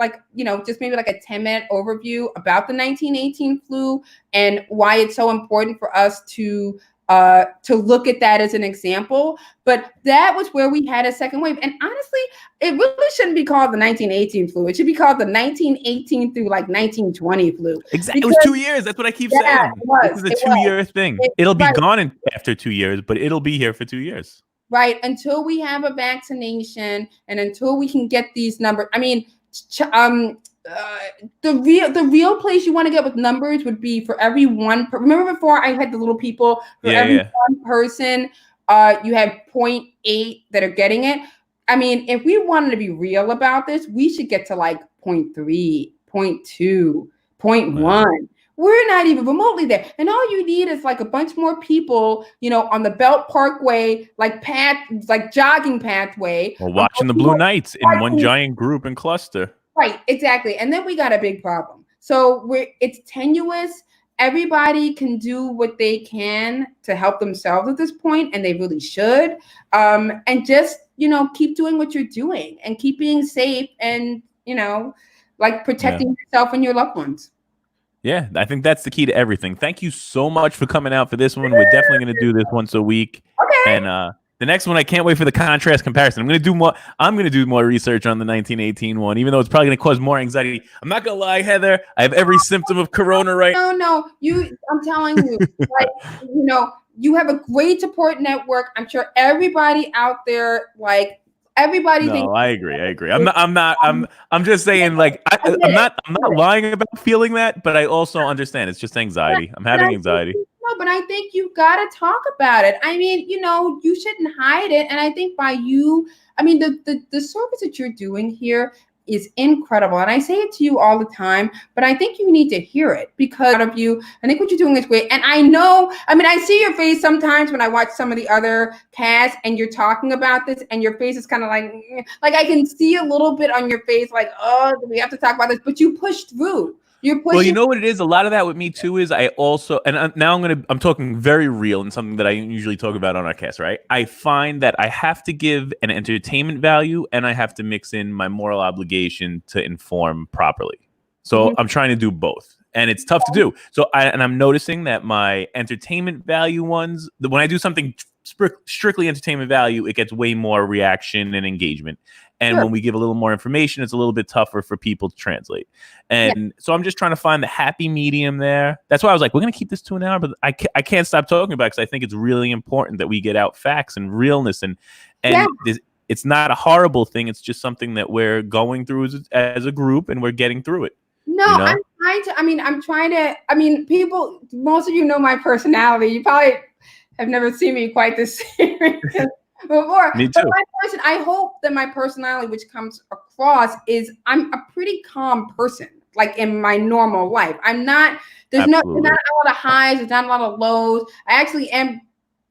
just maybe like a 10-minute overview about the 1918 flu and why it's so important for us to look at that as an example. But that was where we had a second wave. And honestly, it really shouldn't be called the 1918 flu. It should be called the 1918 through 1920 flu. Exactly. It was 2 years. That's what I keep saying. This is a 2-year thing. It'll be gone after 2 years, but it'll be here for 2 years. Right. Until we have a vaccination and until we can get these numbers. I mean, the real place you want to get with numbers would be for every one. Remember before I had the little people, for every one person, you have 0.8 that are getting it. I mean, if we wanted to be real about this, we should get to 0.3, 0.2, 0.1. We're not even remotely there. And all you need is a bunch more people, on the Belt Parkway, jogging pathway. Or watching the Blue Knights in one giant group and cluster. Right, exactly. And then we got a big problem. So it's tenuous. Everybody can do what they can to help themselves at this point, and they really should. And just, keep doing what you're doing and keep being safe and, protecting yourself and your loved ones. Yeah, I think that's the key to everything. Thank you so much for coming out for this one. We're definitely going to do this once a week. Okay. And the next one, I can't wait for the contrast comparison. I'm going to do more research on the 1918 one, even though it's probably going to cause more anxiety. I'm not going to lie, Heather. I have every symptom of corona right now. No. I'm telling you, you have a great support network. I'm sure everybody out there, everybody thinks. No, I agree. I'm just saying, I'm not lying about feeling that, but I also understand it's just anxiety. I'm having anxiety. No, but I think you've got to talk about it. I mean, you shouldn't hide it. And I think the service that you're doing here is incredible. And I say it to you all the time, but I think you need to hear it because of you. I think what you're doing is great. And I see your face sometimes when I watch some of the other casts and you're talking about this and your face is kind of like I can see a little bit on your face, oh, we have to talk about this, but you pushed through. Well, you know what it is? A lot of that with me too is I also, and now I'm talking very real and something that I usually talk about on our cast, right? I find that I have to give an entertainment value and I have to mix in my moral obligation to inform properly. So I'm trying to do both, and it's tough to do. So I'm noticing that my entertainment value ones, when I do something strictly entertainment value, it gets way more reaction and engagement. And when we give a little more information, it's a little bit tougher for people to translate. And so I'm just trying to find the happy medium there. That's why I was like, we're going to keep this to an hour, but I can't stop talking about it because I think it's really important that we get out facts and realness. And it's not a horrible thing. It's just something that we're going through as a group, and we're getting through it. No, I'm trying to, people, most of you know my personality. You probably have never seen me quite this serious before. Me too. But I hope that my personality, which comes across, is I'm a pretty calm person, in my normal life. There's not a lot of highs, there's not a lot of lows. I actually am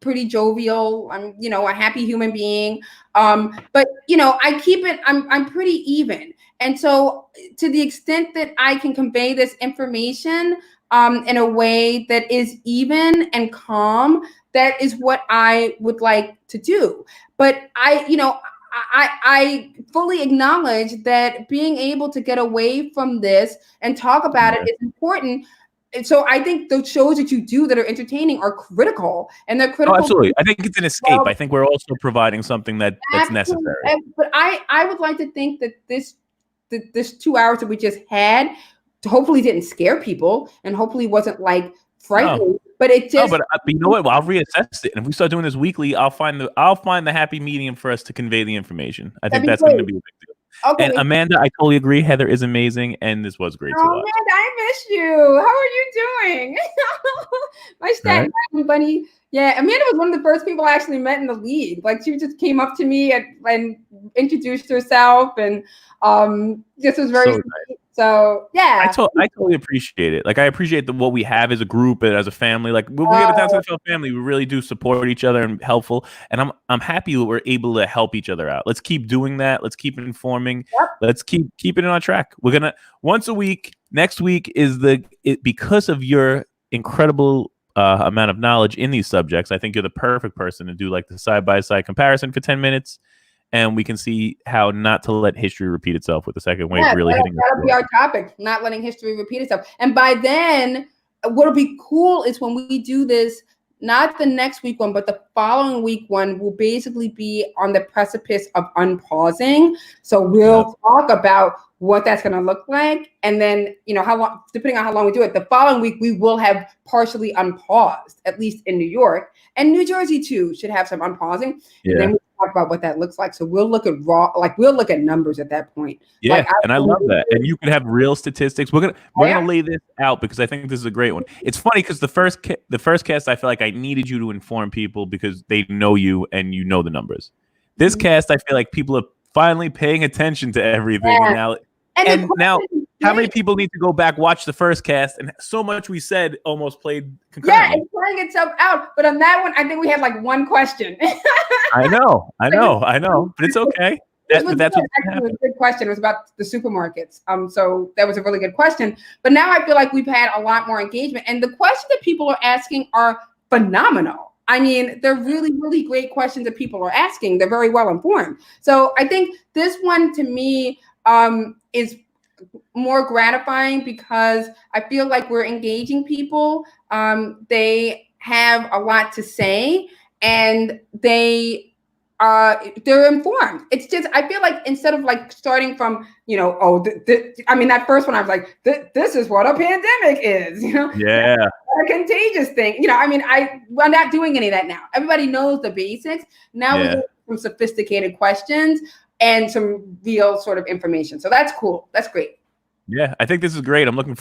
pretty jovial. I'm, a happy human being. But I keep it, I'm pretty even. And so to the extent that I can convey this information in a way that is even and calm, that is what I would like to do. But I fully acknowledge that being able to get away from this and talk about it is important. And so I think the shows that you do that are entertaining are critical, and they're critical. Oh, absolutely. I think it's an escape. I think we're also providing something that's necessary. But I would like to think that this 2 hours that we just had hopefully didn't scare people and hopefully wasn't frightening. No. But it just. No, but you know what? Well, I'll reassess it, and if we start doing this weekly, I'll find the happy medium for us to convey the information. I think that's going to be a big deal. Okay. And Amanda, I totally agree. Heather is amazing, and this was great to Oh, watch. Amanda, I miss you. How are you doing? My Staten Island bunny. Yeah, Amanda was one of the first people I actually met in the league. Like she just came up to me and introduced herself, and this was very So sweet. So yeah. I totally appreciate it. Like I appreciate what we have as a group and as a family. Like when we have a Down to the Field family, we really do support each other and helpful. And I'm happy that we're able to help each other out. Let's keep doing that. Let's keep informing. Yep. Let's keep it on track. We're gonna once a week. Next week is because of your incredible amount of knowledge in these subjects. I think you're the perfect person to do like the side by side comparison for 10 minutes. And we can see how not to let history repeat itself with the second wave really hitting. That'll be our topic, not letting history repeat itself. And by then, what'll be cool is when we do this, not the next week one, but the following week one will basically be on the precipice of unpausing. So we'll talk about what that's going to look like. And then, how long, depending on how long we do it, the following week, we will have partially unpaused, at least in New York. And New Jersey, too, should have some unpausing. Yeah. And then we'll talk about what that looks like. So we'll look at we'll look at numbers at that point. Yeah, like, and I love that. And you can have real statistics. We're gonna lay this out because I think this is a great one. It's funny because the first cast, I feel like I needed you to inform people because they know you and you know the numbers. This cast, I feel like people are finally paying attention to everything, and now how many people need to go back, watch the first cast, and so much we said almost played concurrently. Yeah, it's playing itself out. But on that one, I think we had like one question. I know, but it's okay. That's what actually was a good question. It was about the supermarkets. So that was a really good question. But now I feel like we've had a lot more engagement, and the questions that people are asking are phenomenal. I mean, they're really, really great questions that people are asking. They're very well informed. So I think this one to me is more gratifying because I feel like we're engaging people. They have a lot to say, and they're informed. It's just, I feel like instead of like starting from, that first one, I was like, this is what a pandemic is, Yeah. A contagious thing. We're not doing any of that now. Everybody knows the basics. Now we get some sophisticated questions and some real sort of information. So that's cool. That's great. Yeah, I think this is great. I'm looking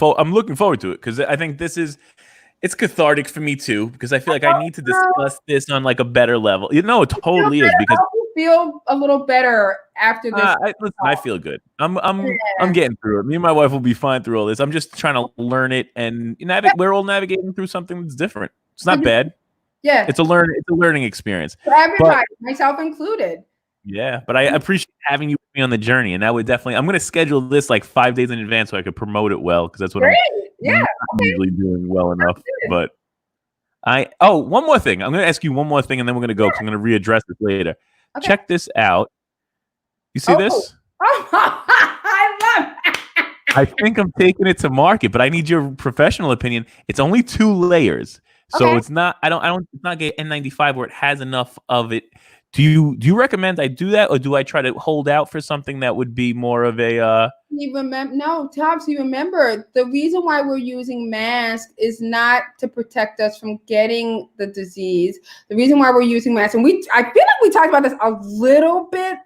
forward to it because I think it's cathartic for me too, because I feel like I need to discuss this on like a better level. It totally is because I feel a little better after this. I feel good. I'm getting through it. Me and my wife will be fine through all this. I'm just trying to learn it, and we're all navigating through something that's different. It's not bad. Yeah, it's a learning experience for everybody, myself included. Yeah, but I appreciate having you with me on the journey, and that would definitely. I'm going to schedule this like 5 days in advance so I could promote it well because that's what I'm usually doing well enough. But one more thing. I'm going to ask you one more thing, and then we're going to go because I'm going to readdress this later. Okay. Check this out. You see this? I love it. I think I'm taking it to market, but I need your professional opinion. It's only 2 layers, so it's not. I don't. It's not get N95 where it has enough of it. Do you recommend I do that, or do I try to hold out for something that would be more of a? No, Tops. You remember the reason why we're using masks is not to protect us from getting the disease. The reason why we're using masks, and I feel like we talked about this a little bit.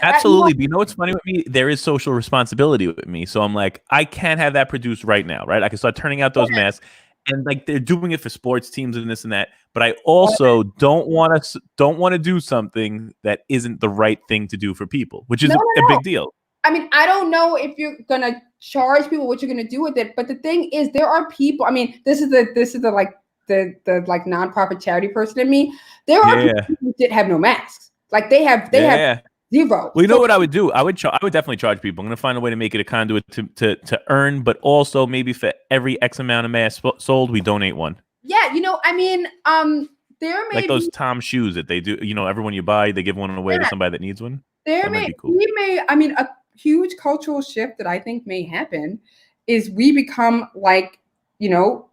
Absolutely, but you know what's funny with me? There is social responsibility with me, so I'm like, I can't have that produced right now, right? I can start turning out those masks. And like they're doing it for sports teams and this and that, but I also don't want to do something that isn't the right thing to do for people, which is a big deal. I mean, I don't know if you're gonna charge people what you're gonna do with it, but the thing is, there are people. I mean, this is the like nonprofit charity person in me. There are people who did have no masks. Like they have zero. Well, you know what I would do? I would definitely charge people. I'm going to find a way to make it a conduit to earn, but also maybe for every X amount of masks sold, we donate one. Yeah, there may like those Tom shoes that they do. Everyone you buy, they give one away to somebody that needs one. A huge cultural shift that I think may happen is we become like,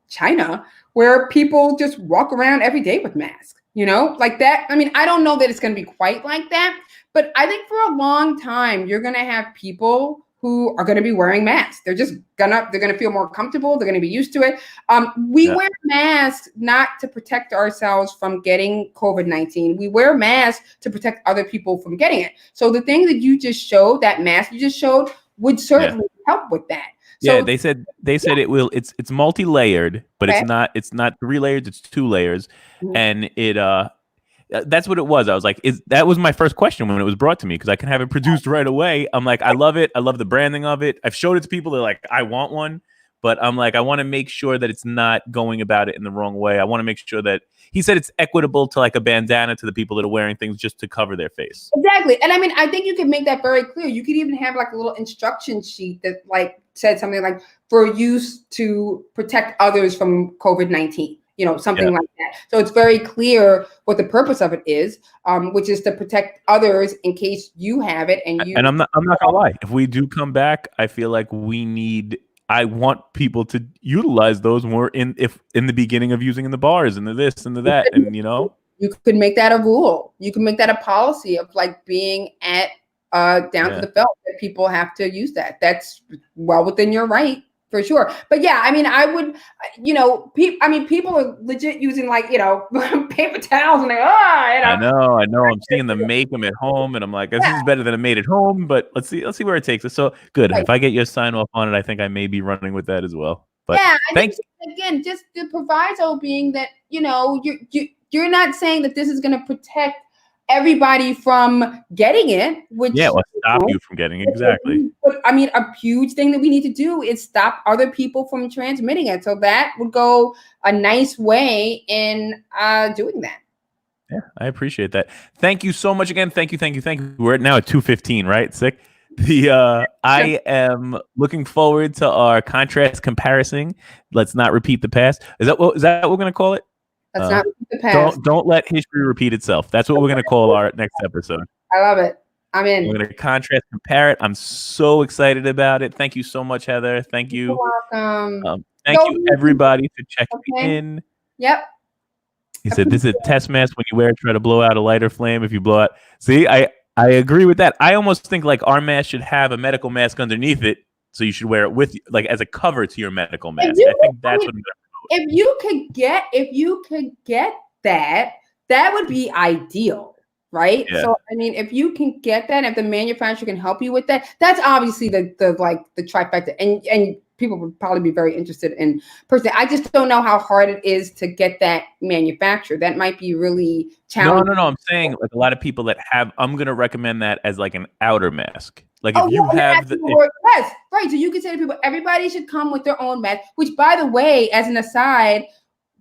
China, where people just walk around every day with masks. Like that. I mean, I don't know that it's going to be quite like that, but I think for a long time, you're going to have people who are going to be wearing masks. They're going to feel more comfortable. They're going to be used to it. We wear masks not to protect ourselves from getting COVID-19. We wear masks to protect other people from getting it. So the thing that you just showed, that mask you just showed, would certainly help with that. So, they said it will. It's multi-layered, but it's not 3 layers. It's 2 layers, and it that's what it was. I was like, that was my first question when it was brought to me, because I can have it produced right away. I'm like, I love it. I love the branding of it. I've showed it to people. They're like, I want one. But I'm like, I want to make sure that it's not going about it in the wrong way. I want to make sure that he said it's equitable to like a bandana to the people that are wearing things just to cover their face. Exactly. And I mean, I think you can make that very clear. You could even have like a little instruction sheet that like said something like for use to protect others from COVID-19. Something like that. So it's very clear what the purpose of it is, which is to protect others in case you have it. And I'm not gonna lie. If we do come back, I feel like I want people to utilize those when we're in the beginning of using in the bars and the this and the that, and you could make that a rule. You can make that a policy of like being at down to the felt that people have to use that. That's well within your right. For sure. But yeah, I mean, I would, people are legit using like, paper towels and I know. I'm seeing them make them at home and I'm like, this is better than a made at home, but let's see where it takes us. So good. Right. If I get your sign off on it, I think I may be running with that as well. But thanks. Again, just the proviso being that, you're not saying that this is going to protect everybody from getting it, which stop you from getting it. Exactly. But I mean, a huge thing that we need to do is stop other people from transmitting it. So that would go a nice way in doing that. Yeah, I appreciate that. Thank you so much again. Thank you. We're now at 2:15, right? Sick. I am looking forward to our contrast comparison. Let's not repeat the past. Is that what we're going to call it? Let's not repeat the past. Don't let history repeat itself. That's what we're going to call our next episode. I love it. I'm in. We're going to contrast compare it. I'm so excited about it. Thank you so much, Heather. Thank you. You're welcome. Thank you, everybody, for checking in. Yep. He said, this is a test mask. When you wear it, try to blow out a lighter flame. If you blow out. See, I agree with that. I almost think like our mask should have a medical mask underneath it. So you should wear it with like as a cover to your medical mask. I think that's what I'm if you could get that would be ideal. Right. Yeah. So, I mean, if you can get that, if the manufacturer can help you with that, that's obviously the trifecta. And people would probably be very interested in personally. I just don't know how hard it is to get that manufactured. That might be really challenging. No. I'm saying like a lot of people that I'm going to recommend that as like an outer mask. Like if you have yes, right. So you can say to people, everybody should come with their own mask, which by the way, as an aside,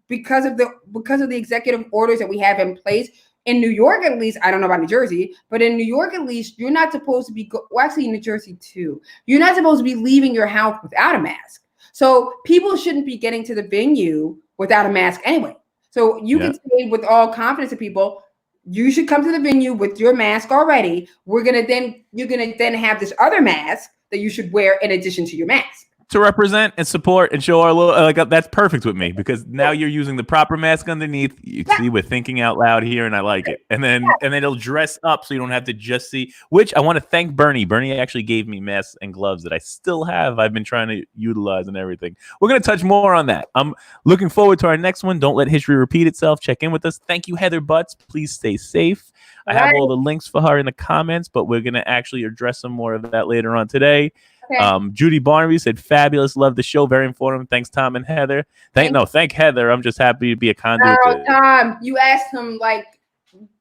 because of the executive orders that we have in place, in New York, at least, I don't know about New Jersey, but in New York, at least, you're not supposed to be, actually in New Jersey too, you're not supposed to be leaving your house without a mask. So people shouldn't be getting to the venue without a mask anyway. So you can say with all confidence to people, you should come to the venue with your mask already. You're going to then have this other mask that you should wear in addition to your mask. To represent and support and show our little that's perfect with me because now you're using the proper mask underneath. You see, we're thinking out loud here, and I like it. And then it'll dress up so you don't have to just see. Which I want to thank Bernie. Bernie actually gave me masks and gloves that I still have. I've been trying to utilize and everything. We're gonna touch more on that. I'm looking forward to our next one. Don't let history repeat itself. Check in with us. Thank you, Heather Butts. Please stay safe. I have all the links for her in the comments, but we're gonna actually address some more of that later on today. Okay. Judy Barnaby said, fabulous. Love the show. Very informative. Thanks, Tom and Heather. Thank Heather. I'm just happy to be a conduit. Tom, you asked him like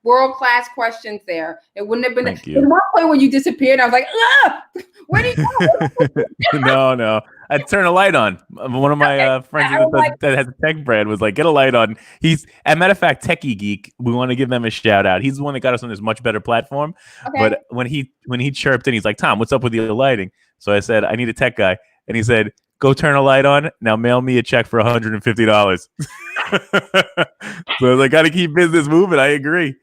world-class questions there. It wouldn't have been the one point when you disappeared. I was like, where did you go? No. I'd turn a light on. One of my friends that has a tech brand was like, get a light on. He's, as a matter of fact, Techie Geek. We want to give them a shout out. He's the one that got us on this much better platform. Okay. But when he chirped in, he's like, Tom, what's up with your lighting? So I said, I need a tech guy. And he said, go turn a light on. Now mail me a check for $150. So I got to keep business moving. I agree.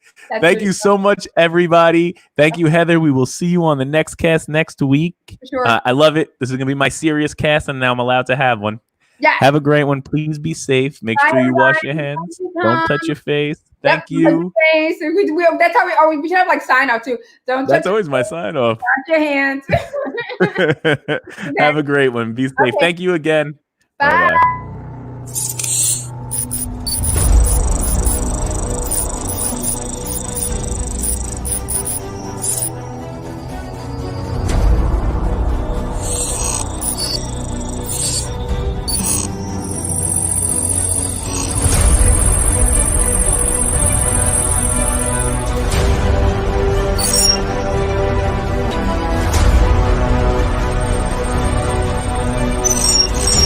Thank you so much, everybody. Thank you, Heather. We will see you on the next cast next week. Sure. I love it. This is going to be my serious cast, and now I'm allowed to have one. Yeah. Have a great one. Please be safe. Make sure you wash your hands. Don't touch your face. Thank you. Face. That's how we should have like sign out too. Don't That's touch always my sign off. your hands. Have a great one. Be safe. Okay. Thank you again. Bye. Bye-bye.